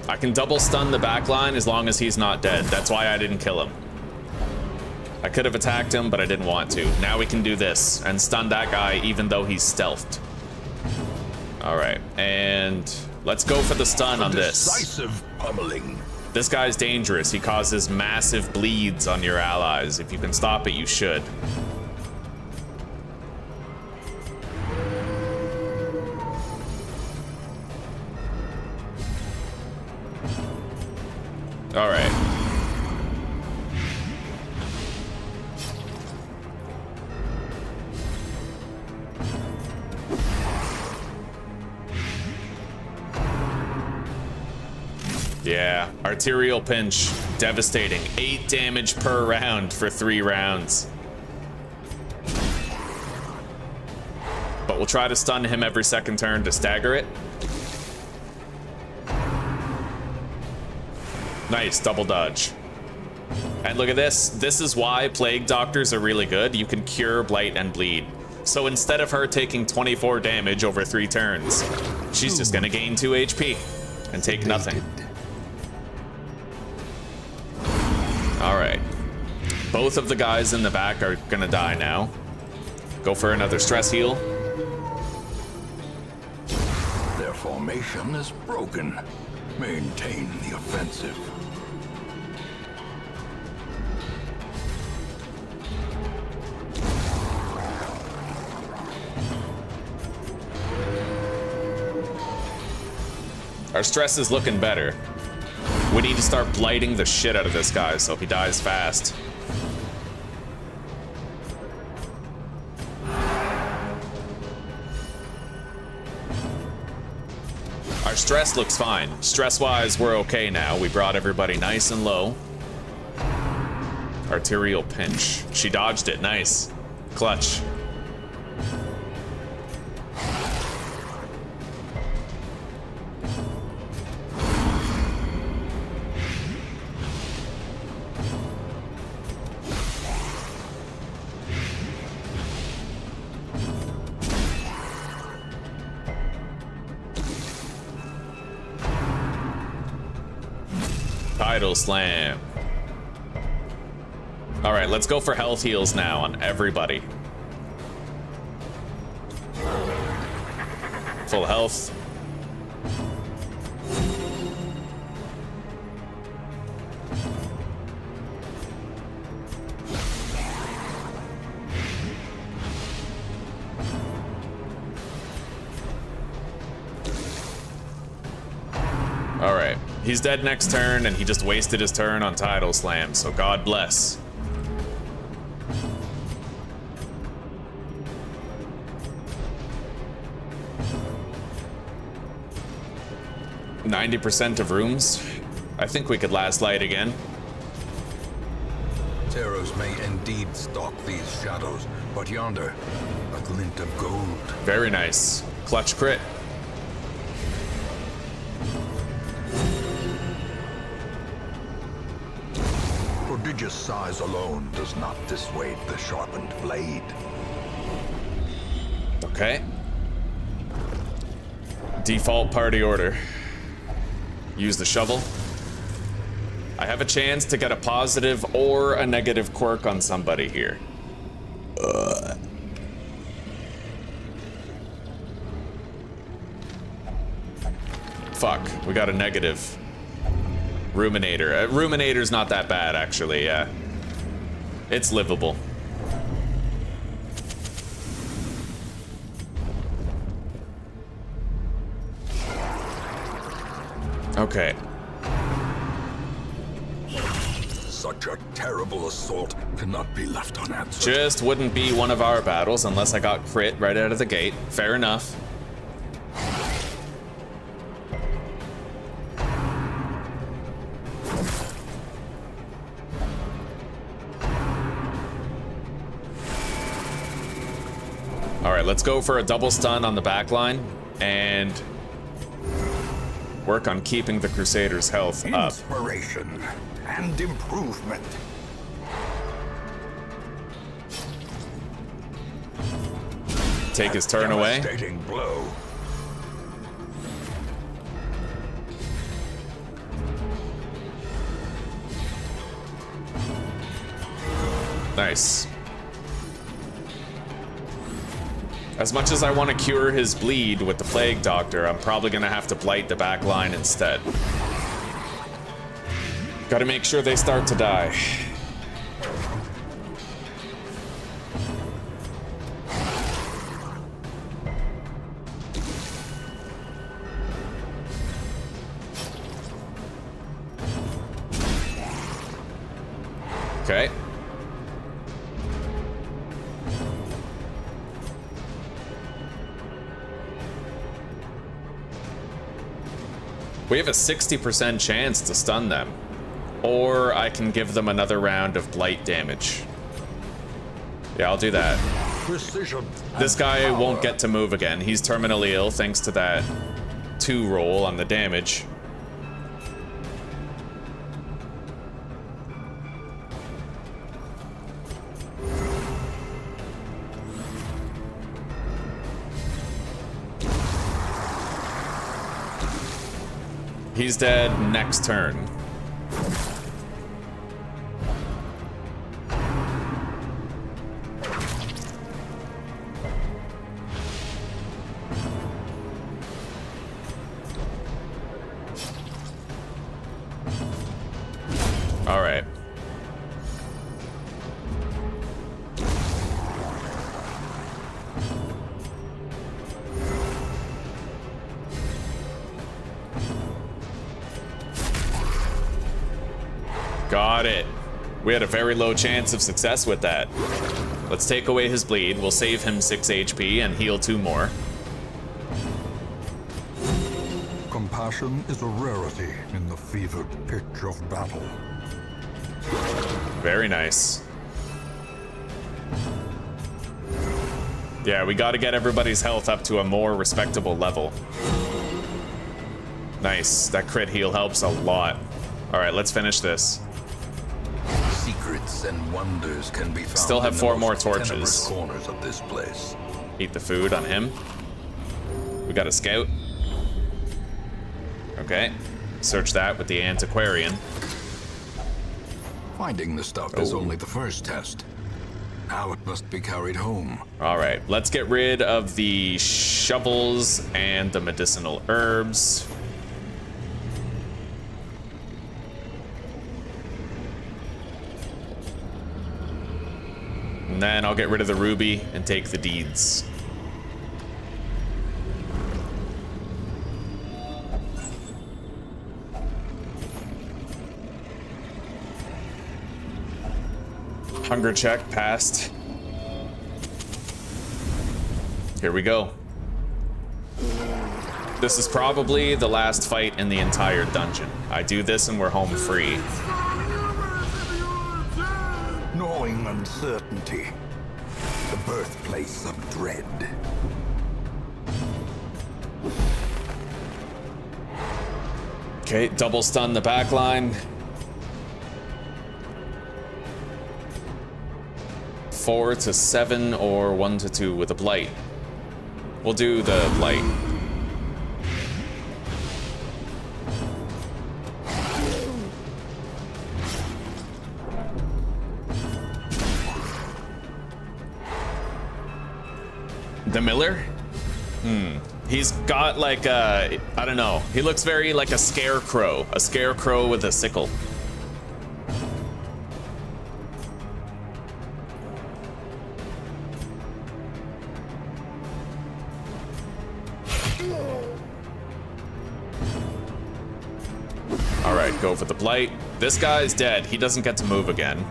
I can double stun the backline as long as he's not dead. That's why I didn't kill him. I could have attacked him, but I didn't want to. Now we can do this and stun that guy even though he's stealthed. All right, and let's go for the stun on this. Decisive pummeling. This guy's dangerous. He causes massive bleeds on your allies. If you can stop it, you should. All right. Yeah, arterial pinch, devastating. 8 damage per round for 3 rounds. But we'll try to stun him every second turn to stagger it. Nice, double dodge. And look at this. This is why Plague Doctors are really good. You can cure Blight and Bleed. So instead of her taking 24 damage over 3 turns, she's just gonna gain 2 HP and take nothing. Alright. Both of the guys in the back are gonna die now. Go for another stress heal. Their formation is broken. Maintain the offensive. Our stress is looking better. We need to start blighting the shit out of this guy so he dies fast. Our stress looks fine. Stress-wise, we're okay now. We brought everybody nice and low. Arterial pinch. She dodged it. Nice. Clutch. Tidal slam. All right, let's go for health heals now on everybody. Full health. All right. He's dead next turn, and he just wasted his turn on Tidal Slam, so God bless. %90 of rooms. I think we could last light again. Terrors may indeed stalk these shadows, but yonder, a glint of gold. Very nice. Clutch crit. Prodigious size alone does not dissuade the sharpened blade. Okay. Default party order. Use the shovel. I have a chance to get a positive or a negative quirk on somebody here. Fuck, we got a negative. Ruminator. Ruminator's not that bad, actually, yeah. It's livable. Okay. Such a terrible assault cannot be left unanswered. Just wouldn't be one of our battles unless I got crit right out of the gate. Fair enough. Alright, let's go for a double stun on the back line and work on keeping the Crusaders' health up. Inspiration and improvement. Take his turn away. Devastating blow. Nice. As much as I want to cure his bleed with the Plague Doctor, I'm probably going to have to blight the back line instead. Gotta make sure they start to die. Okay. We have a 60% chance to stun them. Or I can give them another round of blight damage. Yeah, I'll do that. Precision. This guy won't get to move again. He's terminally ill thanks to that 2 roll on the damage. He's dead next turn. All right. Got it. We had a very low chance of success with that. Let's take away his bleed. We'll save him 6 HP and heal 2 more. Compassion is a rarity in the fevered pitch of battle. Very nice. Yeah, we gotta get everybody's health up to a more respectable level. Nice. That crit heal helps a lot. All right, let's finish this. Secrets and wonders can be found. Still have in 4 the more most tenebrous torches. corners of this place. Eat the food on him. We got a scout. Okay. Search that with the antiquarian. Finding the stuff is only the first test. Now it must be carried home. All right, let's get rid of the shovels and the medicinal herbs. And then I'll get rid of the ruby and take the deeds. Hunger check passed. Here we go. This is probably the last fight in the entire dungeon. I do this and we're home free. Gnawing uncertainty. The birthplace of dread. Okay, double stun the back line. 4 to 7 or 1 to 2 with a blight. We'll do the blight. The Miller? He's got like a, I don't know. He looks very like a scarecrow with a sickle. All right, go for the blight. This guy's dead. He doesn't get to move again.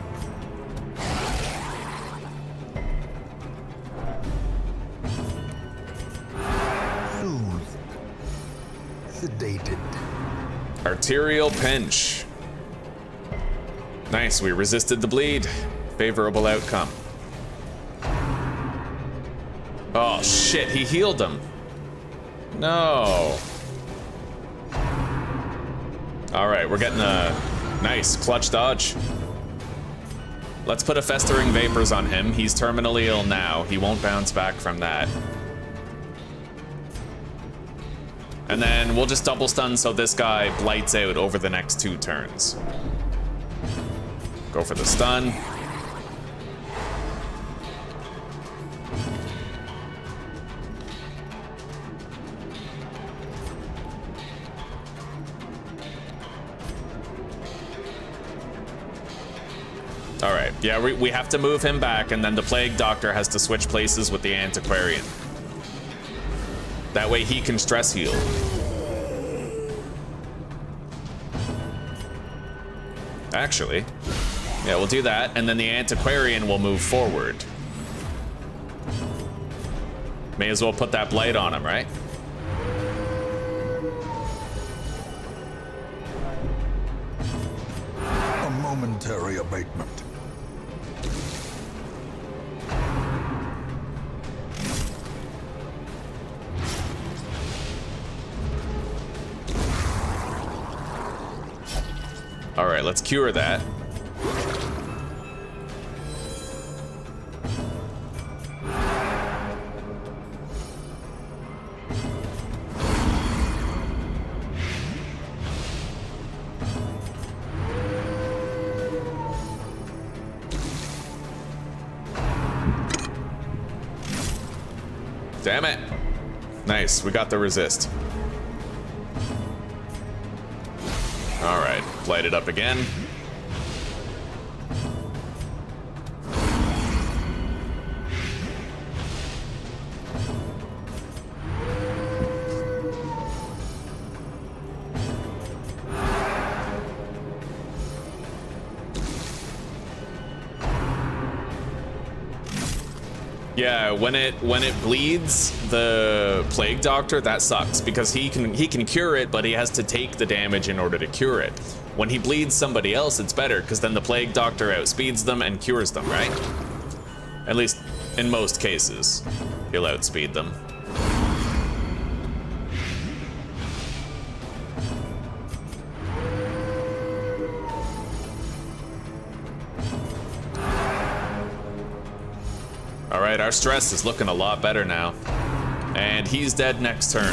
Soothed. Sedated. Arterial pinch. Nice, we resisted the bleed. Favorable outcome. Oh shit, he healed him. No. All right, we're getting a nice clutch dodge. Let's put a festering vapors on him. He's terminally ill now. He won't bounce back from that. And then we'll just double stun so this guy blights out over the next 2 turns. Go for the stun. All right, yeah, we have to move him back, and then the Plague Doctor has to switch places with the Antiquarian. That way he can stress heal. Actually, yeah, we'll do that, and then the Antiquarian will move forward. May as well put that blight on him, right? A momentary abatement. All right, let's cure that. Damn it. Nice, we got the resist. All right, light it up again. Yeah, when it bleeds the Plague Doctor, that sucks because he can cure it, but he has to take the damage in order to cure it. When he bleeds somebody else, it's better because then the Plague Doctor outspeeds them and cures them, right? At least in most cases, he'll outspeed them. All right, our stress is looking a lot better now. And he's dead next turn.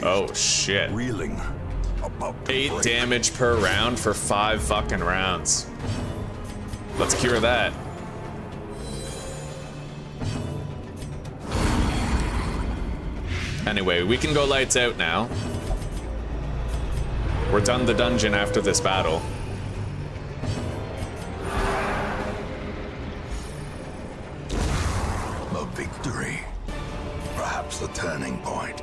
Oh, shit. Reeling. About to 8 break. damage per round for 5 fucking rounds. Let's cure that. Anyway, we can go lights out now. We're done the dungeon after this battle. A victory. Perhaps the turning point.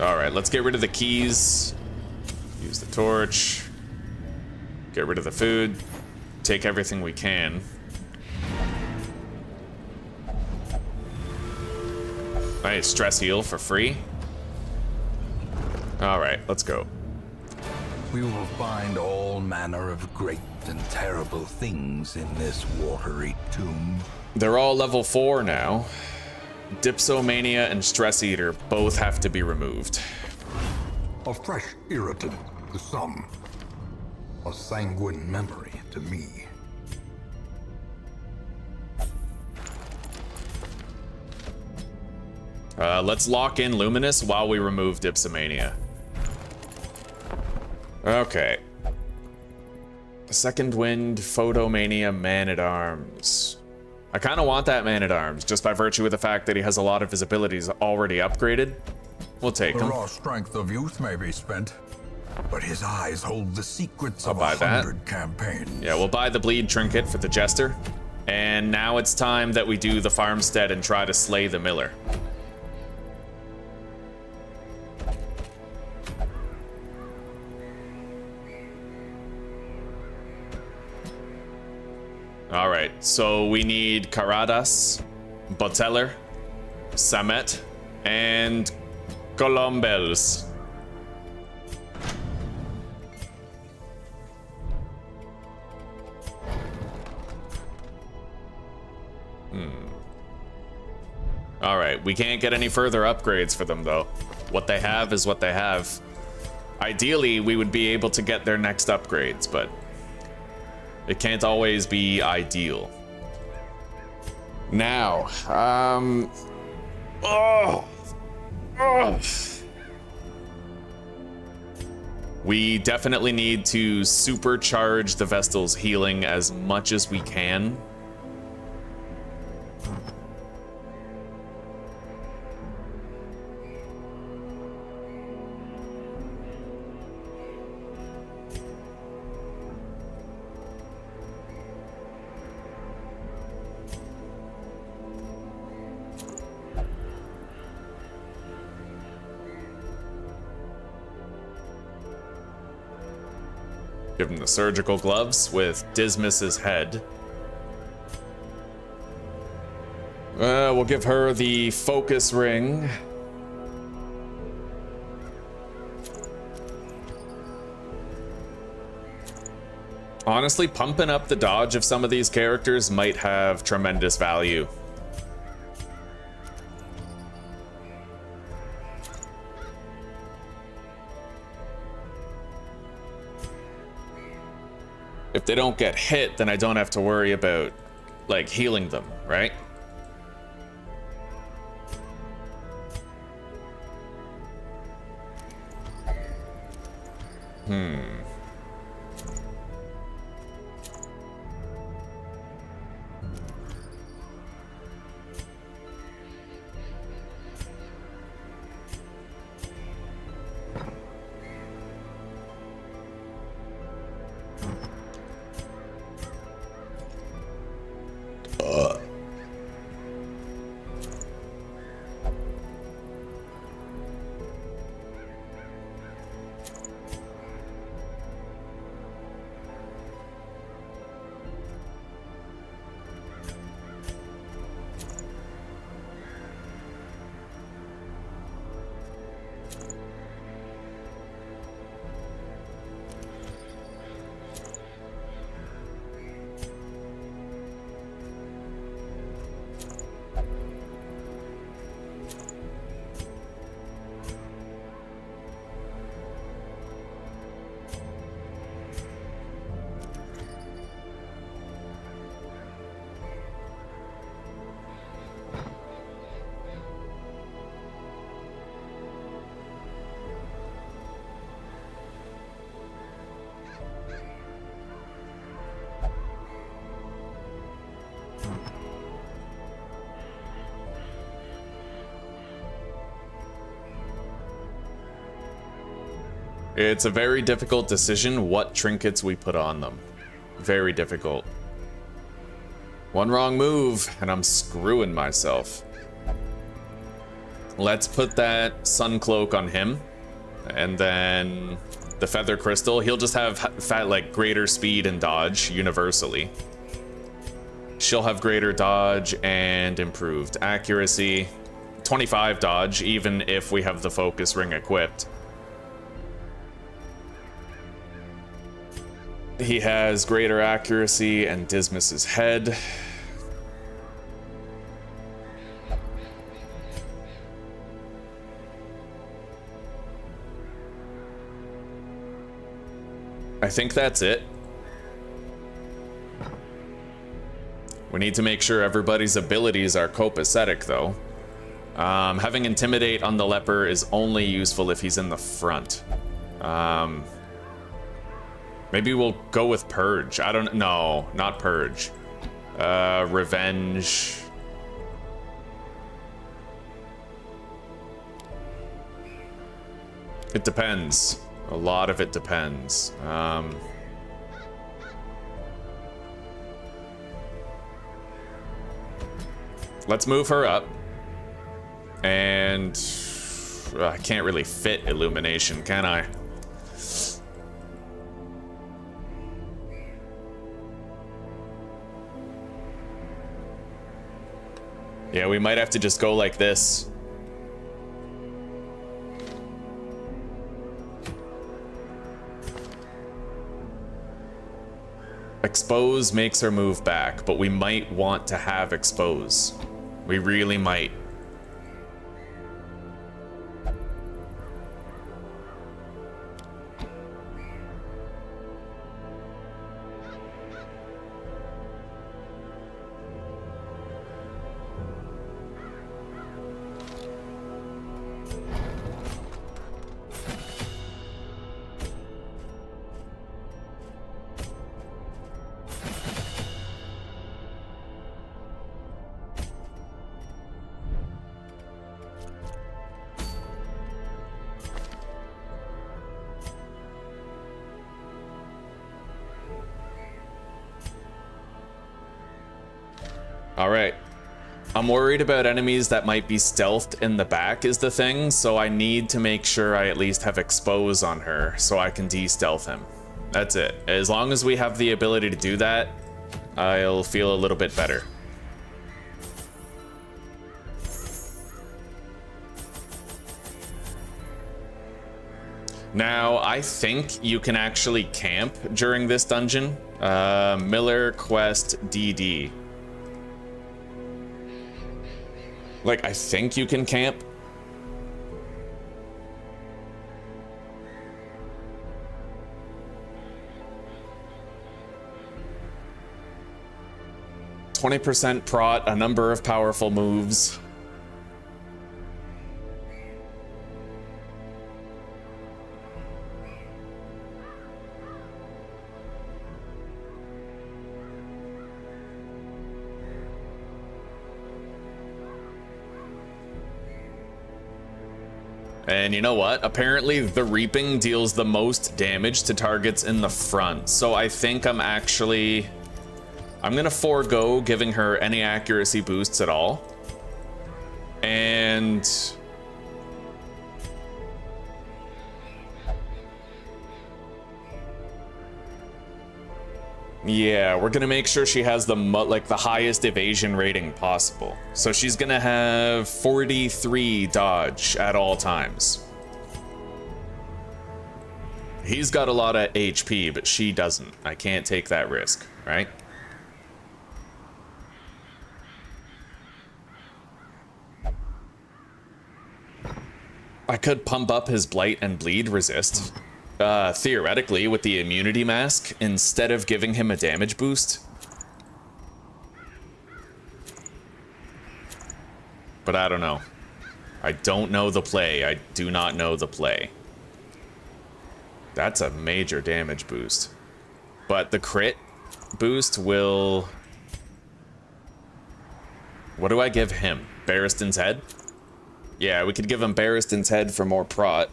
All right, let's get rid of the keys. Use the torch. Get rid of the food. Take everything we can. Nice, stress heal for free. All right, let's go. We will find all manner of great and terrible things in this watery tomb. They're all level 4 now. Dipsomania and Stress Eater both have to be removed. A fresh irritant to some. A sanguine memory to me. Let's lock in Luminous while we remove Dipsomania. Okay. Second Wind, Photomania, Man-at-Arms. I kind of want that Man-at-Arms, just by virtue of the fact that he has a lot of his abilities already upgraded. We'll take The him. raw strength of youth may be spent, but his eyes hold the secrets of buy a that. 100 campaigns. Yeah, we'll buy the Bleed Trinket for the Jester. And now it's time that we do the Farmstead and try to slay the Miller. All right, so we need Caradas, Boteller, Samet, and Colombels. All right, we can't get any further upgrades for them though. What they have is what they have. Ideally, we would be able to get their next upgrades, but it can't always be ideal. Now, we definitely need to supercharge the Vestal's healing as much as we can. give him the surgical gloves with Dismas's head. We'll give her the focus ring. Honestly, pumping up the dodge of some of these characters might have tremendous value. If they don't get hit, then I don't have to worry about, like, healing them, right? It's a very difficult decision what trinkets we put on them. Very difficult. One wrong move, and I'm screwing myself. Let's put that sun cloak on him, and then the feather crystal. He'll just have like greater speed and dodge universally. She'll have greater dodge and improved accuracy. 25 dodge, even if we have the focus ring equipped. He has greater accuracy and Dismas's head. I think that's it. We need to make sure everybody's abilities are copacetic, though. Having Intimidate on the leper is only useful if he's in the front. Maybe we'll go with Purge. I don't know, not Purge. Revenge. It depends. A lot of it depends. Let's move her up. And I can't really fit Illumination, can I? Yeah, we might have to just go like this. Expose makes her move back, but we might want to have Expose. We really might. All right. I'm worried about enemies that might be stealthed in the back is the thing, so I need to make sure I at least have Expose on her so I can de-stealth him. That's it. As long as we have the ability to do that, I'll feel a little bit better. Now, I think you can actually camp during this dungeon. Miller Quest DD. Like, I think you can camp. %, prot, a number of powerful moves. And you know what? Apparently the reaping deals the most damage to targets in the front. So I think I'm gonna forego giving her any accuracy boosts at all. And yeah, we're gonna make sure she has the highest evasion rating possible. So she's gonna have 43 dodge at all times. He's got a lot of HP, but she doesn't. I can't take that risk, right? I could pump up his blight and bleed resist. Theoretically, with the immunity mask, instead of giving him a damage boost. But I don't know. I don't know the play. I do not know the play. That's a major damage boost. But the crit boost will... What do I give him? Barristan's Head? Yeah, we could give him Barristan's Head for more prot.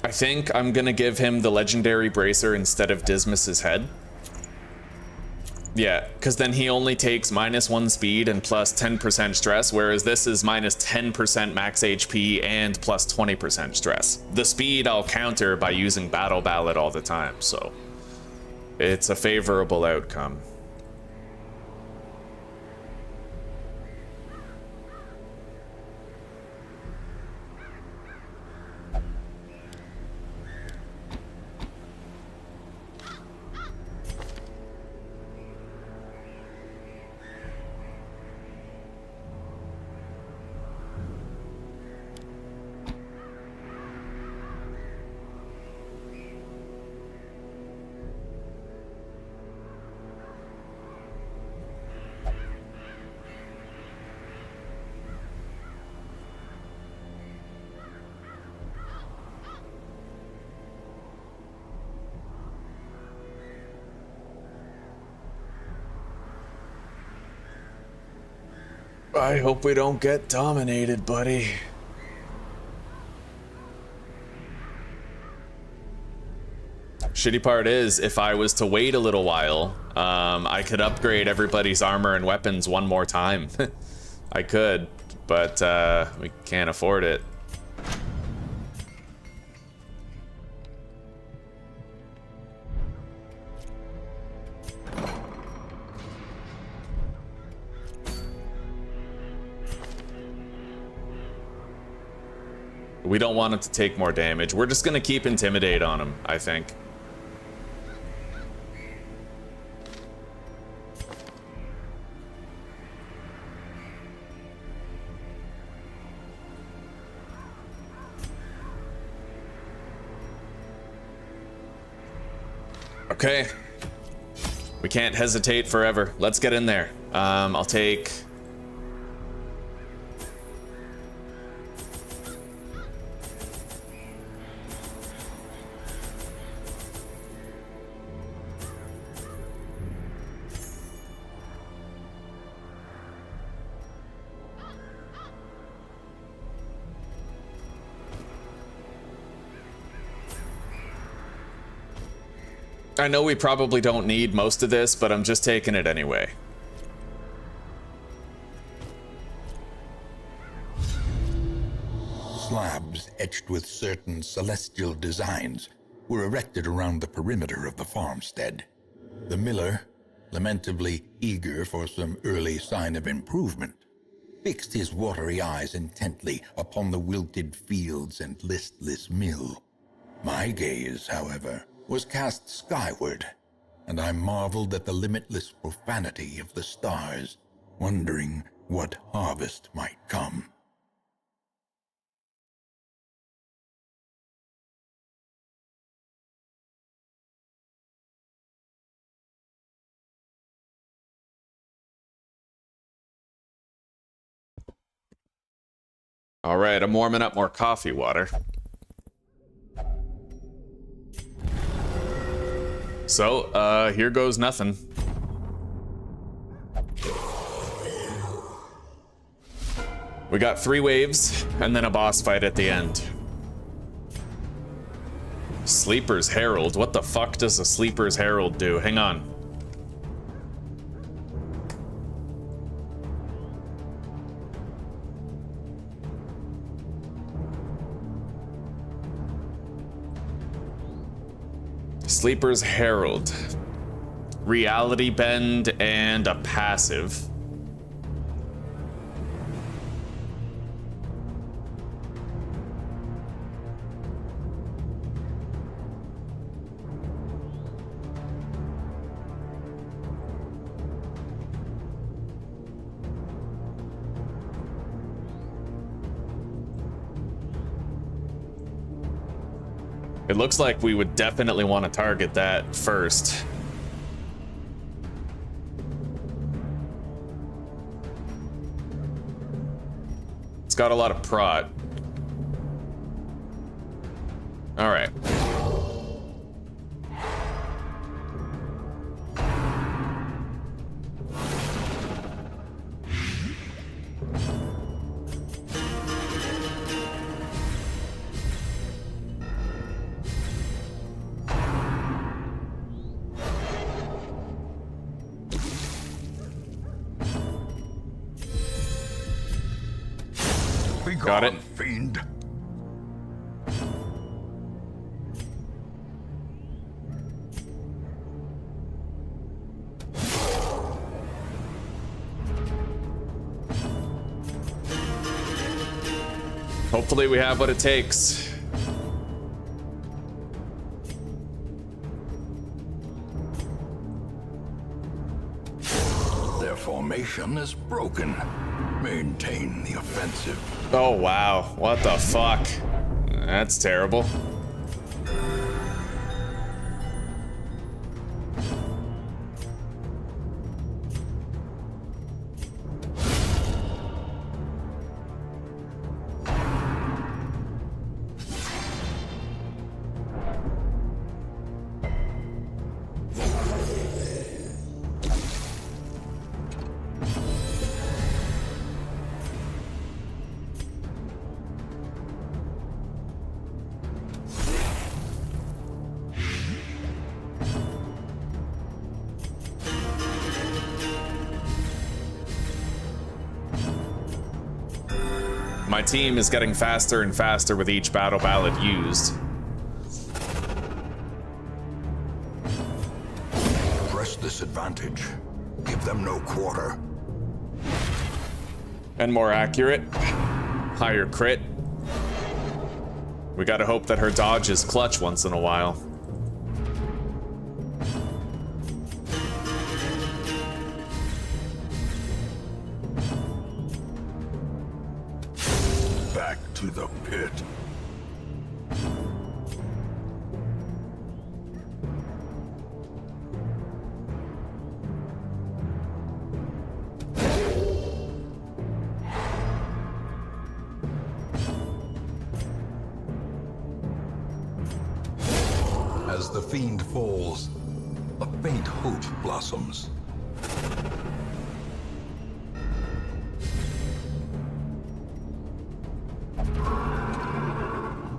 I think I'm gonna give him the legendary bracer instead of Dismas's head. Yeah, because then he only takes -1 speed and plus 10% stress, whereas this is minus 10% max HP and plus 20% stress. The speed I'll counter by using Battle Ballad all the time, so it's a favorable outcome. I hope we don't get dominated, buddy. Shitty part is, if I was to wait a little while, I could upgrade everybody's armor and weapons one more time. I could, but we can't afford it. We don't want it to take more damage. We're just gonna keep Intimidate on him, I think. Okay. We can't hesitate forever. Let's get in there. I'll take... I know we probably don't need most of this, but I'm just taking it anyway. Slabs etched with certain celestial designs were erected around the perimeter of the farmstead. The miller, lamentably eager for some early sign of improvement, fixed his watery eyes intently upon the wilted fields and listless mill. My gaze, however, was cast skyward, and I marveled at the limitless profanity of the stars, wondering what harvest might come. All right, I'm warming up more coffee water. So, here goes nothing. We got 3 waves, and then a boss fight at the end. Sleeper's Herald. What the fuck does a Sleeper's Herald do? Hang on. Sleeper's Herald. Reality bend and a passive. It looks like we would definitely want to target that first. It's got a lot of prod. All right. Got it. Fiend. Hopefully we have what it takes. Their formation is broken. Maintain the offensive. Oh wow, what the fuck? That's terrible. My team is getting faster and faster with each battle ballad used. Press this advantage. Give them no quarter. And more accurate. Higher crit. We gotta hope that her dodge is clutch once in a while. Back to the pit. As the fiend falls, a faint hope blossoms.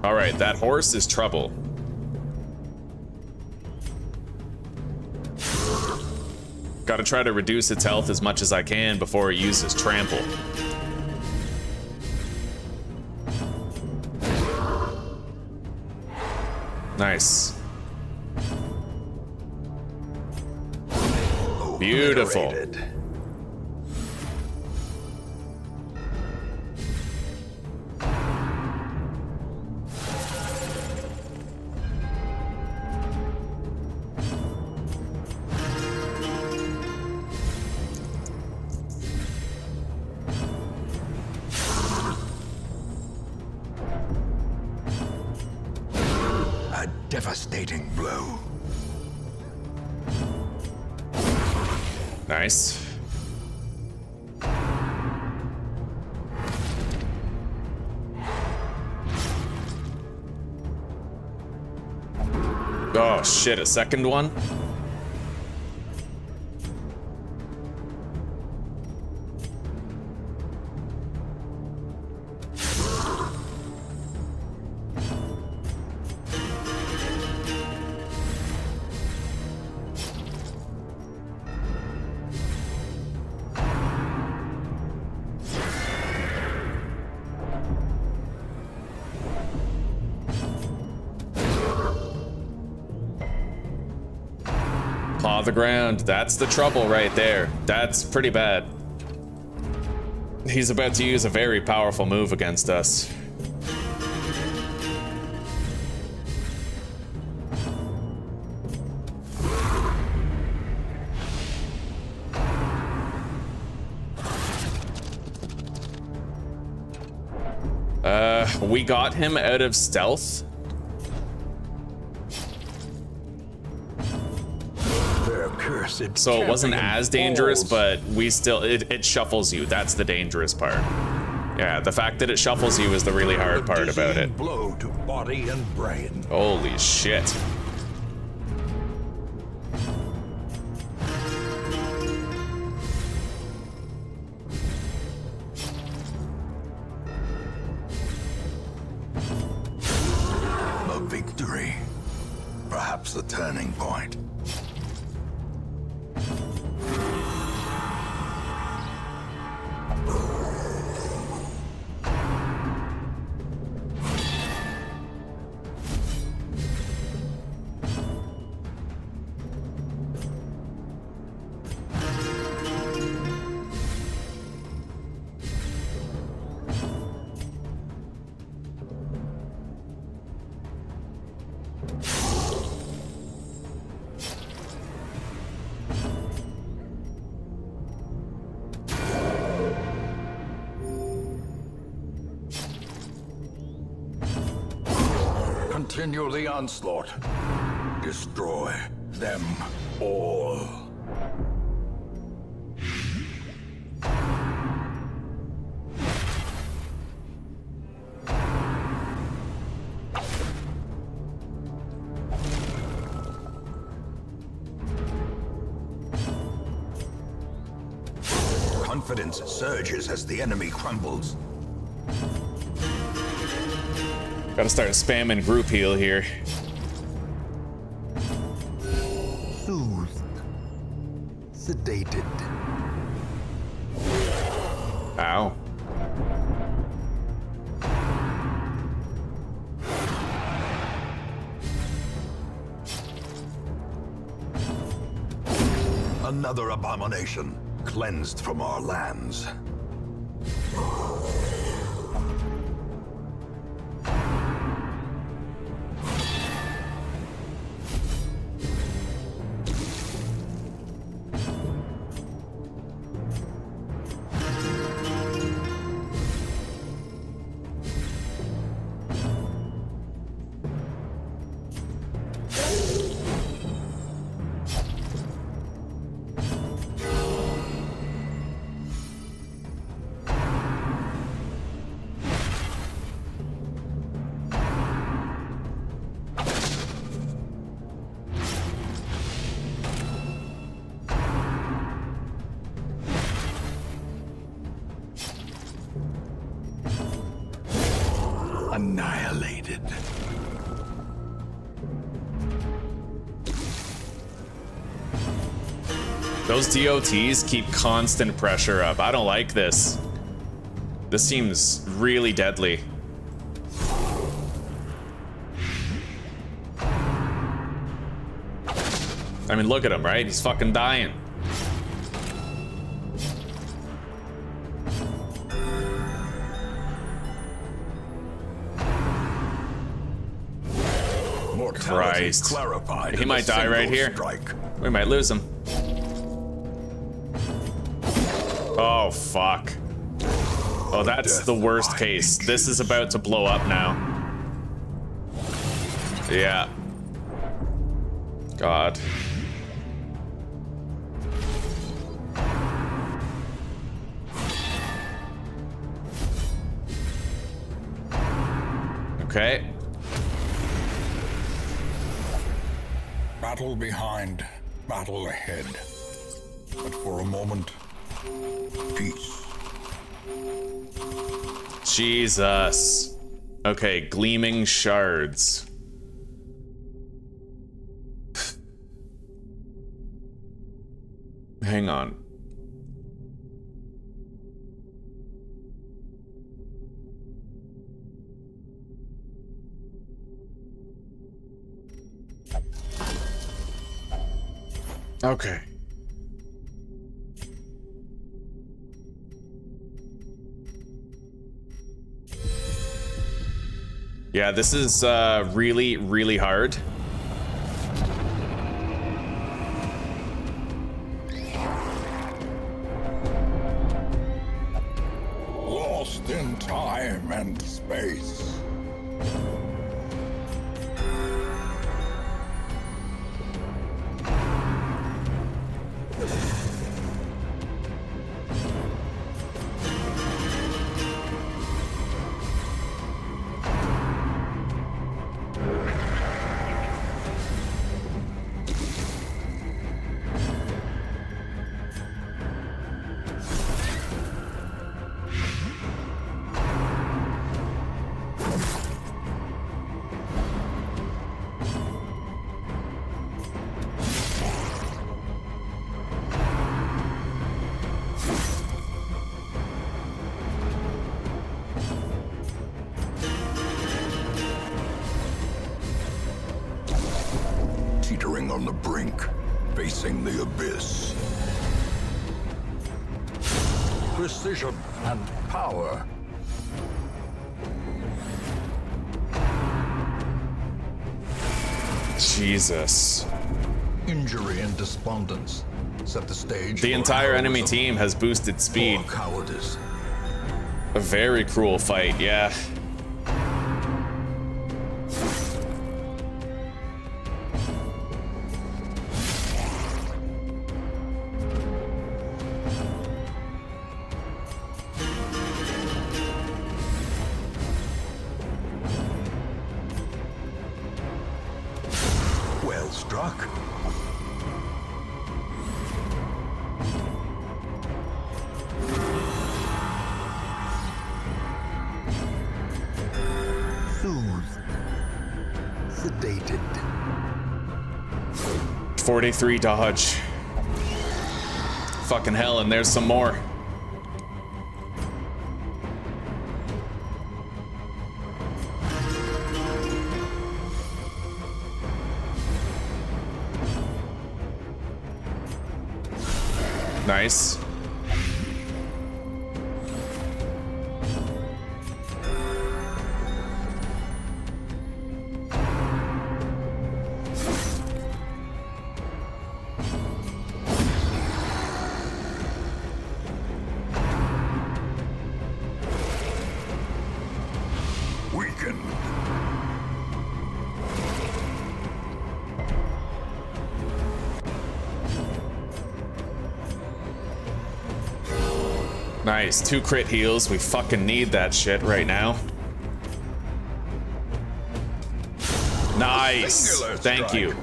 All right, that horse is trouble. Gotta try to reduce its health as much as I can before it uses trample. Nice. Beautiful. Obliterated. A devastating blow. Nice. Oh shit, a second one? Paw the ground. That's the trouble right there. That's pretty bad. He's about to use a very powerful move against us. We got him out of stealth. So it wasn't as dangerous, but we still, it shuffles you. That's the dangerous part. Yeah, the fact that it shuffles you is the really hard part about it. Blow to body and brain. Holy shit. A victory. Perhaps the turning point. Continue the onslaught. Destroy them all. Confidence surges as the enemy crumbles. Gotta start spamming group heal here. Soothed. Sedated. Ow. Another abomination cleansed from our lands. Annihilated. Those DOTs keep constant pressure up. I don't like this. This seems really deadly. I mean, look at him, right? He's fucking dying. Christ. Clarified He might die right here. Strike. We might lose him. Oh, fuck. Oh, that's the worst case. This is about to blow up now. Yeah. God. Okay. Battle behind, battle ahead. But for a moment, peace. Jesus. Okay, gleaming shards. Hang on. Okay. Yeah, this is really, really hard. Lost in time and space. Teetering on the brink, facing the abyss. Precision and power. Jesus. Injury and despondence set the stage. The for entire enemy heroism team has boosted speed. or cowardice. A very cruel fight, yeah. Well struck. Soothed. Sedated. 43 dodge. Fucking hell, and there's some more. Nice. Weakened. Nice. 2 crit heals. We fucking need that shit right now. Nice. Singular Thank strike. you.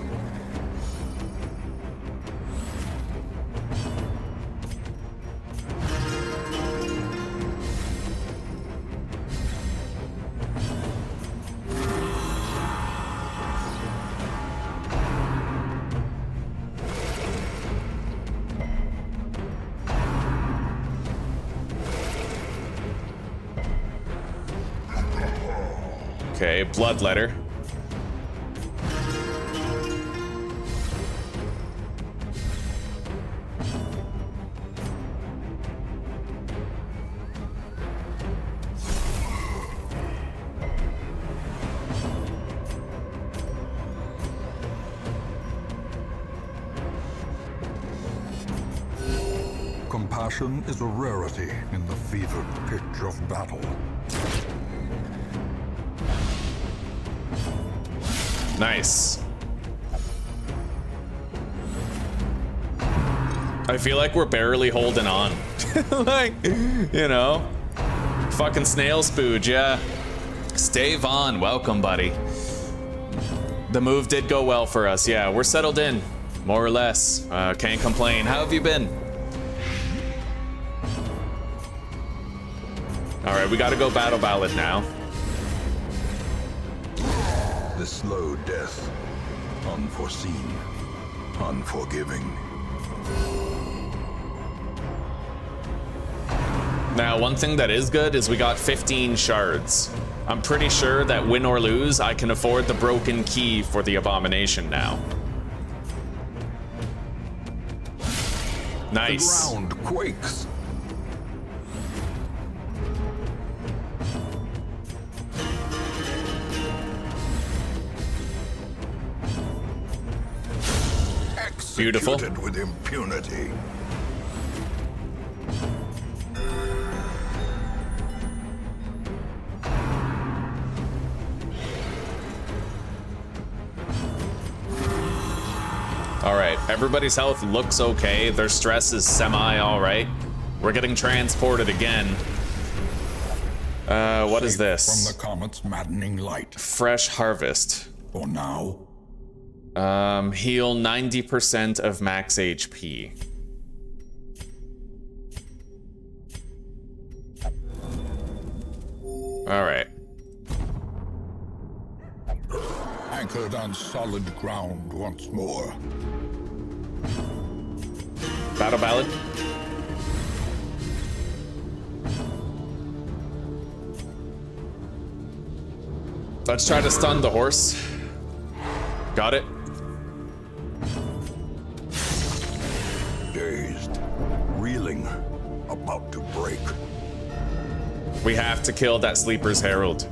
Okay, blood letter. Compassion is a rarity in the fevered pitch of battle. Nice. I feel like we're barely holding on. Like, you know. Fucking snail spooge, yeah. Stave on, welcome, buddy. The move did go well for us, yeah. We're settled in, more or less. Can't complain. How have you been? Alright, we gotta go battle ballad now. The slow death, unforeseen, unforgiving. Now, one thing that is good is we got 15 shards. I'm pretty sure that win or lose, I can afford the broken key for the abomination now. Nice. The ground quakes. Beautiful. Executed with impunity. All right, everybody's health looks okay. Their stress is semi all right. We're getting transported again. What is this? From the comet's maddening light. Fresh harvest. For now. Heal 90% of max HP. All right. Anchored on solid ground once more. Battle ballad. Let's try to stun the horse. Got it. Dazed, reeling, about to break. We have to kill that Sleeper's Herald.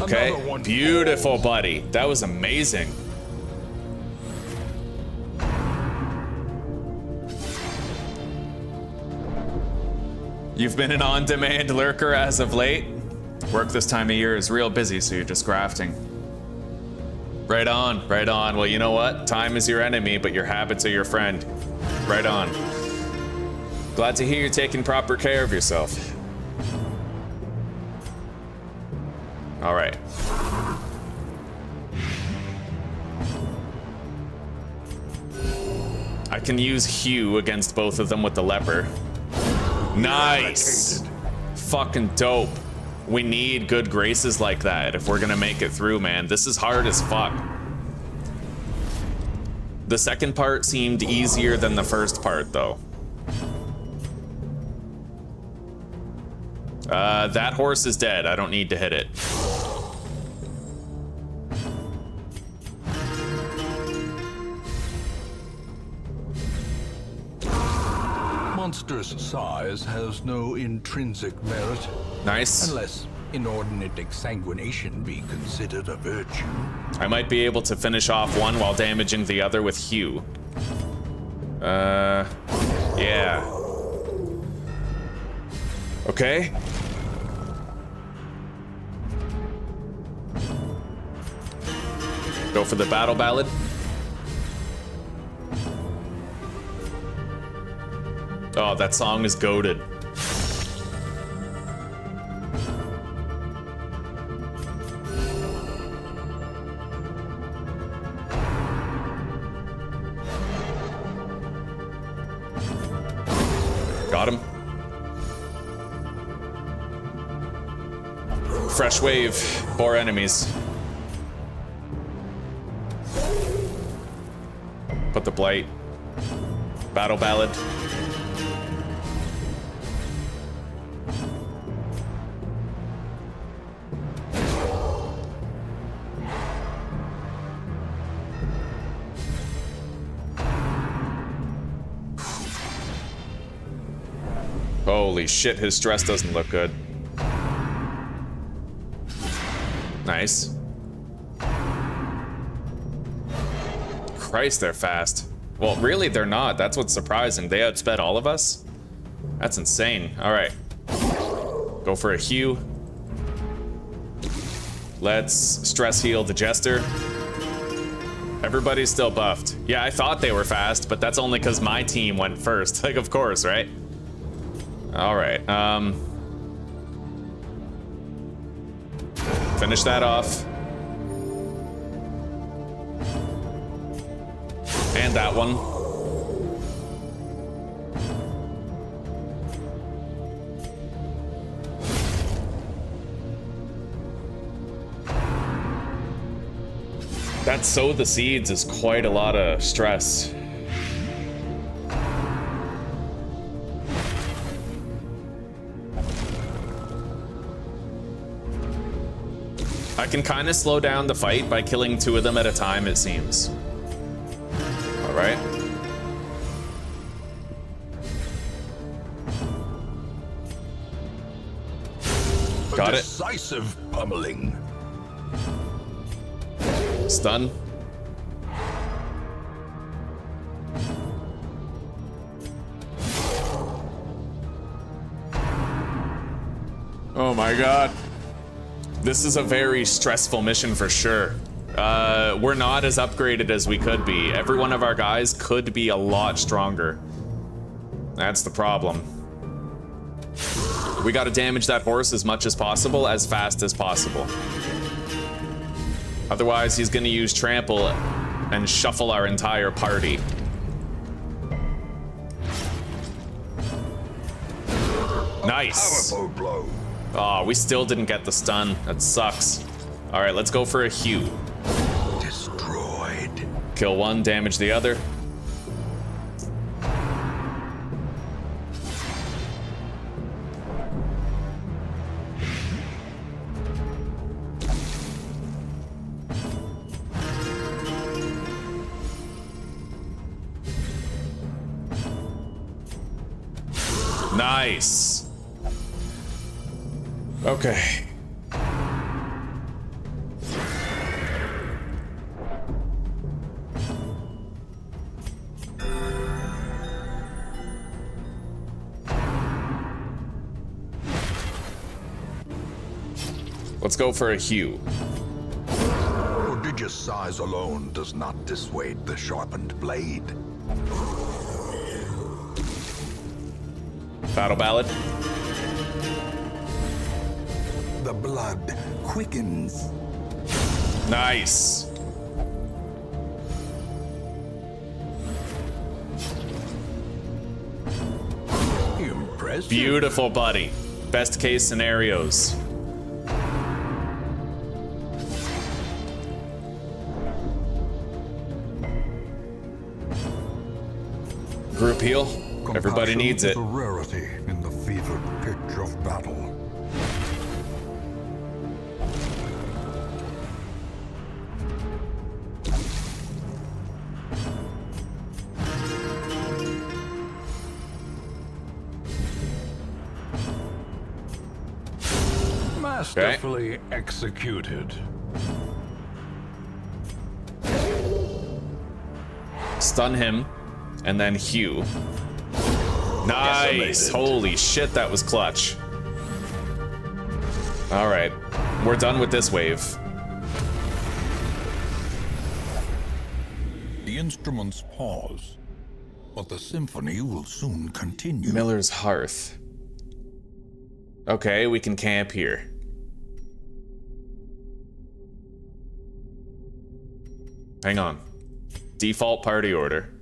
Okay, beautiful, buddy. That was amazing. You've been an on-demand lurker as of late? Work this time of year is real busy, so you're just grafting. Right on, right on. Well, you know what? Time is your enemy, but your habits are your friend. Right on. Glad to hear you're taking proper care of yourself. All right. I can use Hue against both of them with the leper. Nice. Fucking dope. We need good graces like that if we're gonna make it through, man. This is hard as fuck. The second part seemed easier than the first part, though. That horse is dead. I don't need to hit it. Monstrous size has no intrinsic merit. Nice. Unless inordinate exsanguination be considered a virtue. I might be able to finish off one while damaging the other with Hue. Yeah. Okay. Go for the battle ballad. Oh, that song is goated. Got him. Fresh wave, 4 enemies. Put the blight. Battle ballad. Holy shit, his stress doesn't look good. Nice. Christ, they're fast. Well, really, they're not. That's what's surprising. They outsped all of us? That's insane. All right. Go for a hew. Let's stress heal the Jester. Everybody's still buffed. Yeah, I thought they were fast, but that's only because my team went first. Like, of course, right? All right. Finish that off. And that one. That sow the seeds is quite a lot of stress. I can kind of slow down the fight by killing 2 of them at a time, it seems. All right. Got it. Decisive pummeling. Stun. Oh my god. This is a very stressful mission for sure. We're not as upgraded as we could be. Every one of our guys could be a lot stronger. That's the problem. We gotta damage that horse as much as possible, as fast as possible. Otherwise, he's gonna use trample and shuffle our entire party. Nice. Powerful blow. Oh, we still didn't get the stun. That sucks. All right, let's go for a hew. Destroyed. Kill one, damage the other. Nice. Okay. Let's go for a hew. Prodigious size alone does not dissuade the sharpened blade. Battle ballad. The blood quickens. Nice. Impressive. Beautiful, buddy. Best case scenarios. Group heal. Everybody needs it. A rarity in the fevered pitch of battle. Masterfully executed. Stun him, and then hew. Nice! Decimated. Holy shit, that was clutch. Alright, we're done with this wave. The instruments pause, but the symphony will soon continue. Miller's Hearth. Okay, we can camp here. Hang on. Default party order.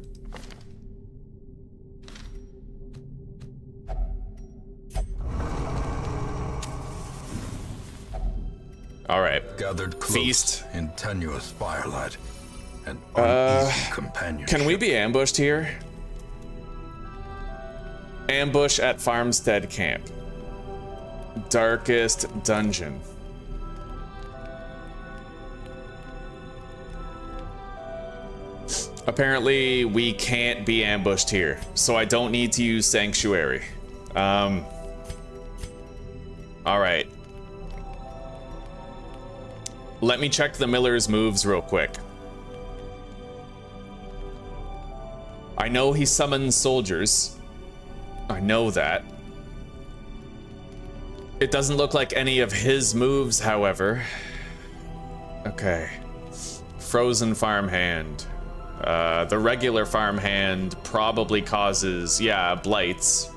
All right. Gathered close Feast. in tenuous firelight and uneasy companionship. Can we be ambushed here? Ambush at Farmstead Camp. Darkest dungeon. Apparently, we can't be ambushed here, so I don't need to use Sanctuary. All right. Let me check the Miller's moves real quick. I know he summons soldiers. I know that. It doesn't look like any of his moves, however. Okay. Frozen farmhand. The regular farmhand probably causes, yeah, blights.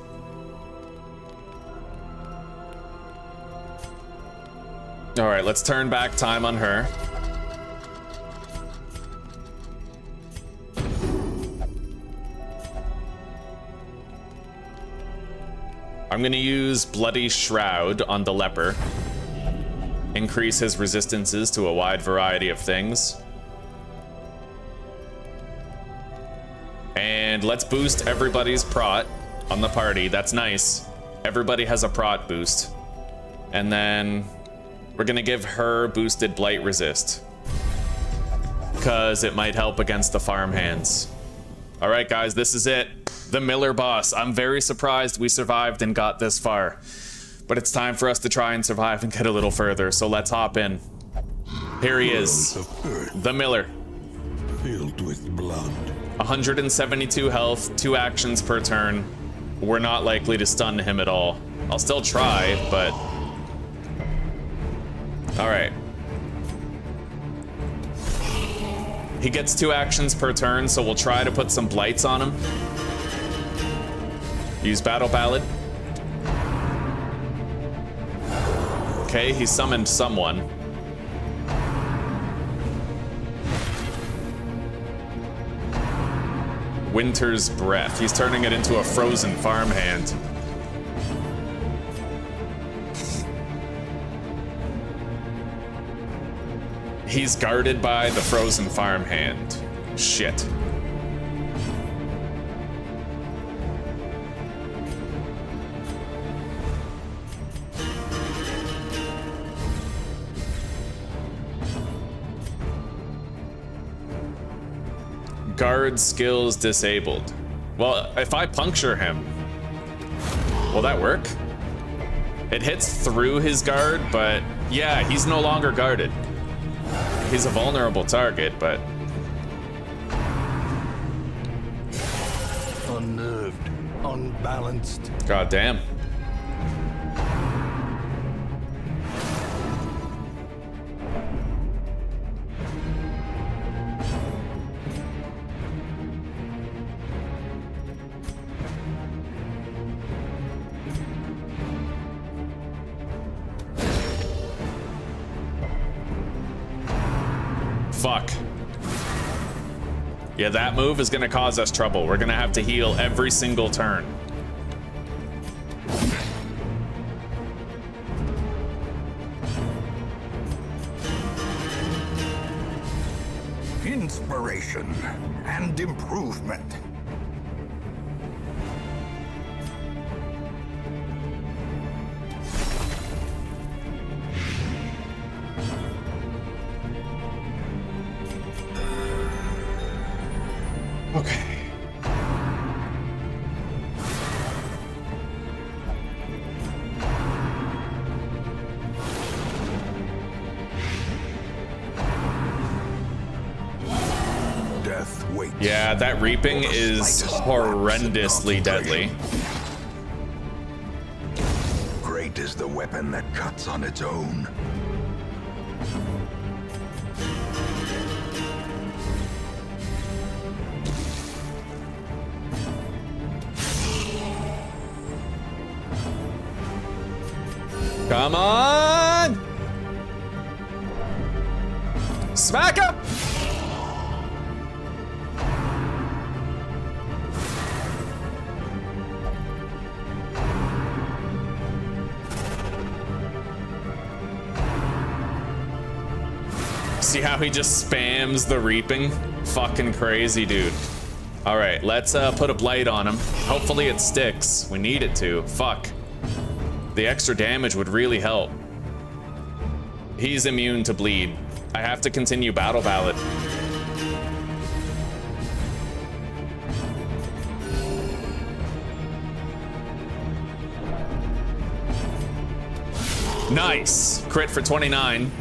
All right, let's turn back time on her. I'm gonna use Bloody Shroud on the leper. Increase his resistances to a wide variety of things. And let's boost everybody's prot on the party. That's nice. Everybody has a prot boost. And then we're gonna give her boosted blight resist, because it might help against the farmhands. All right, guys, this is it. The Miller boss. I'm very surprised we survived and got this far, but it's time for us to try and survive and get a little further. So let's hop in. Here he is, the Miller. Filled with blood. 172 health, 2 actions per turn. We're not likely to stun him at all. I'll still try, but... All right. He gets 2 actions per turn, so we'll try to put some blights on him. Use Battle Ballad. Okay, he summoned someone. Winter's Breath. He's turning it into a frozen farmhand. He's guarded by the frozen farmhand. Shit. Guard skills disabled. Well, if I puncture him, will that work? It hits through his guard, but yeah, he's no longer guarded. He's a vulnerable target, but... Unnerved, unbalanced. God damn. Fuck. Yeah, that move is gonna cause us trouble. We're gonna have to heal every single turn. Inspiration and improvement. Okay. Death waits. Yeah, that reaping is horrendously deadly. Great is the weapon that cuts on its own. Come on! Smack him! See how he just spams the reaping? Fucking crazy, dude. All right, let's put a blight on him. Hopefully it sticks. We need it to. Fuck. The extra damage would really help. He's immune to bleed. I have to continue Battle Ballad. Nice. Crit for 29.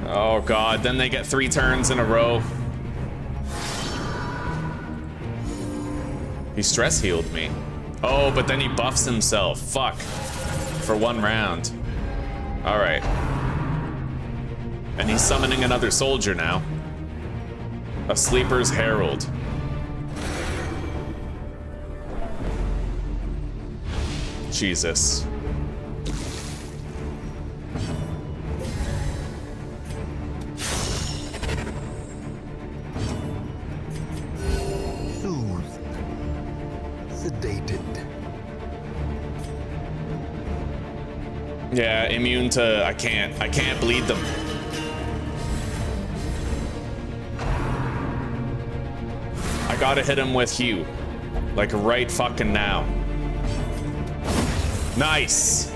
Oh god, then they get 3 turns in a row. He stress healed me. Oh, but then he buffs himself. Fuck. For 1 round. Alright. And he's summoning another soldier now. A Sleeper's Herald. Jesus. Soothed. Sedated. Yeah, immune to... I can't bleed them. I gotta hit him with Hugh. Like right fucking now. Nice!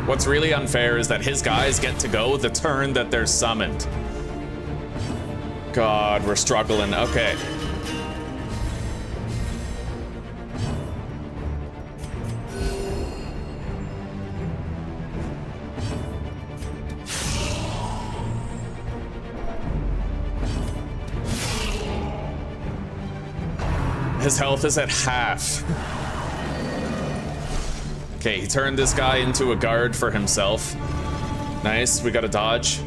What's really unfair is that his guys get to go the turn that they're summoned. God, we're struggling. Okay. His health is at half. Okay, he turned this guy into a guard for himself. Nice, we got a dodge.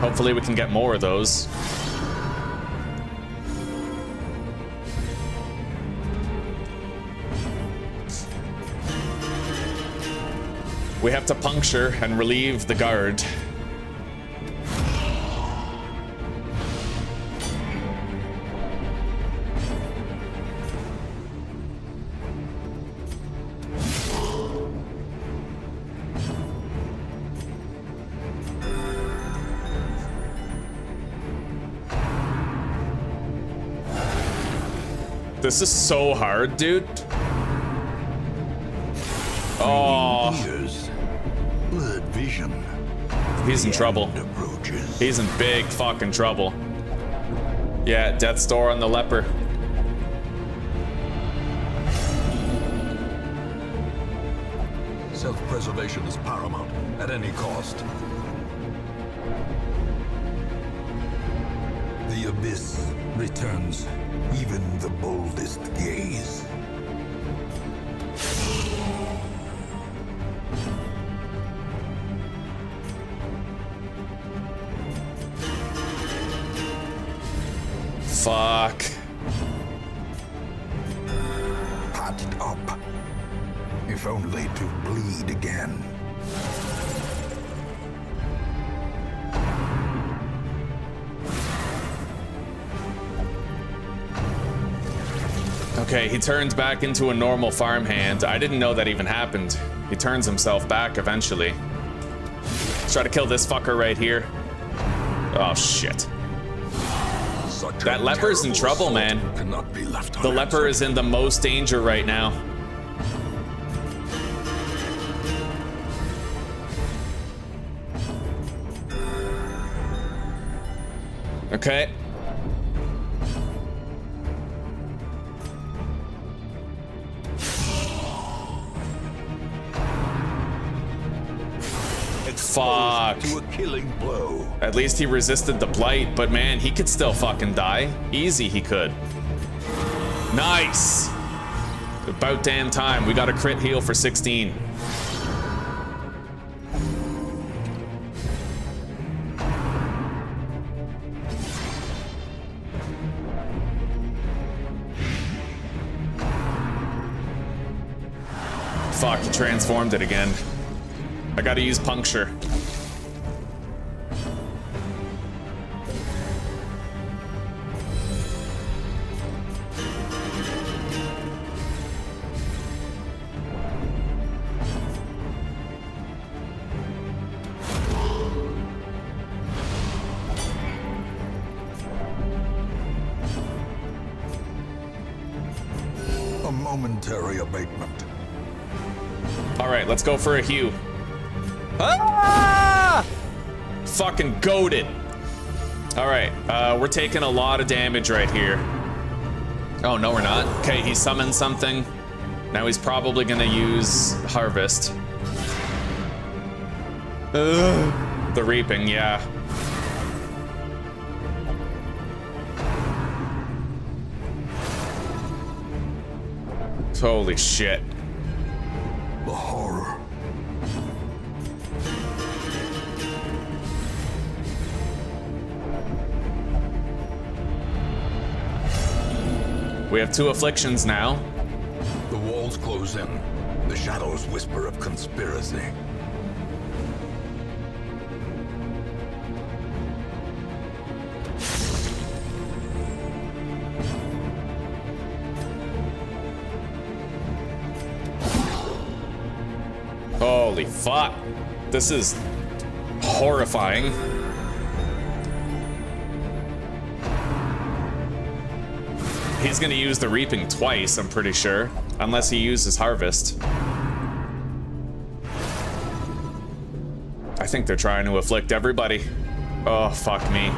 Hopefully we can get more of those. We have to puncture and relieve the guard. This is so hard, dude. Oh. Ears. Blurred vision. He's in trouble. Approaches. He's in big fucking trouble. Yeah, death's door on the leper. Self-preservation is paramount at any cost. The abyss returns even the boldest gaze. Fuck. Patched up, if only to bleed again. Okay, he turns back into a normal farmhand. I didn't know that even happened. He turns himself back eventually. Let's try to kill this fucker right here. Oh shit. That leper's in trouble, man. Cannot be left The leper is in the most danger right now. Okay. Fuck. To a killing blow. At least he resisted the blight, but man, he could still fucking die. Easy, he could. Nice. About damn time. We got a crit heal for 16. Fuck, he transformed it again. I gotta use puncture. A momentary abatement. All right, let's go for a Hugh. Ah! Fucking goated. All right, we're taking a lot of damage right here. Oh, no, we're not. Okay, he summoned something. Now he's probably gonna use harvest. The reaping, yeah. Holy shit. The horror. We have 2 afflictions now. The walls close in. The shadows whisper of conspiracy. Holy fuck. This is horrifying. He's gonna use the reaping twice, I'm pretty sure. Unless he uses harvest. I think they're trying to afflict everybody. Oh, fuck me.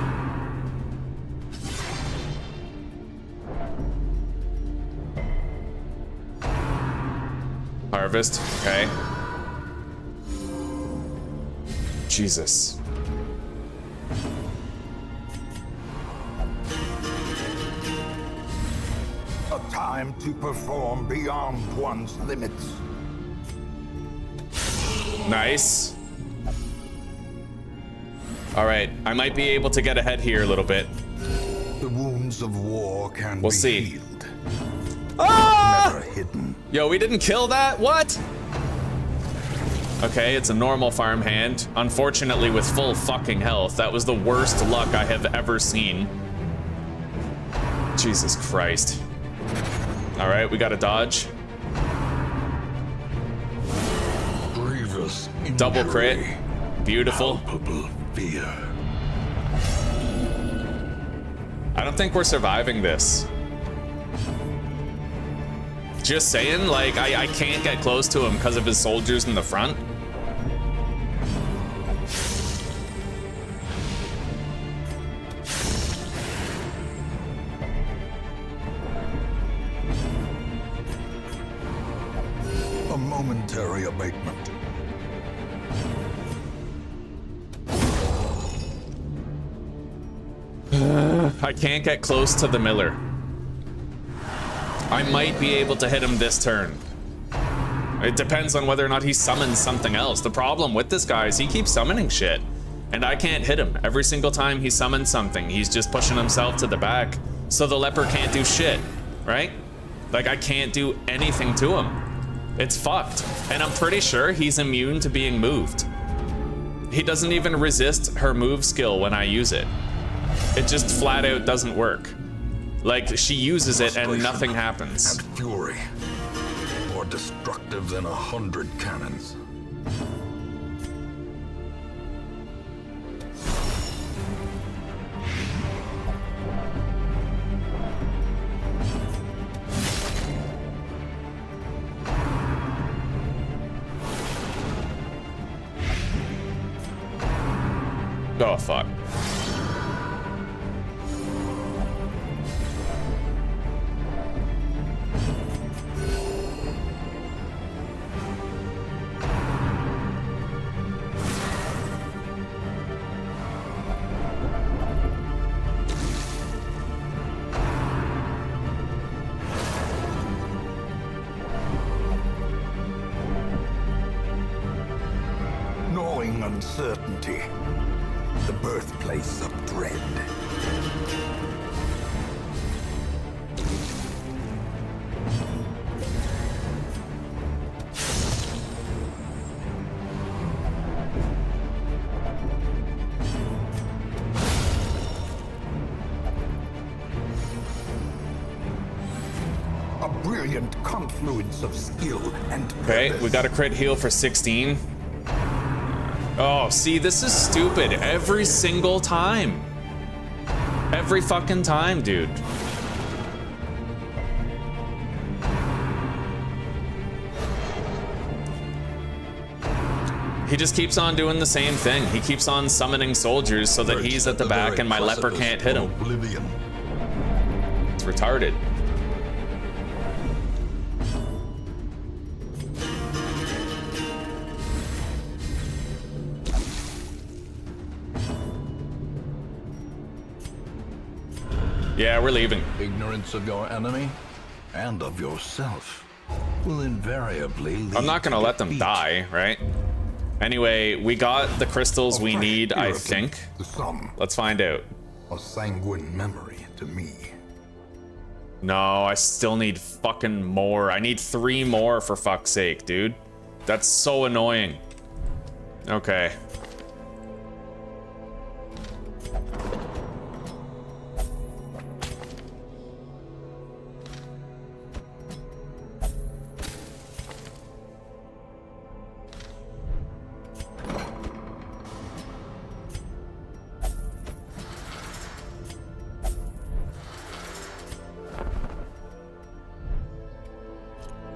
Harvest, okay. Jesus. A time to perform beyond one's limits. Nice. All right, I might be able to get ahead here a little bit. The wounds of war can We'll be see. healed. Ah! Never hidden. Yo, we didn't kill that? What? Okay, it's a normal farmhand. Unfortunately, with full fucking health. That was the worst luck I have ever seen. Jesus Christ. All right, we got a dodge. Grievous Double crit. injury. Beautiful. Palpable fear. I don't think we're surviving this. Just saying, like, I can't get close to him because of his soldiers in the front. A momentary abatement. I can't get close to the miller. I might be able to hit him this turn. It depends on whether or not he summons something else. The problem with this guy is he keeps summoning shit, and I can't hit him. Every single time he summons something, he's just pushing himself to the back, so the leper can't do shit, right? Like, I can't do anything to him. It's fucked. And I'm pretty sure he's immune to being moved. He doesn't even resist her move skill when I use it. It just flat out doesn't work. Like, she uses it and nothing happens. And fury. More destructive than 100 cannons. Oh, fuck. Gnawing uncertainty. The birthplace of dread. A brilliant confluence of skill and Okay, purpose. we got a crit heal for 16. Oh, see, this is stupid every single time. Every fucking time, dude. He just keeps on doing the same thing. He keeps on summoning soldiers so that he's at the back and my leper can't hit him. Oblivion. It's retarded. Yeah, we're leaving. Ignorance of your enemy and of yourself will invariably lead I'm not gonna to let them defeat. die, right? Anyway, we got the crystals we need, I think. The sum, Let's find out. a sanguine memory to me. No, I still need fucking more. I need 3 more for fuck's sake, dude. That's so annoying. Okay.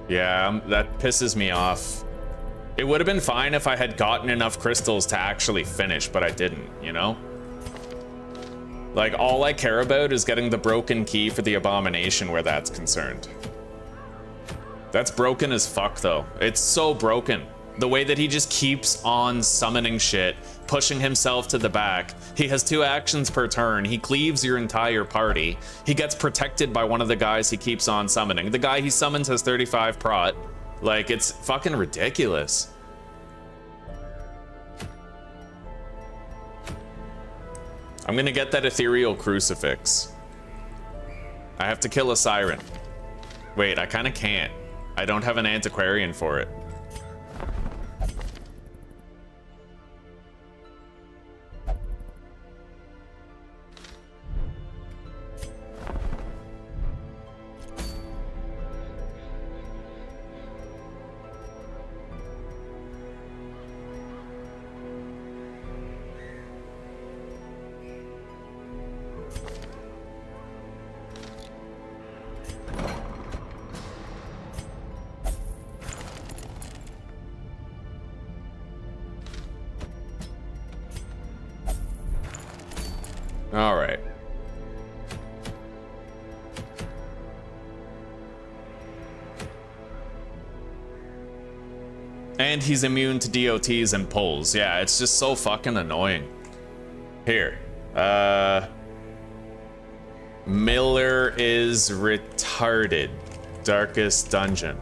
Yeah, that pisses me off. It would have been fine if I had gotten enough crystals to actually finish, but I didn't, you know? Like, all I care about is getting the broken key for the abomination where that's concerned. That's broken as fuck, though. It's so broken. The way that he just keeps on summoning shit, pushing himself to the back. He has 2 actions per turn. He cleaves your entire party. He gets protected by one of the guys he keeps on summoning. The guy he summons has 35 prot. Like, it's fucking ridiculous. I'm gonna get that ethereal crucifix. I have to kill a siren. Wait, I kinda can't. I don't have an antiquarian for it. All right. And he's immune to DOTs and pulls. Yeah, it's just so fucking annoying. Here. Miller is retarded. Darkest dungeon.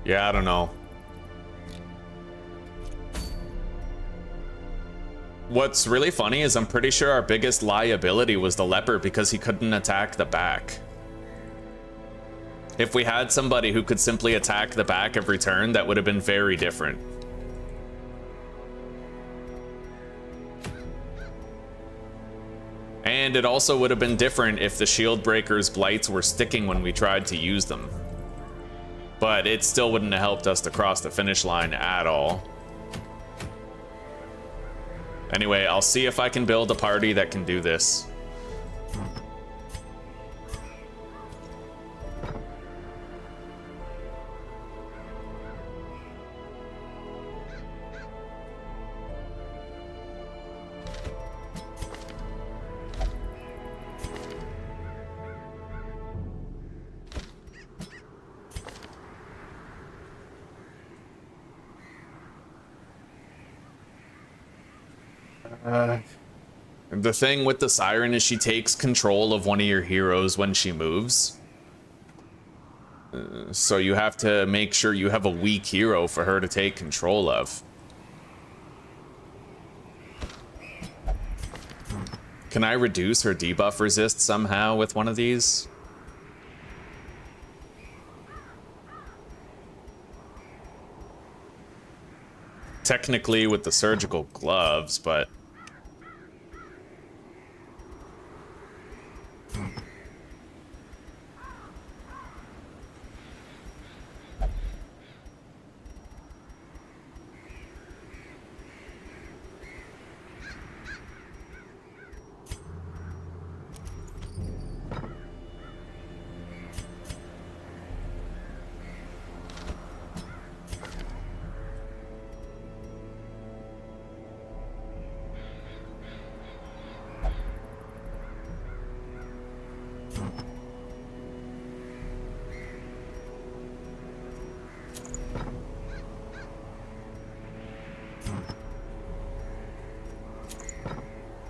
Yeah, I don't know. What's really funny is I'm pretty sure our biggest liability was the leper because he couldn't attack the back. If we had somebody who could simply attack the back every turn, that would have been very different. And it also would have been different if the shield breaker's blights were sticking when we tried to use them. But it still wouldn't have helped us to cross the finish line at all. Anyway, I'll see if I can build a party that can do this. The thing with the siren is she takes control of one of your heroes when she moves. So you have to make sure you have a weak hero for her to take control of. Can I reduce her debuff resist somehow with one of these? technically with the surgical gloves, but...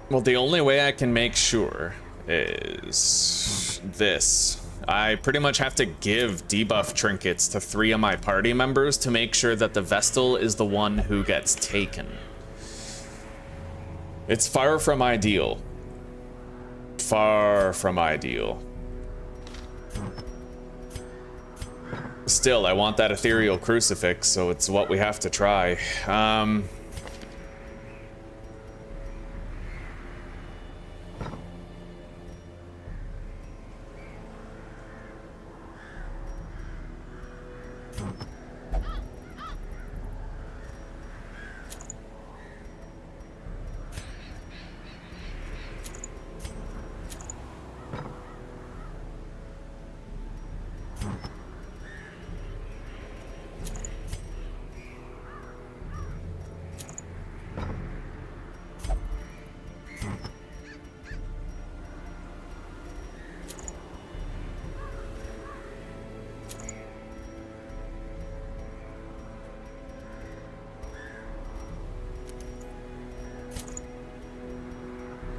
Well, the only way I can make sure is this. I pretty much have to give debuff trinkets to 3 of my party members to make sure that the Vestal is the one who gets taken. It's far from ideal. Far from ideal. Still, I want that ethereal crucifix, so it's what we have to try.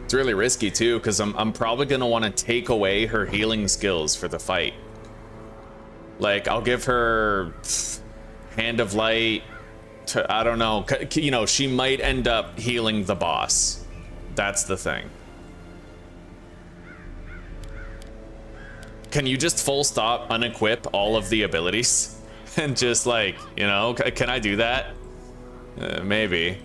It's really risky too, because I'm probably gonna want to take away her healing skills for the fight. Like, I'll give her Hand of Light to, I don't know, you know, she might end up healing the boss. That's the thing. Can you just full stop unequip all of the abilities? And just like, you know, can I do that? Maybe.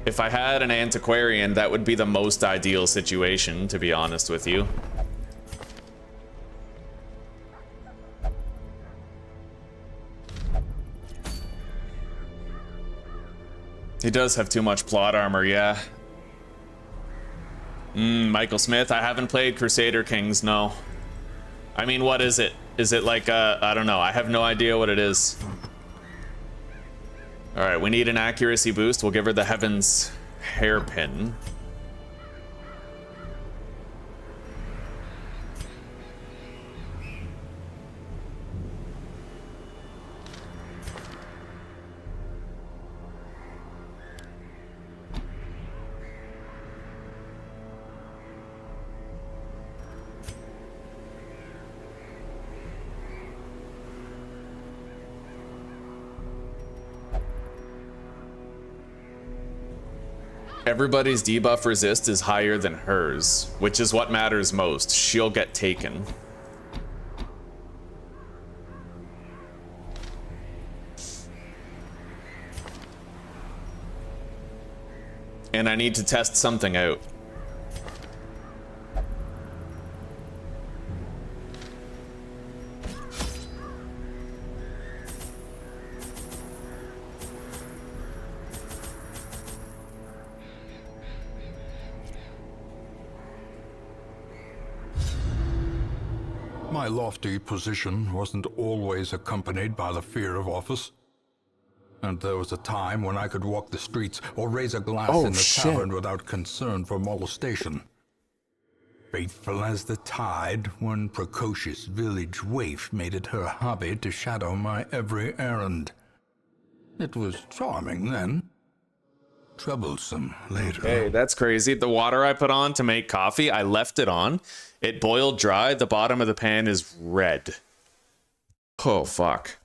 If I had an antiquarian, that would be the most ideal situation, to be honest with you. He does have too much plot armor, yeah. Michael Smith, I haven't played Crusader Kings, no. I mean, what is it? Is it like I don't know, I have no idea what it is. Alright, we need an accuracy boost. We'll give her the Heaven's Hairpin. Everybody's debuff resist is higher than hers, which is what matters most. She'll get taken. And I need to test something out. My lofty position wasn't always accompanied by the fear of office. And there was a time when I could walk the streets or raise a glass in the tavern without concern for molestation. Faithful as the tide, one precocious village waif made it her hobby to shadow my every errand. It was charming then. Troublesome later. Hey, that's crazy. The water I put on to make coffee, I left it on. It boiled dry. The bottom of the pan is red. Oh, fuck.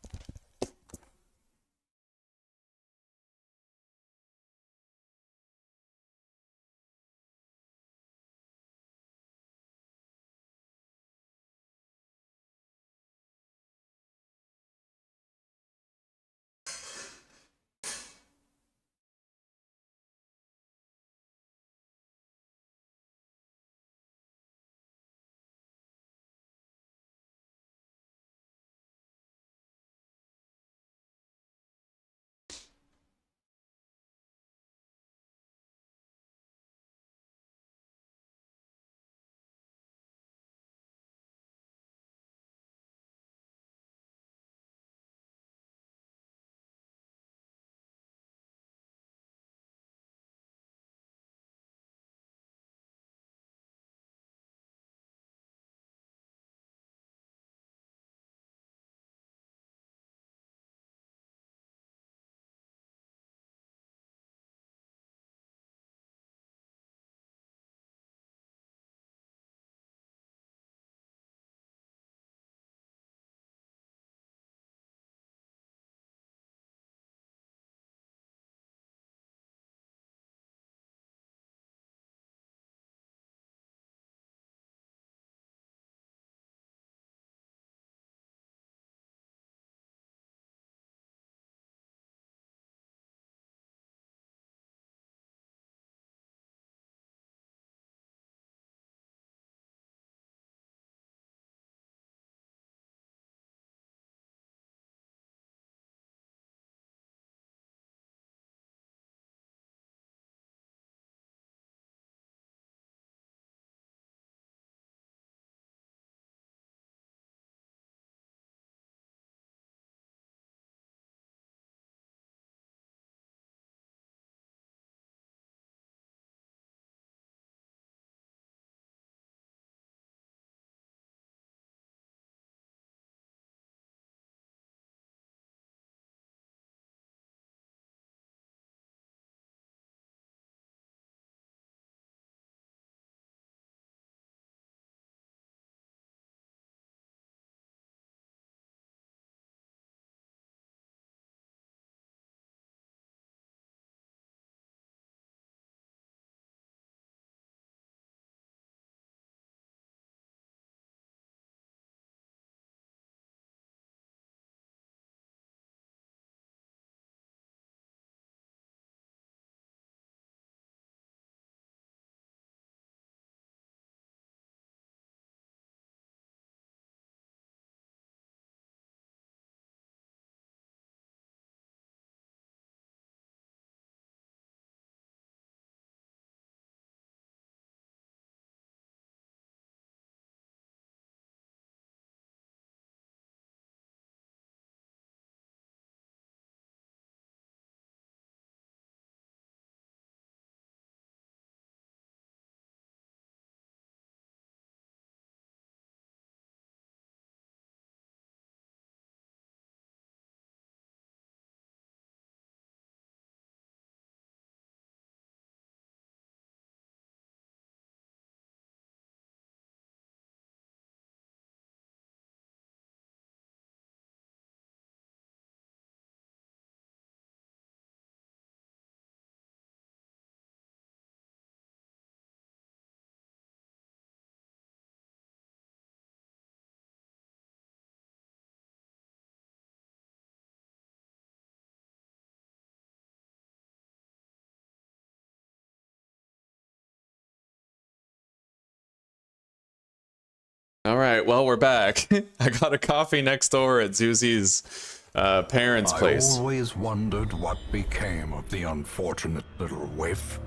All right, well, we're back. I got a coffee next door at Zuzi's parents' place. I always wondered what became of the unfortunate little waif.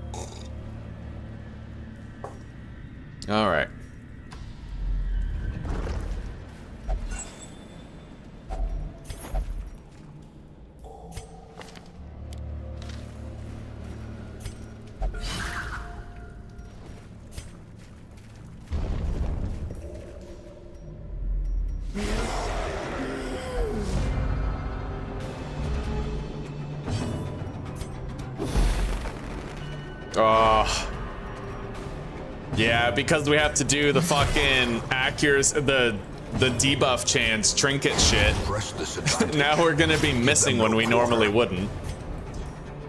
All right. Oh. Yeah, because we have to do the fucking accuracy, the debuff chance trinket shit. Now we're gonna be missing when we normally wouldn't.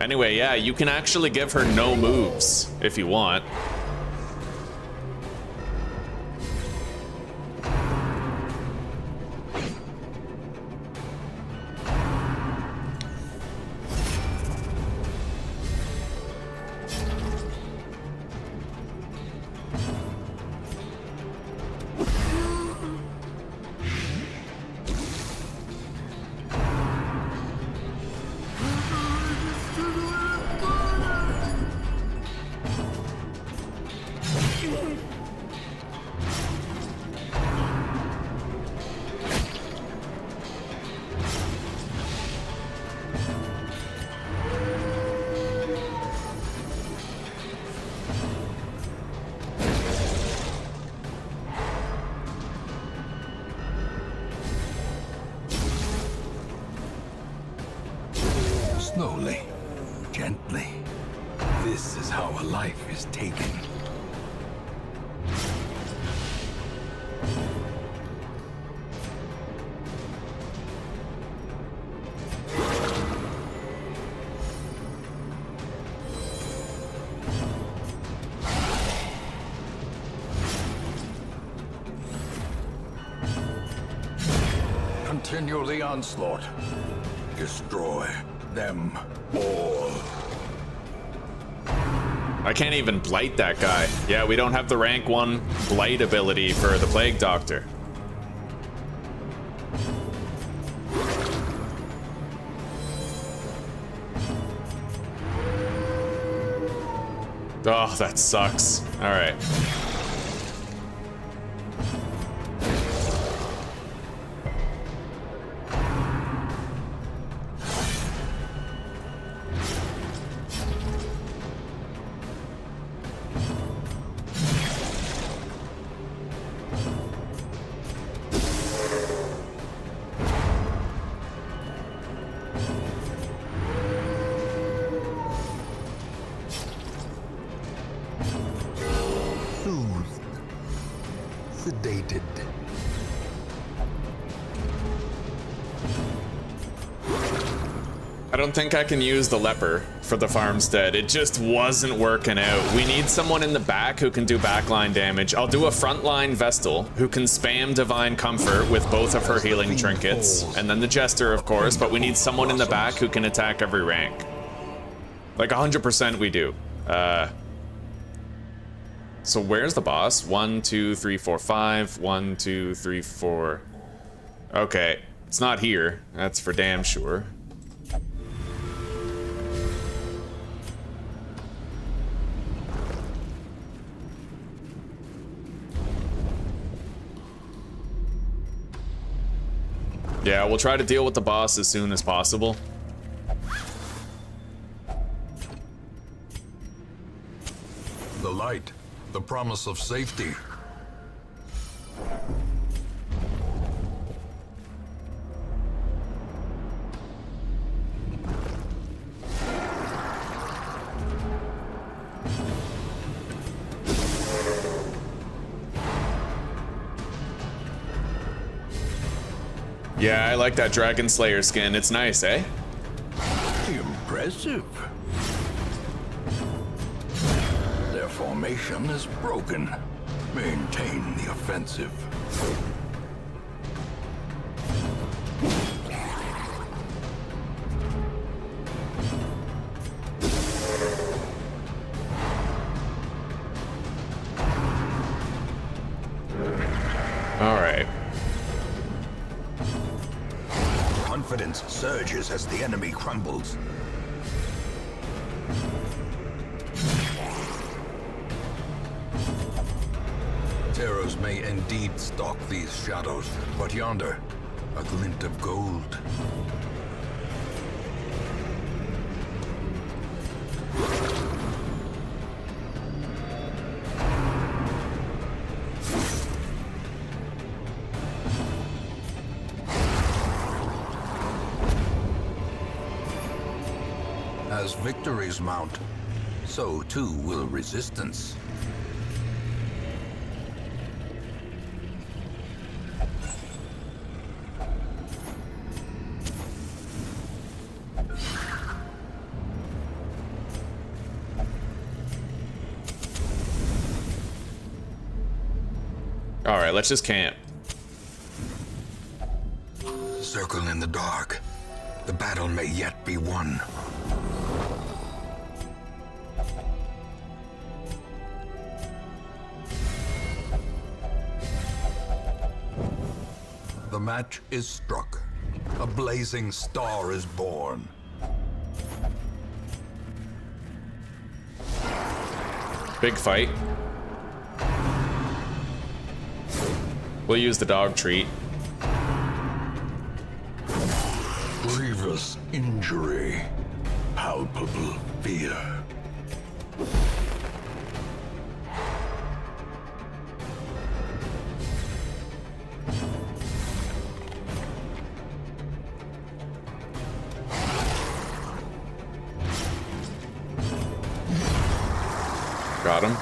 Anyway, yeah, you can actually give her no moves if you want. Slowly, gently. This is how a life is taken. Continue the onslaught. Destroy them all. I can't even blight that guy. Yeah, we don't have the rank 1 blight ability for the Plague Doctor. Oh, that sucks. All right. Sedated. I don't think I can use the leper for the farmstead. It just wasn't working out. We need someone in the back who can do backline damage. I'll do a frontline Vestal who can spam Divine Comfort with both of her healing trinkets. And then the Jester, of course, but we need someone in the back who can attack every rank. Like 100% we do. So where's the boss? 1, 2, 3, 4, 5. 1, 2, 3, 4. Okay, it's not here. That's for damn sure. Yeah, we'll try to deal with the boss as soon as possible. The light, the promise of safety. Yeah, I like that Dragon Slayer skin. It's nice, eh? Impressive. Their formation is broken. Maintain the offensive. confidence surges as the enemy crumbles. Terrors may indeed stalk these shadows, but yonder, a glint of gold. As victories mount, so too will resistance. All right, let's just camp. Circle in the dark. The battle may yet be won. The match is struck. A blazing star is born. Big fight. We'll use the dog treat. Grievous injury. Palpable fear. Got him.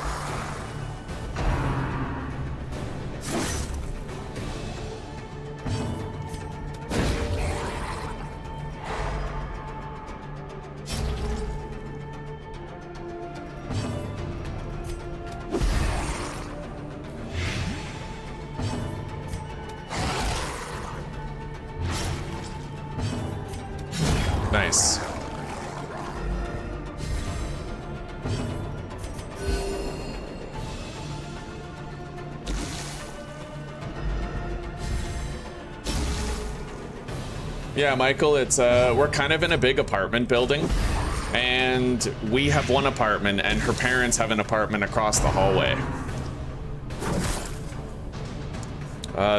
Nice. Yeah, Michael, it's we're kind of in a big apartment building, and we have one apartment and her parents have an apartment across the hallway.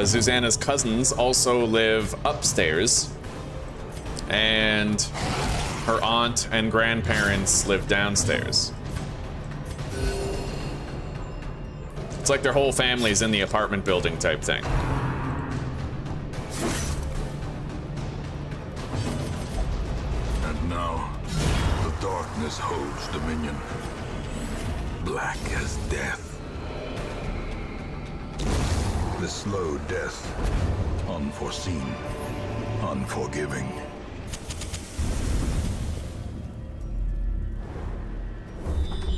Susanna's cousins also live upstairs, and her aunt and grandparents live downstairs. It's like their whole family's in the apartment building type thing. And now, the darkness holds dominion. Black as death. The slow death. Unforeseen. Unforgiving.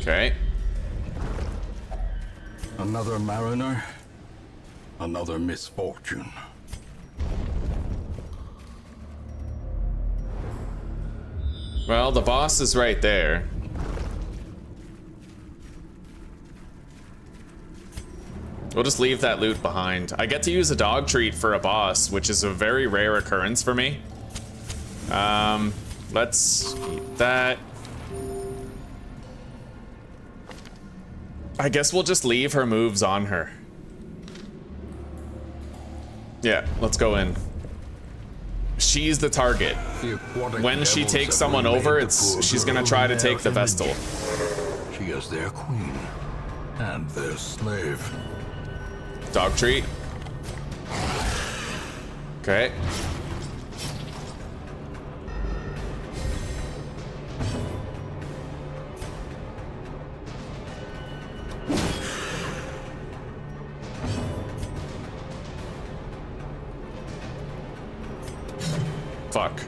Okay. Another mariner, another misfortune. Well, the boss is right there. We'll just leave that loot behind. I get to use a dog treat for a boss, which is a very rare occurrence for me. Let's eat that. I guess we'll just leave her moves on her. Yeah, let's go in. She's the target. When she takes someone over, she's gonna try to take the Vestal. She is their queen and their slave. Dog treat. Okay. Fuck.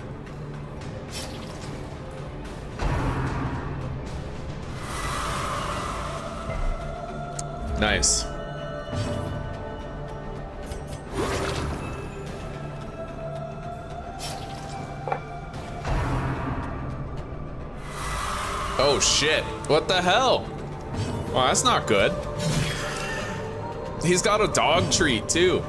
Nice. Oh shit. What the hell? Well, that's not good. He's got a dog treat too.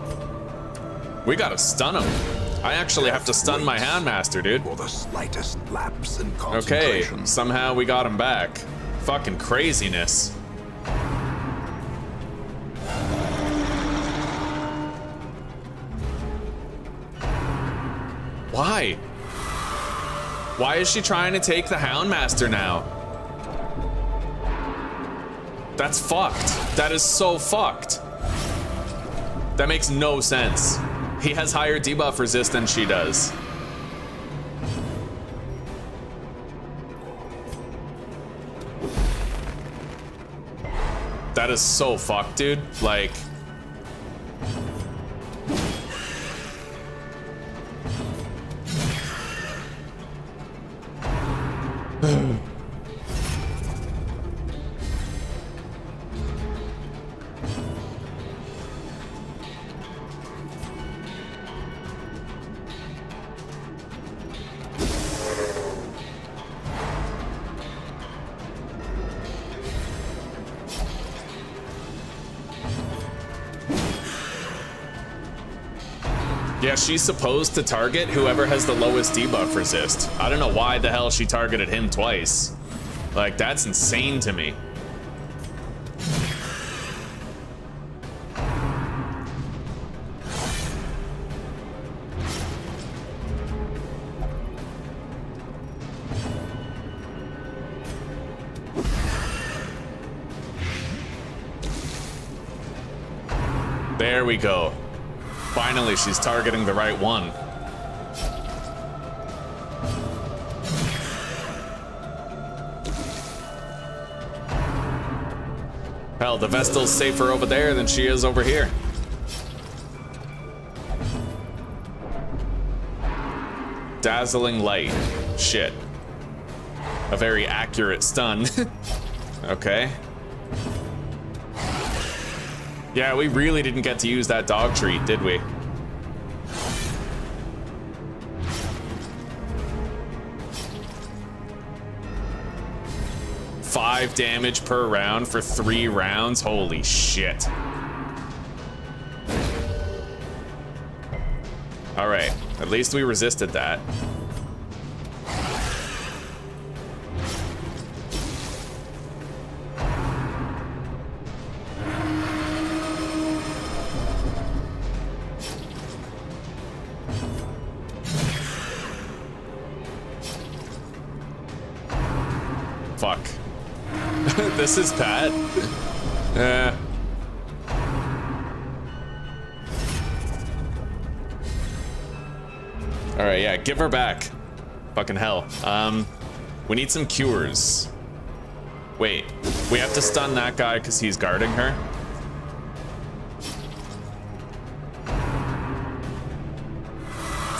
We gotta stun him. I actually have to stun my Houndmaster, dude. For the slightest lapse in Okay, concentration. somehow we got him back. Fucking craziness. Why? Why is she trying to take the Houndmaster now? That's fucked. That is so fucked. That makes no sense. He has higher debuff resist than she does. That is so fucked, dude. Like... Yeah, she's supposed to target whoever has the lowest debuff resist. I don't know why the hell she targeted him twice. Like, that's insane to me. There we go. Finally, she's targeting the right one. Hell, the Vestal's safer over there than she is over here. Dazzling light. Shit. A very accurate stun. Okay. Yeah, we really didn't get to use that dog treat, did we? Five damage per round for 3 rounds? Holy shit. Alright, at least we resisted that. Fuck. This is bad. Alright, yeah, give her back. Fucking hell. We need some cures. Wait, we have to stun that guy because he's guarding her?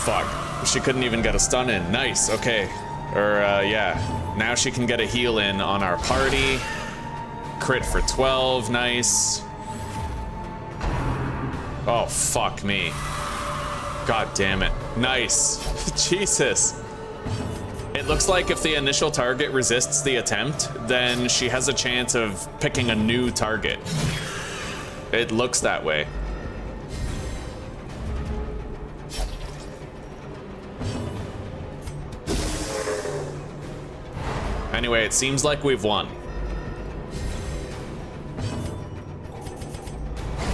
Fuck. She couldn't even get a stun in. Nice, okay. Yeah. Now she can get a heal in on our party. Crit for 12, nice. Oh, fuck me. God damn it. Nice. Jesus. It looks like if the initial target resists the attempt, then she has a chance of picking a new target. It looks that way. Anyway, it seems like we've won.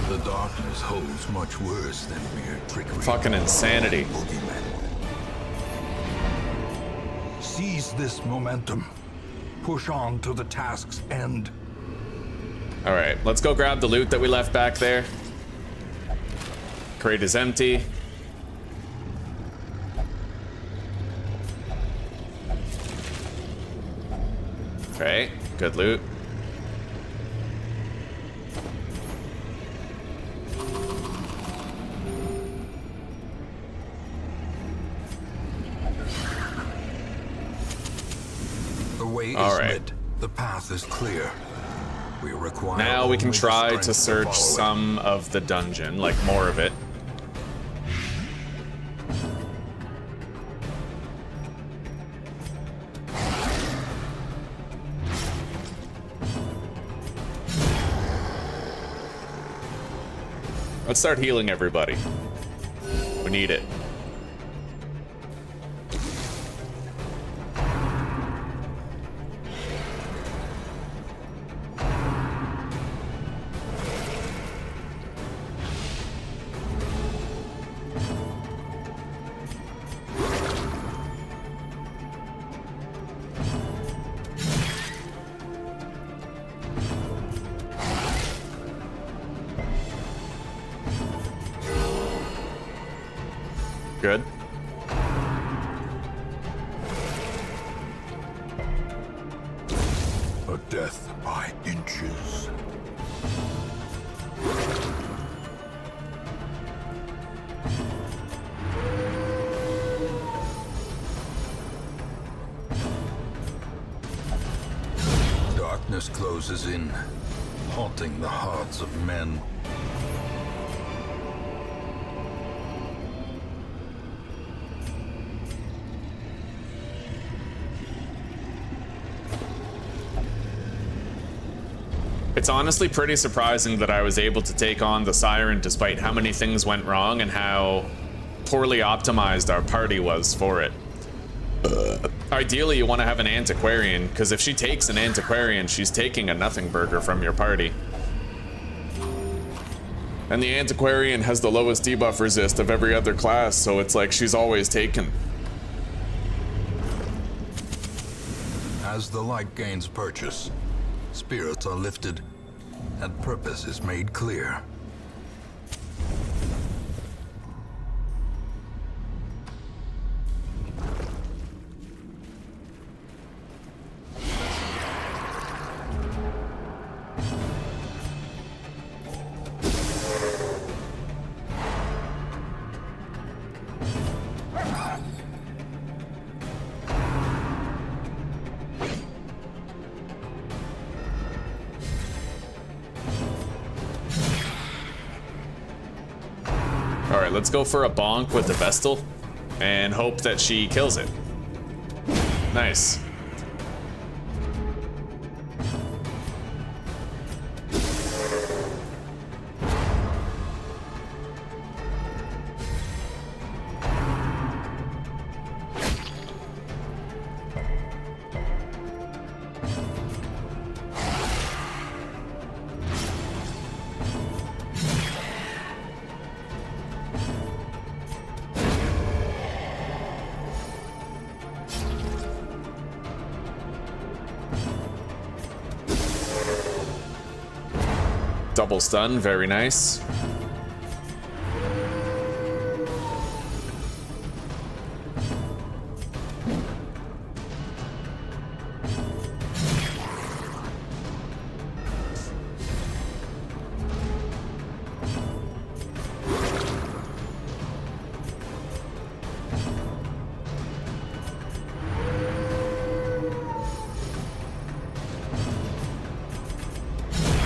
The darkness holds much worse than mere trickery. Fucking insanity. Seize this momentum. Push on to the task's end. All right, let's go grab the loot that we left back there. Crate is empty. Okay, good loot. The way All is right. lit. The path is clear. We require Now we can only the try strength to search follow it. some of the dungeon, like more of it. Let's start healing everybody. We need it. Good. A death by inches. Darkness closes in, haunting the hearts of men. It's honestly pretty surprising that I was able to take on the Siren despite how many things went wrong and how poorly optimized our party was for it. Ideally, you want to have an antiquarian, because if she takes an antiquarian, she's taking a nothing burger from your party. And the antiquarian has the lowest debuff resist of every other class, so it's like she's always taken. As the light gains purchase, spirits are lifted, and purpose is made clear. Alright, let's go for a bonk with the Vestal and hope that she kills it. Nice. Double stun, very nice.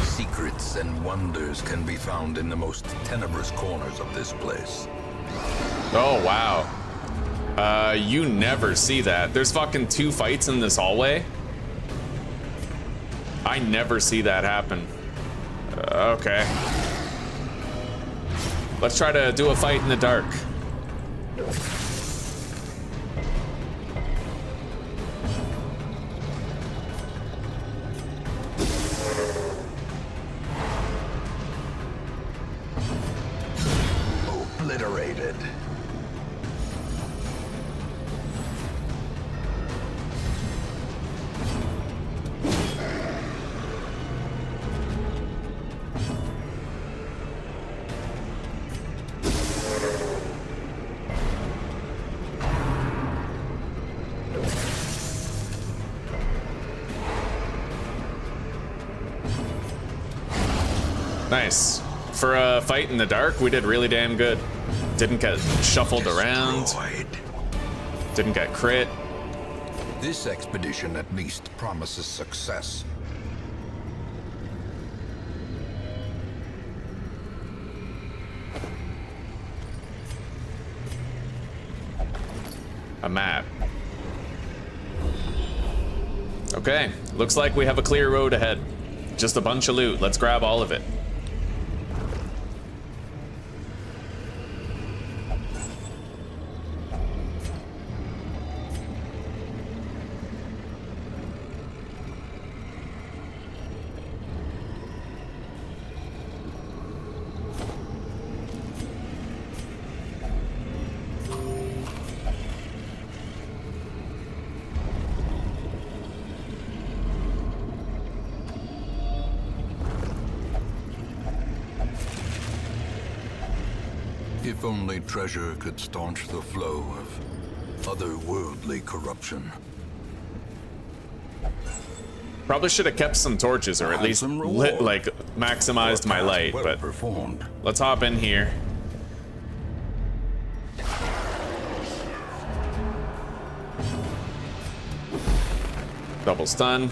Secrets and wonders can be found in the most tenebrous corners of this place. Oh, wow. You never see that. There's fucking 2 fights in this hallway. I never see that happen. Okay. Let's try to do a fight in the dark. Obliterated. Nice. For a fight in the dark, we did really damn good. Didn't get shuffled around. Destroyed. Didn't get crit. This expedition at least promises success. A map. Okay, looks like we have a clear road ahead. Just a bunch of loot. Let's grab all of it. If only treasure could staunch the flow of otherworldly corruption. Probably should have kept some torches, or at least lit, like maximized my light. But Performed. let's hop in here. Double stun.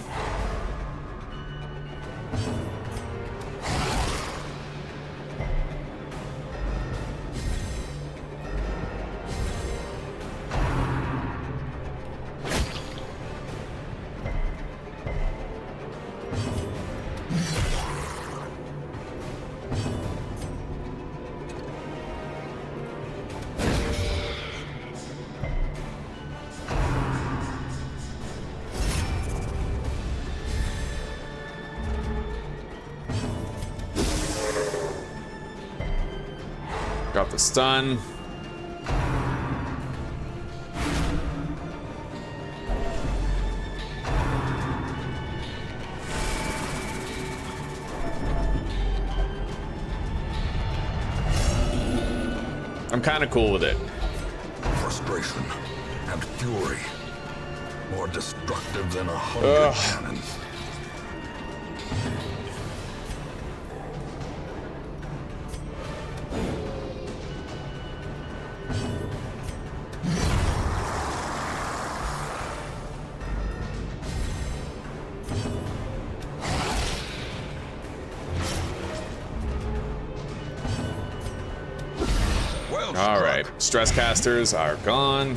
Got the stun. I'm kind of cool with it. Frustration and fury, more destructive than 100 cannons. All right, stress casters are gone.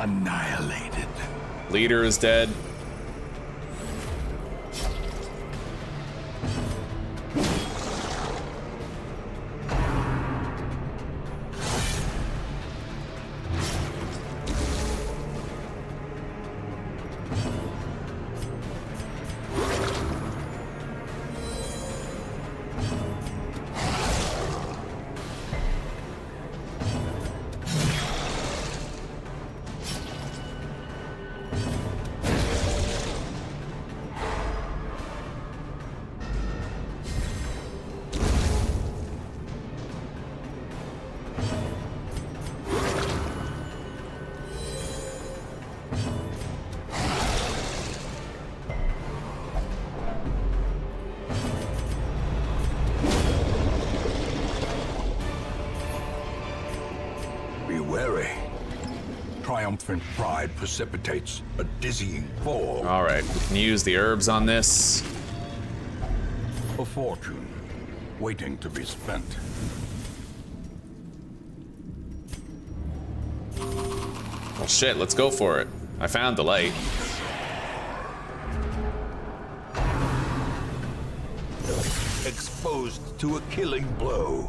Annihilated. Leader is dead. Be wary. Triumphant pride precipitates a dizzying fall. All right, we can use the herbs on this. A fortune waiting to be spent. Well, shit, let's go for it. I found the light. Exposed to a killing blow.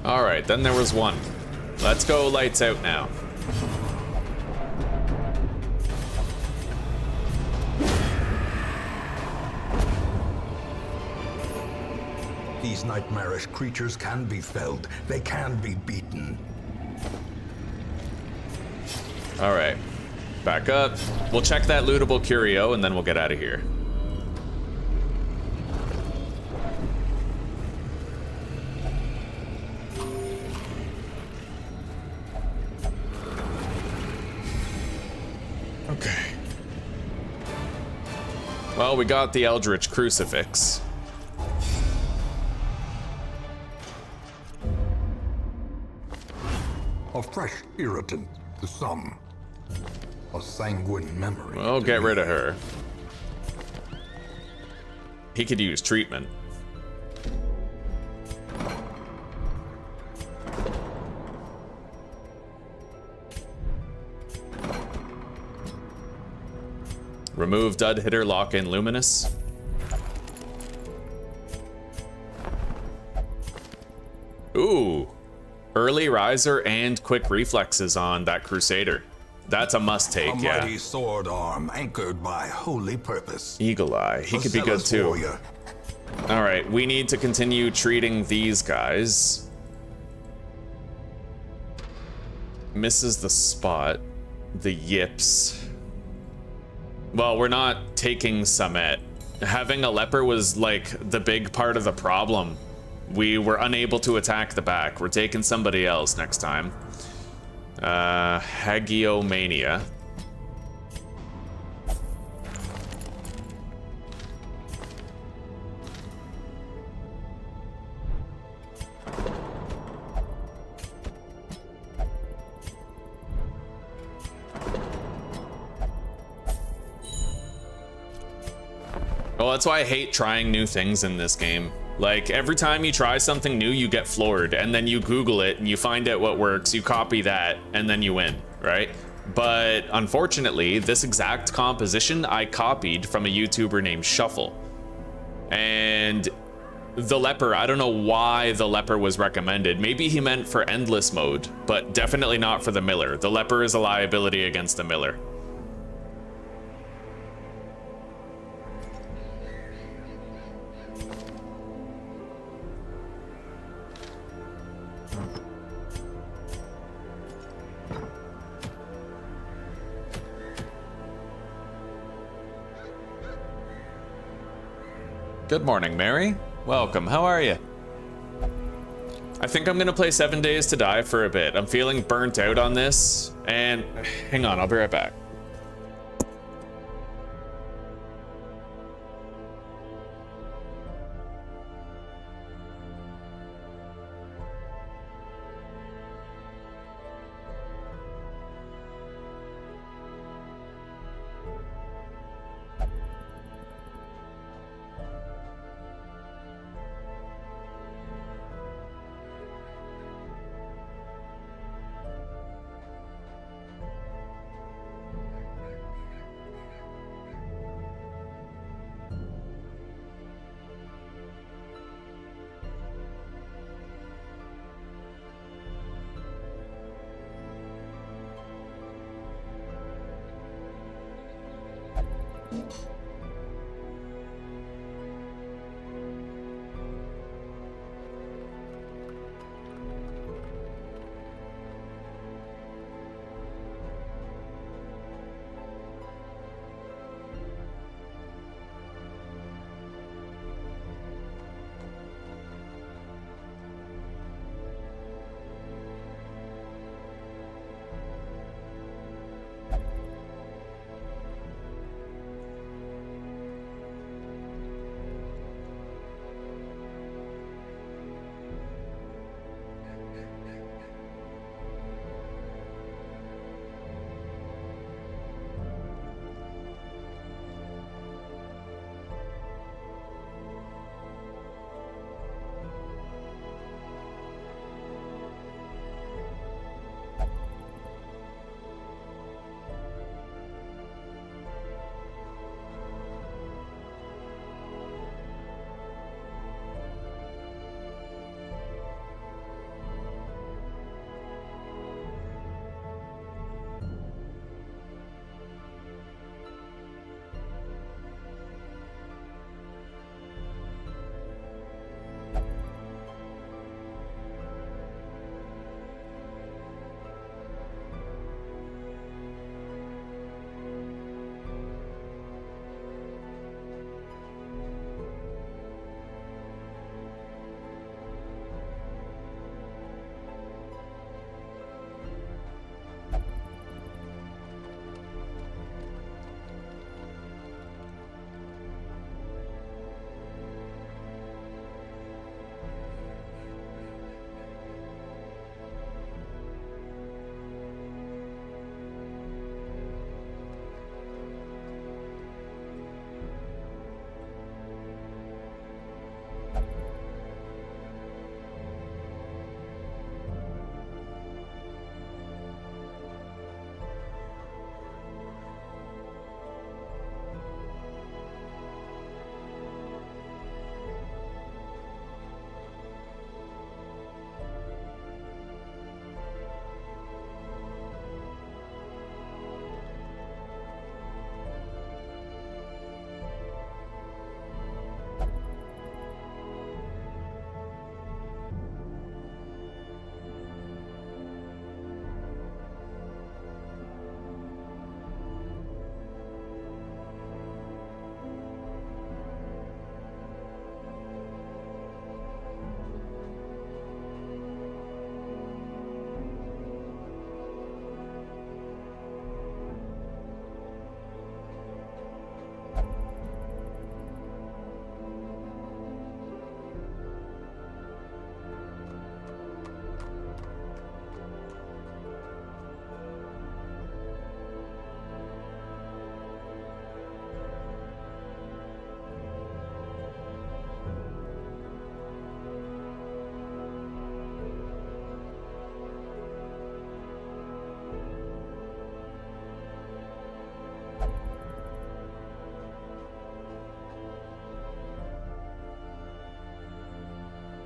All right, then there was one. Let's go lights out now. These nightmarish creatures can be felled. They can be beaten. All right, back up. We'll check that lootable curio and then we'll get out of here. Well, we got the Eldritch Crucifix. A fresh irritant to some. A sanguine memory. Well, get rid of her. He could use treatment. Remove Dud Hitter, lock in Luminous. Ooh. Early Riser and quick reflexes on that Crusader. That's a must take, A yeah. mighty sword arm anchored by holy purpose. Eagle Eye, he A could be good zealous too. warrior. All right, we need to continue treating these guys. Misses the spot. The yips. Well, we're not taking Summit. Having a leper was like the big part of the problem. We were unable to attack the back. We're taking somebody else next time. Hagiomania. Well, that's why I hate trying new things in this game. Like, every time you try something new, you get floored, and then you Google it, and you find out what works, you copy that, and then you win, right? But unfortunately, this exact composition I copied from a YouTuber named Shuffle. And the leper, I don't know why the leper was recommended. Maybe he meant for endless mode, but definitely not for the Miller. The leper is a liability against the Miller. Good morning, Mary. Welcome, how are you? I think I'm gonna play 7 Days to Die for a bit. I'm feeling burnt out on this, and hang on, I'll be right back.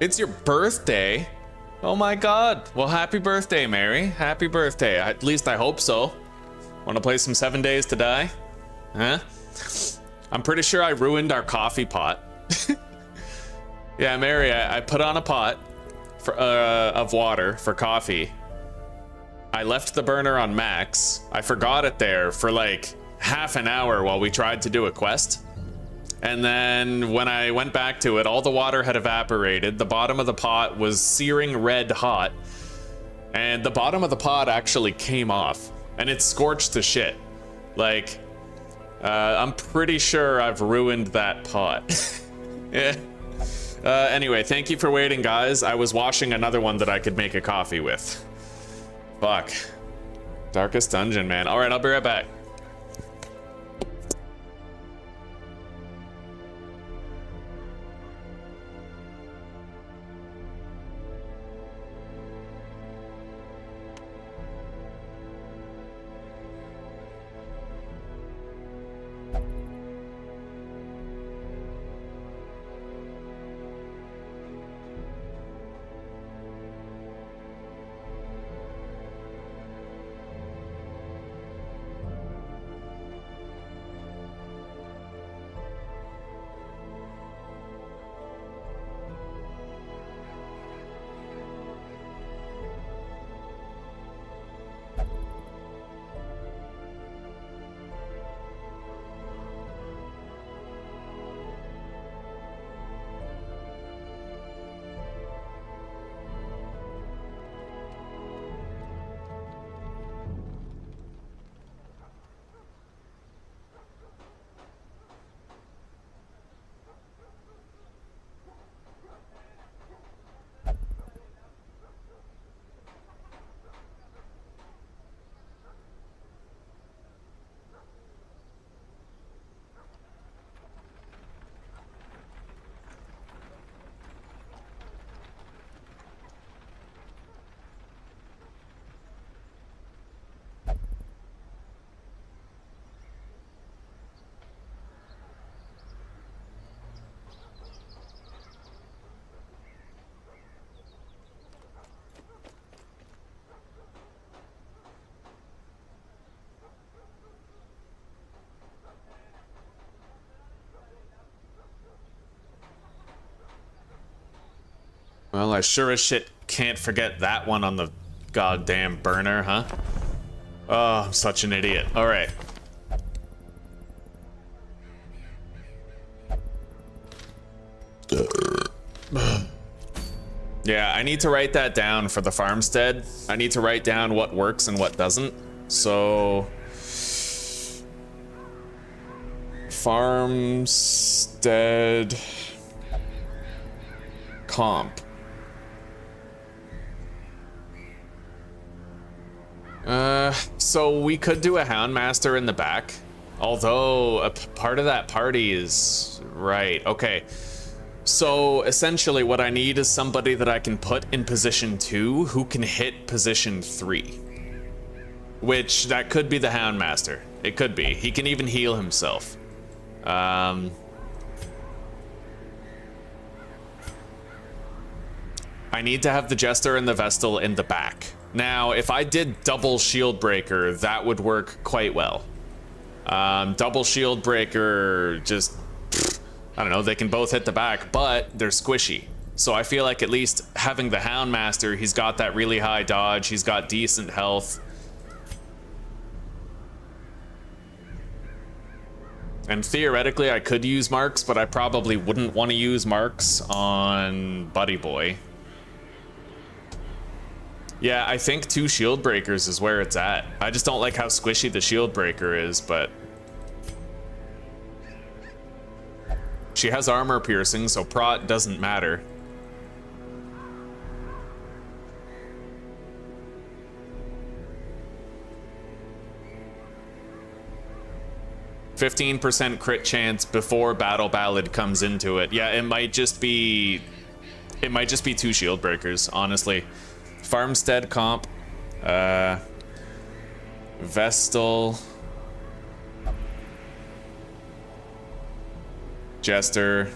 It's your birthday? Oh my god. Well, happy birthday, Mary. Happy birthday. At least I hope so. Want to play some 7 Days to Die? Huh? I'm pretty sure I ruined our coffee pot. Yeah, Mary, I put on a pot for, of water for coffee. I left the burner on max. I forgot it there for like half an hour while we tried to do a quest. And then when I went back to it, all the water had evaporated. The bottom of the pot was searing red hot. And the bottom of the pot actually came off. And it scorched to shit. Like, I'm pretty sure I've ruined that pot. Yeah. Anyway, thank you for waiting, guys. I was washing another one that I could make a coffee with. Fuck. Darkest Dungeon, man. Alright, I'll be right back. Well, I sure as shit can't forget that one on the goddamn burner, huh? Oh, I'm such an idiot. All right. Yeah, I need to write that down for the farmstead. I need to write down what works and what doesn't. So... farmstead... comp. So we could do a Houndmaster in the back, although a part of that party is right. Okay, so essentially what I need is somebody that I can put in position 2 who can hit position 3, which that could be the Houndmaster. It could be. He can even heal himself. I need to have the Jester and the Vestal in the back. Now, if I did double Shield Breaker, that would work quite well. Double Shield Breaker, just, I don't know, they can both hit the back, but they're squishy. So I feel like at least having the Houndmaster, he's got that really high dodge, he's got decent health. And theoretically, I could use marks, but I probably wouldn't want to use marks on Buddy Boy. Yeah, I think 2 shield breakers is where it's at. I just don't like how squishy the shield breaker is, but... she has armor piercing, so prot doesn't matter. %15% crit chance before Battle Ballad comes into it. Yeah, it might just be 2 shield breakers, honestly. Farmstead comp, Vestal, Jester,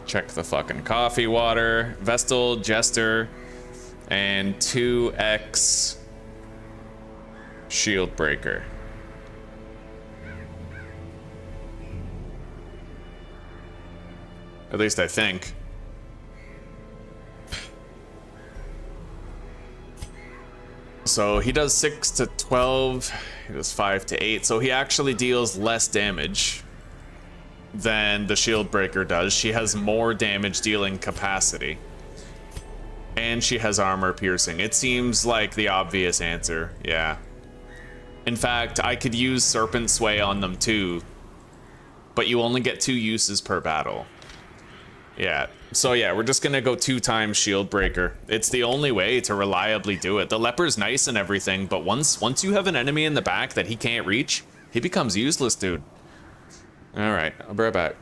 Check the fucking coffee water. Vestal, Jester, and 2x shield breaker. At least I think. So he does 6 to 12, he does 5 to 8, so he actually deals less damage than the shield breaker does. She has more damage dealing capacity. And she has armor piercing. It seems like the obvious answer, yeah. In fact, I could use Serpent Sway on them too, but you only get 2 uses per battle. Yeah, so yeah, we're just gonna go 2 times shield breaker. It's the only way to reliably do it. The leper's nice and everything, but once you have an enemy in the back that he can't reach, he becomes useless, dude. All right, I'll be right back.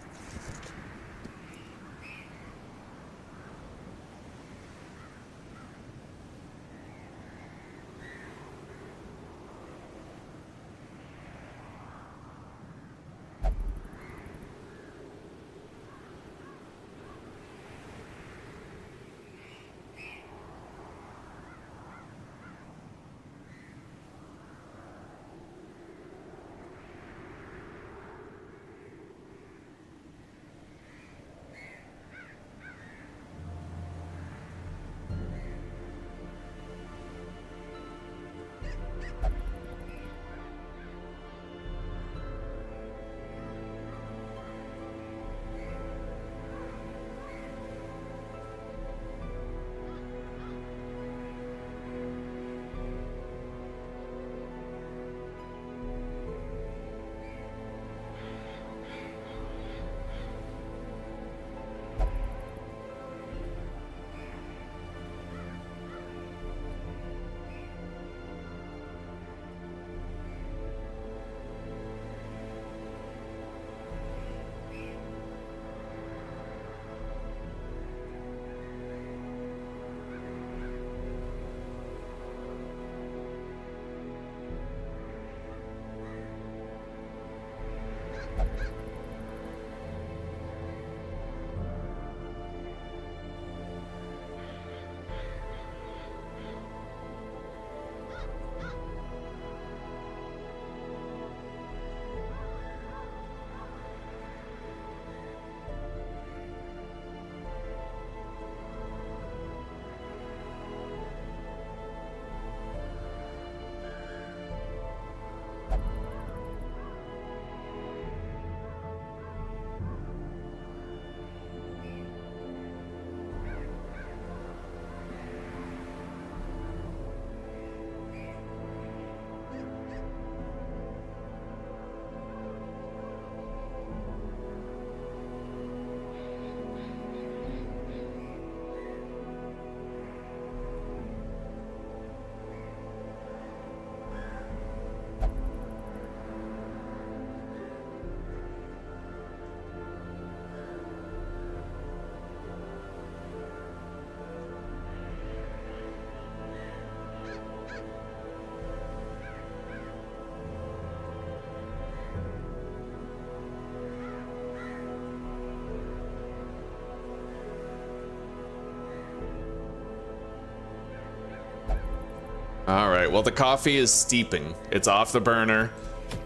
All right, well, the coffee is steeping. It's off the burner.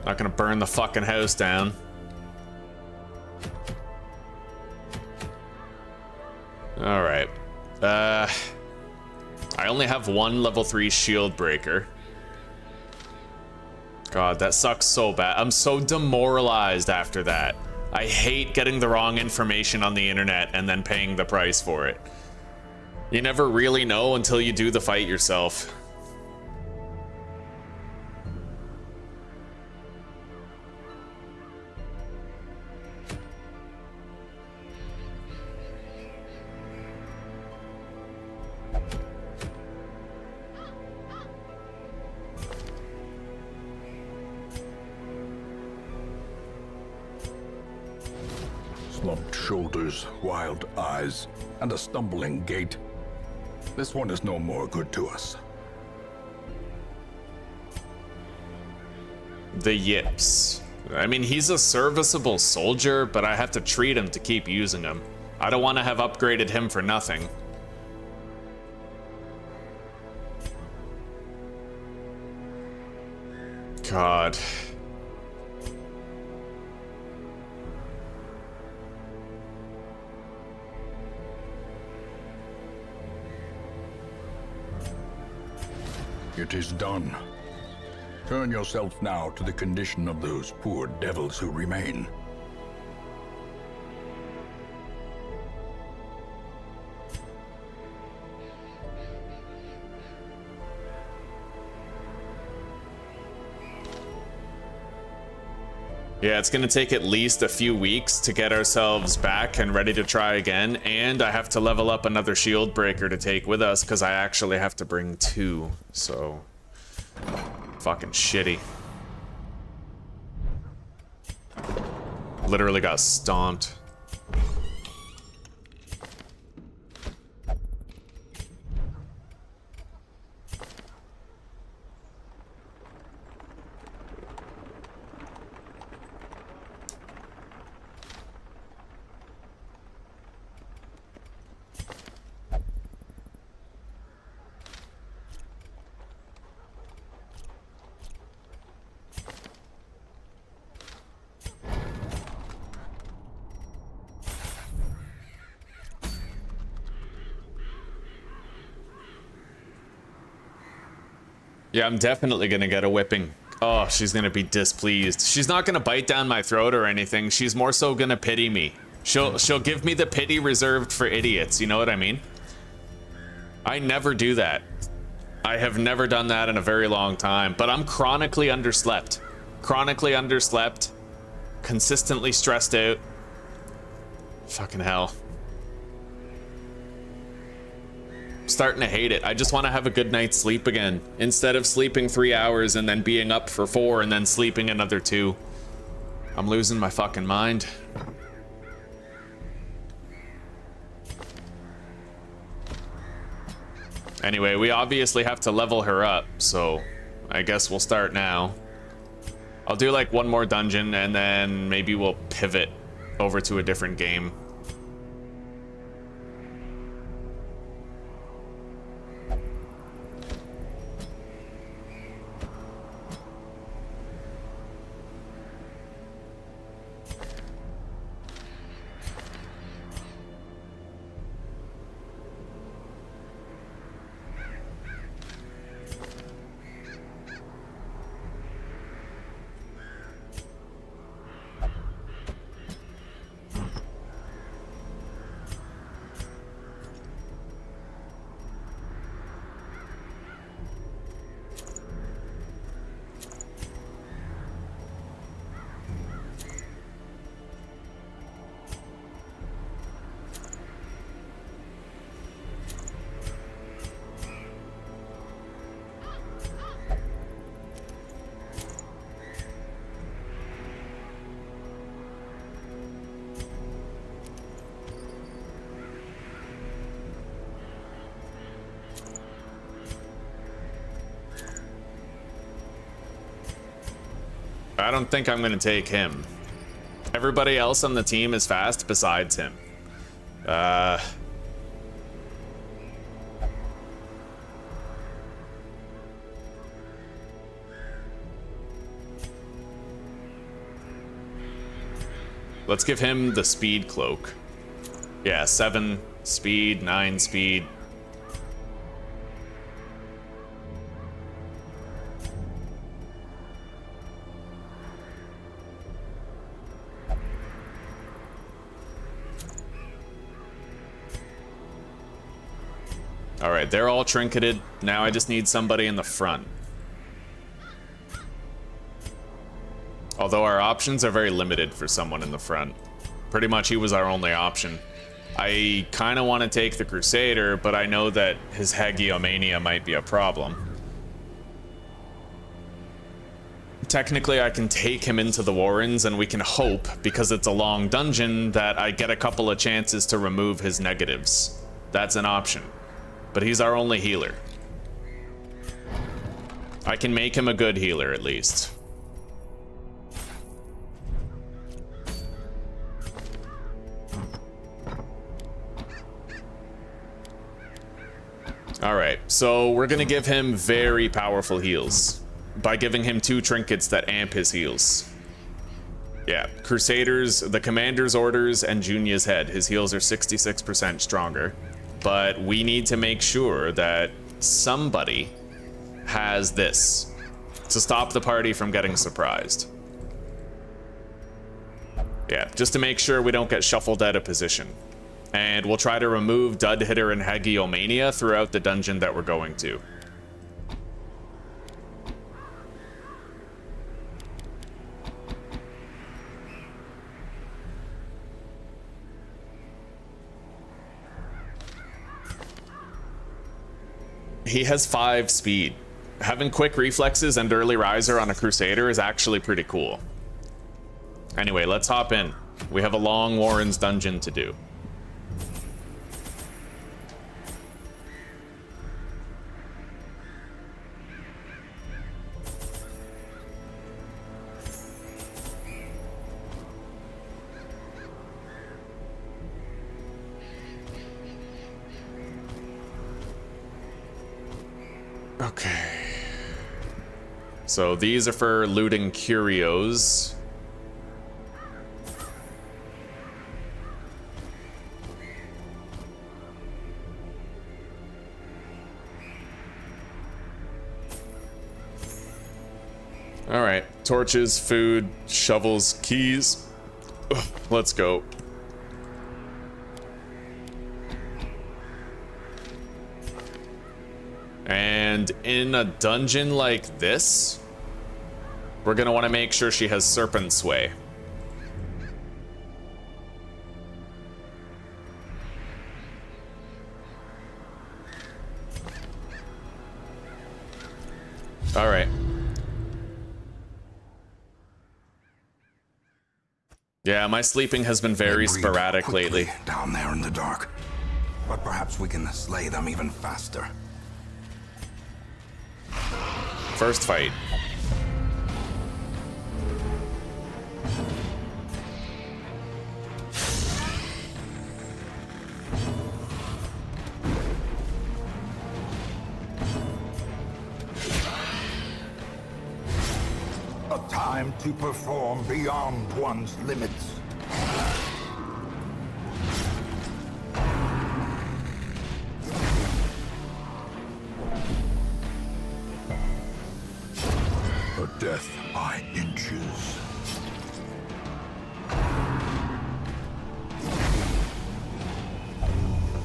Not gonna burn the fucking house down. All right. I only have 1 level 3 shield breaker. God, that sucks so bad. I'm so demoralized after that. I hate getting the wrong information on the internet and then paying the price for it. You never really know until you do the fight yourself. Slumped shoulders, wild eyes, and a stumbling gait. This one is no more good to us. The yips. I mean, he's a serviceable soldier, but I have to treat him to keep using him. I don't want to have upgraded him for nothing. God. It is done. Turn yourself now to the condition of those poor devils who remain. Yeah, it's gonna take at least a few weeks to get ourselves back and ready to try again, and I have to level up another shield breaker to take with us because I actually have to bring 2, so fucking shitty. Literally got stomped. Yeah, I'm definitely gonna get a whipping. Oh, she's gonna be displeased. She's not gonna bite down my throat or anything. She's more so gonna pity me. She'll give me the pity reserved for idiots, you know what I mean? I never do that. I have never done that in a very long time, but I'm chronically underslept. Chronically underslept. Consistently stressed out. Fucking hell. Starting to hate it. I just want to have a good night's sleep again instead of sleeping 3 hours and then being up for 4 and then sleeping another 2. I'm losing my fucking mind. Anyway, we obviously have to level her up, so I guess we'll start now. I'll do like one more dungeon and then maybe we'll pivot over to a different game. I don't think I'm gonna take him. Everybody else on the team is fast besides him. Let's give him the speed cloak. Yeah, 7 speed, 9 speed. Alright, they're all trinketed. Now I just need somebody in the front. Although our options are very limited for someone in the front. Pretty much he was our only option. I kind of want to take the Crusader, but I know that his Hagiomania might be a problem. Technically, I can take him into the Warrens, and we can hope, because it's a long dungeon, that I get a couple of chances to remove his negatives. That's an option. But he's our only healer. I can make him a good healer, at least. All right, so we're gonna give him very powerful heals by giving him 2 trinkets that amp his heals. Yeah, Crusaders, the Commander's Orders, and Junia's Head. His heals are 66% stronger. But we need to make sure that somebody has this to stop the party from getting surprised. Yeah, just to make sure we don't get shuffled out of position. And we'll try to remove Dud Hitter and Hagiomania throughout the dungeon that we're going to. He has 5 speed. Having quick reflexes and early riser on a Crusader is actually pretty cool. Anyway, let's hop in. We have a long Warren's dungeon to do. Okay. So these are for looting curios. All right, torches, food, shovels, keys. Ugh, let's go. And in a dungeon like this, we're gonna want to make sure she has Serpent Sway. All right. Yeah, my sleeping has been very sporadic lately. Down there in the dark. But perhaps we can slay them even faster. First fight. A time to perform beyond one's limits. A death by inches.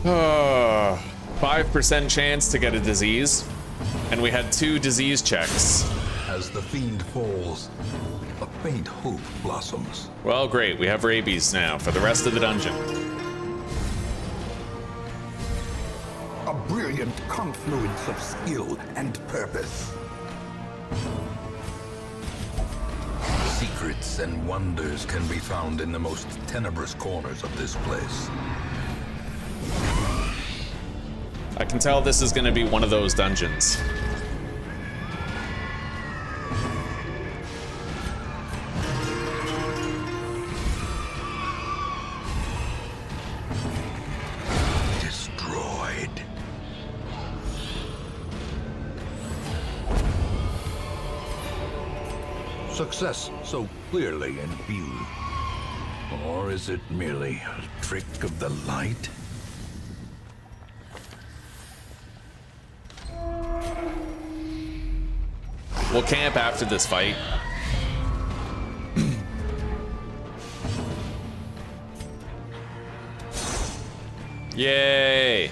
Oh, 5% chance to get a disease. And we had 2 disease checks. As the fiend falls, a faint hope blossoms. Well, great. We have rabies now for the rest of the dungeon. A brilliant confluence of skill and purpose. Secrets and wonders can be found in the most tenebrous corners of this place. I can tell this is going to be one of those dungeons. Destroyed. Success so clearly in view. Or is it merely a trick of the light? We'll camp after this fight. Yay!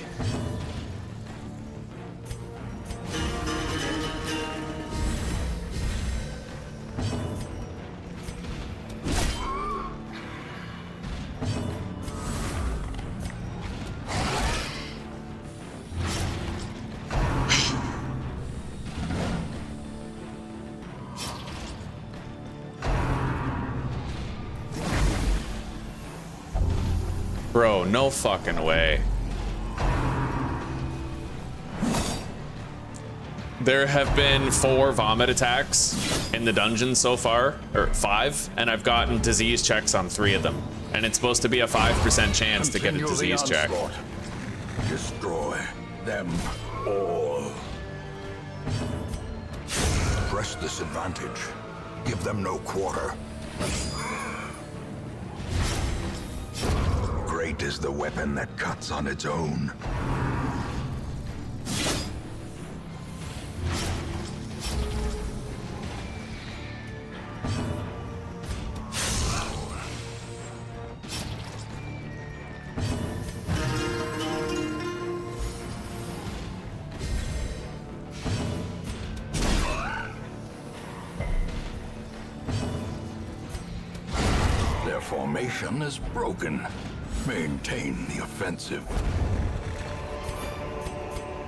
Bro, no fucking way. There have been 4 vomit attacks in the dungeon so far, or 5, and I've gotten disease checks on 3 of them. And it's supposed to be a 5% chance to get a Continue the disease check. onslaught. Destroy them all. Press this advantage. Give them no quarter. Great is the weapon that cuts on its own. Their formation is broken. Maintain the offensive.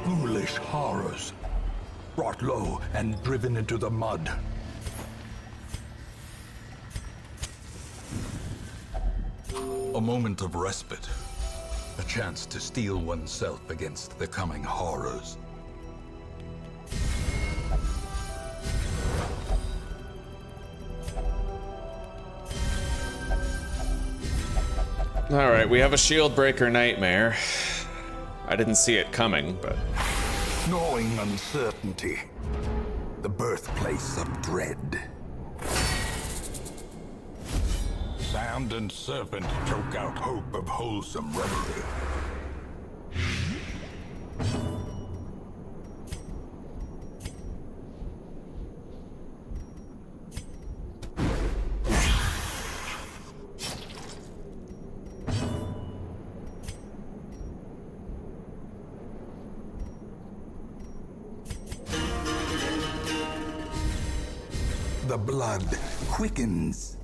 Foolish horrors. Brought low and driven into the mud. A moment of respite. A chance to steel oneself against the coming horrors. All right, we have a shield breaker nightmare. I didn't see it coming, but Gnawing uncertainty. The birthplace of dread. Sand and serpent choke out hope of wholesome reverie. The blood quickens.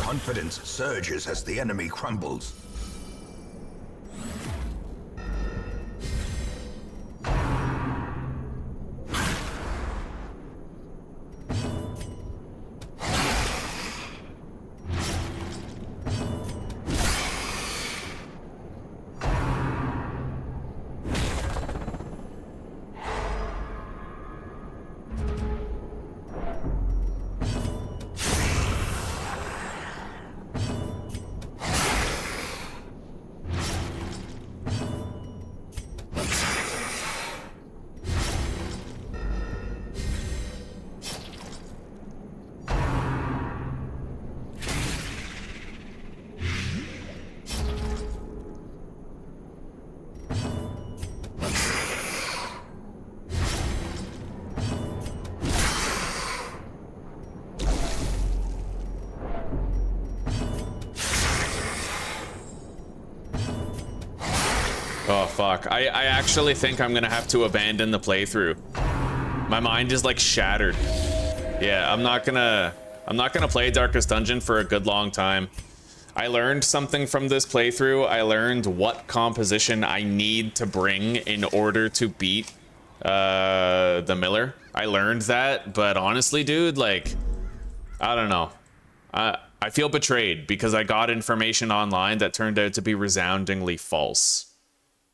Confidence surges as the enemy crumbles. oh fuck. I actually think I'm gonna have to abandon the playthrough. My mind is like shattered. Yeah, I'm not gonna play Darkest Dungeon for a good long time. I learned something from this playthrough. I learned what composition I need to bring in order to beat the Miller. I learned that, but honestly, dude, like, I don't know. I feel betrayed because I got information online that turned out to be resoundingly false.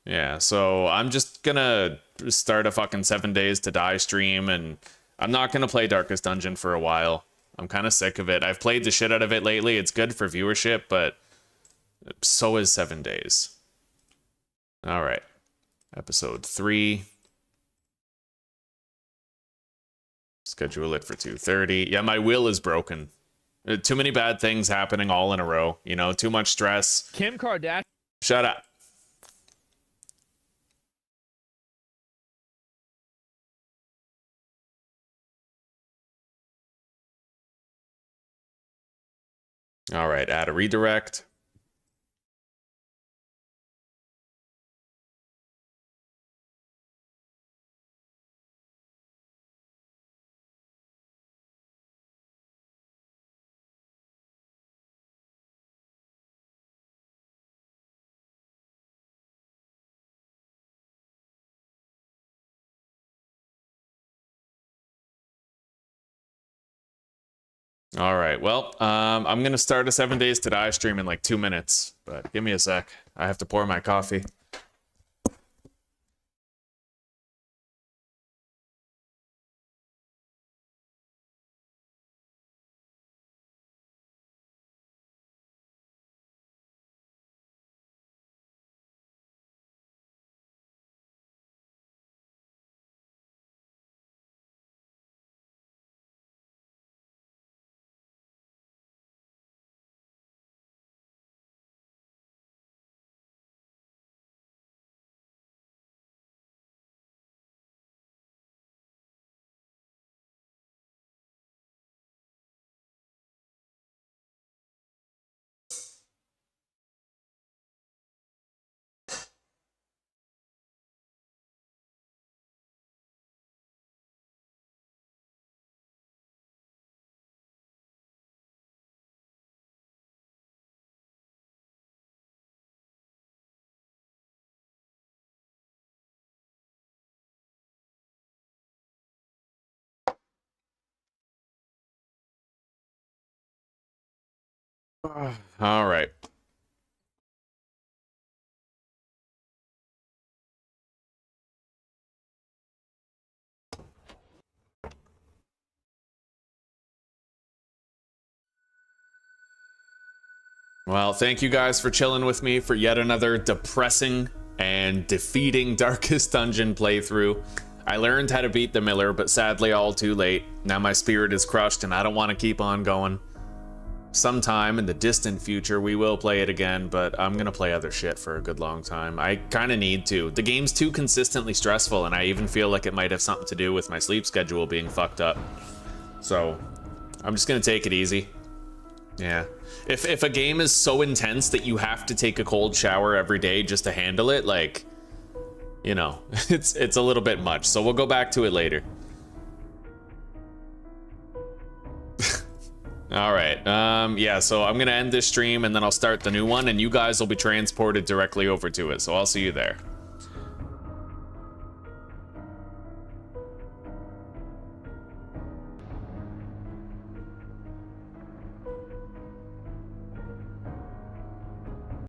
Yeah, so I'm just gonna start a fucking 7 days to die stream, and I'm not gonna play Darkest Dungeon for a while. I'm kind of sick of it. I've played the shit out of it lately. It's good for viewership, but so is 7 days. All right, episode 3. Schedule it for 2:30. Yeah, my will is broken. Too many bad things happening all in a row. You know, too much stress. Kim Kardashian. Shut up. All right, add a redirect. All right, well, I'm gonna start a 7 Days to Die stream in like 2 minutes, but give me a sec. I have to pour my coffee. All right. Well, thank you guys for chilling with me for yet another depressing and defeating Darkest Dungeon playthrough. I learned how to beat the Miller, but sadly all too late. Now my spirit is crushed and I don't want to keep on going. Sometime in the distant future we will play it again, but I'm gonna play other shit for a good long time. I kinda need to. The game's too consistently stressful, and I even feel like it might have something to do with my sleep schedule being fucked up. So, I'm just gonna take it easy. Yeah. If a game is so intense that you have to take a cold shower every day just to handle it, like, you know, it's a little bit much. So we'll go back to it later. All right. Yeah, so I'm gonna end this stream and then I'll start the new one and you guys will be transported directly over to it. So I'll see you there.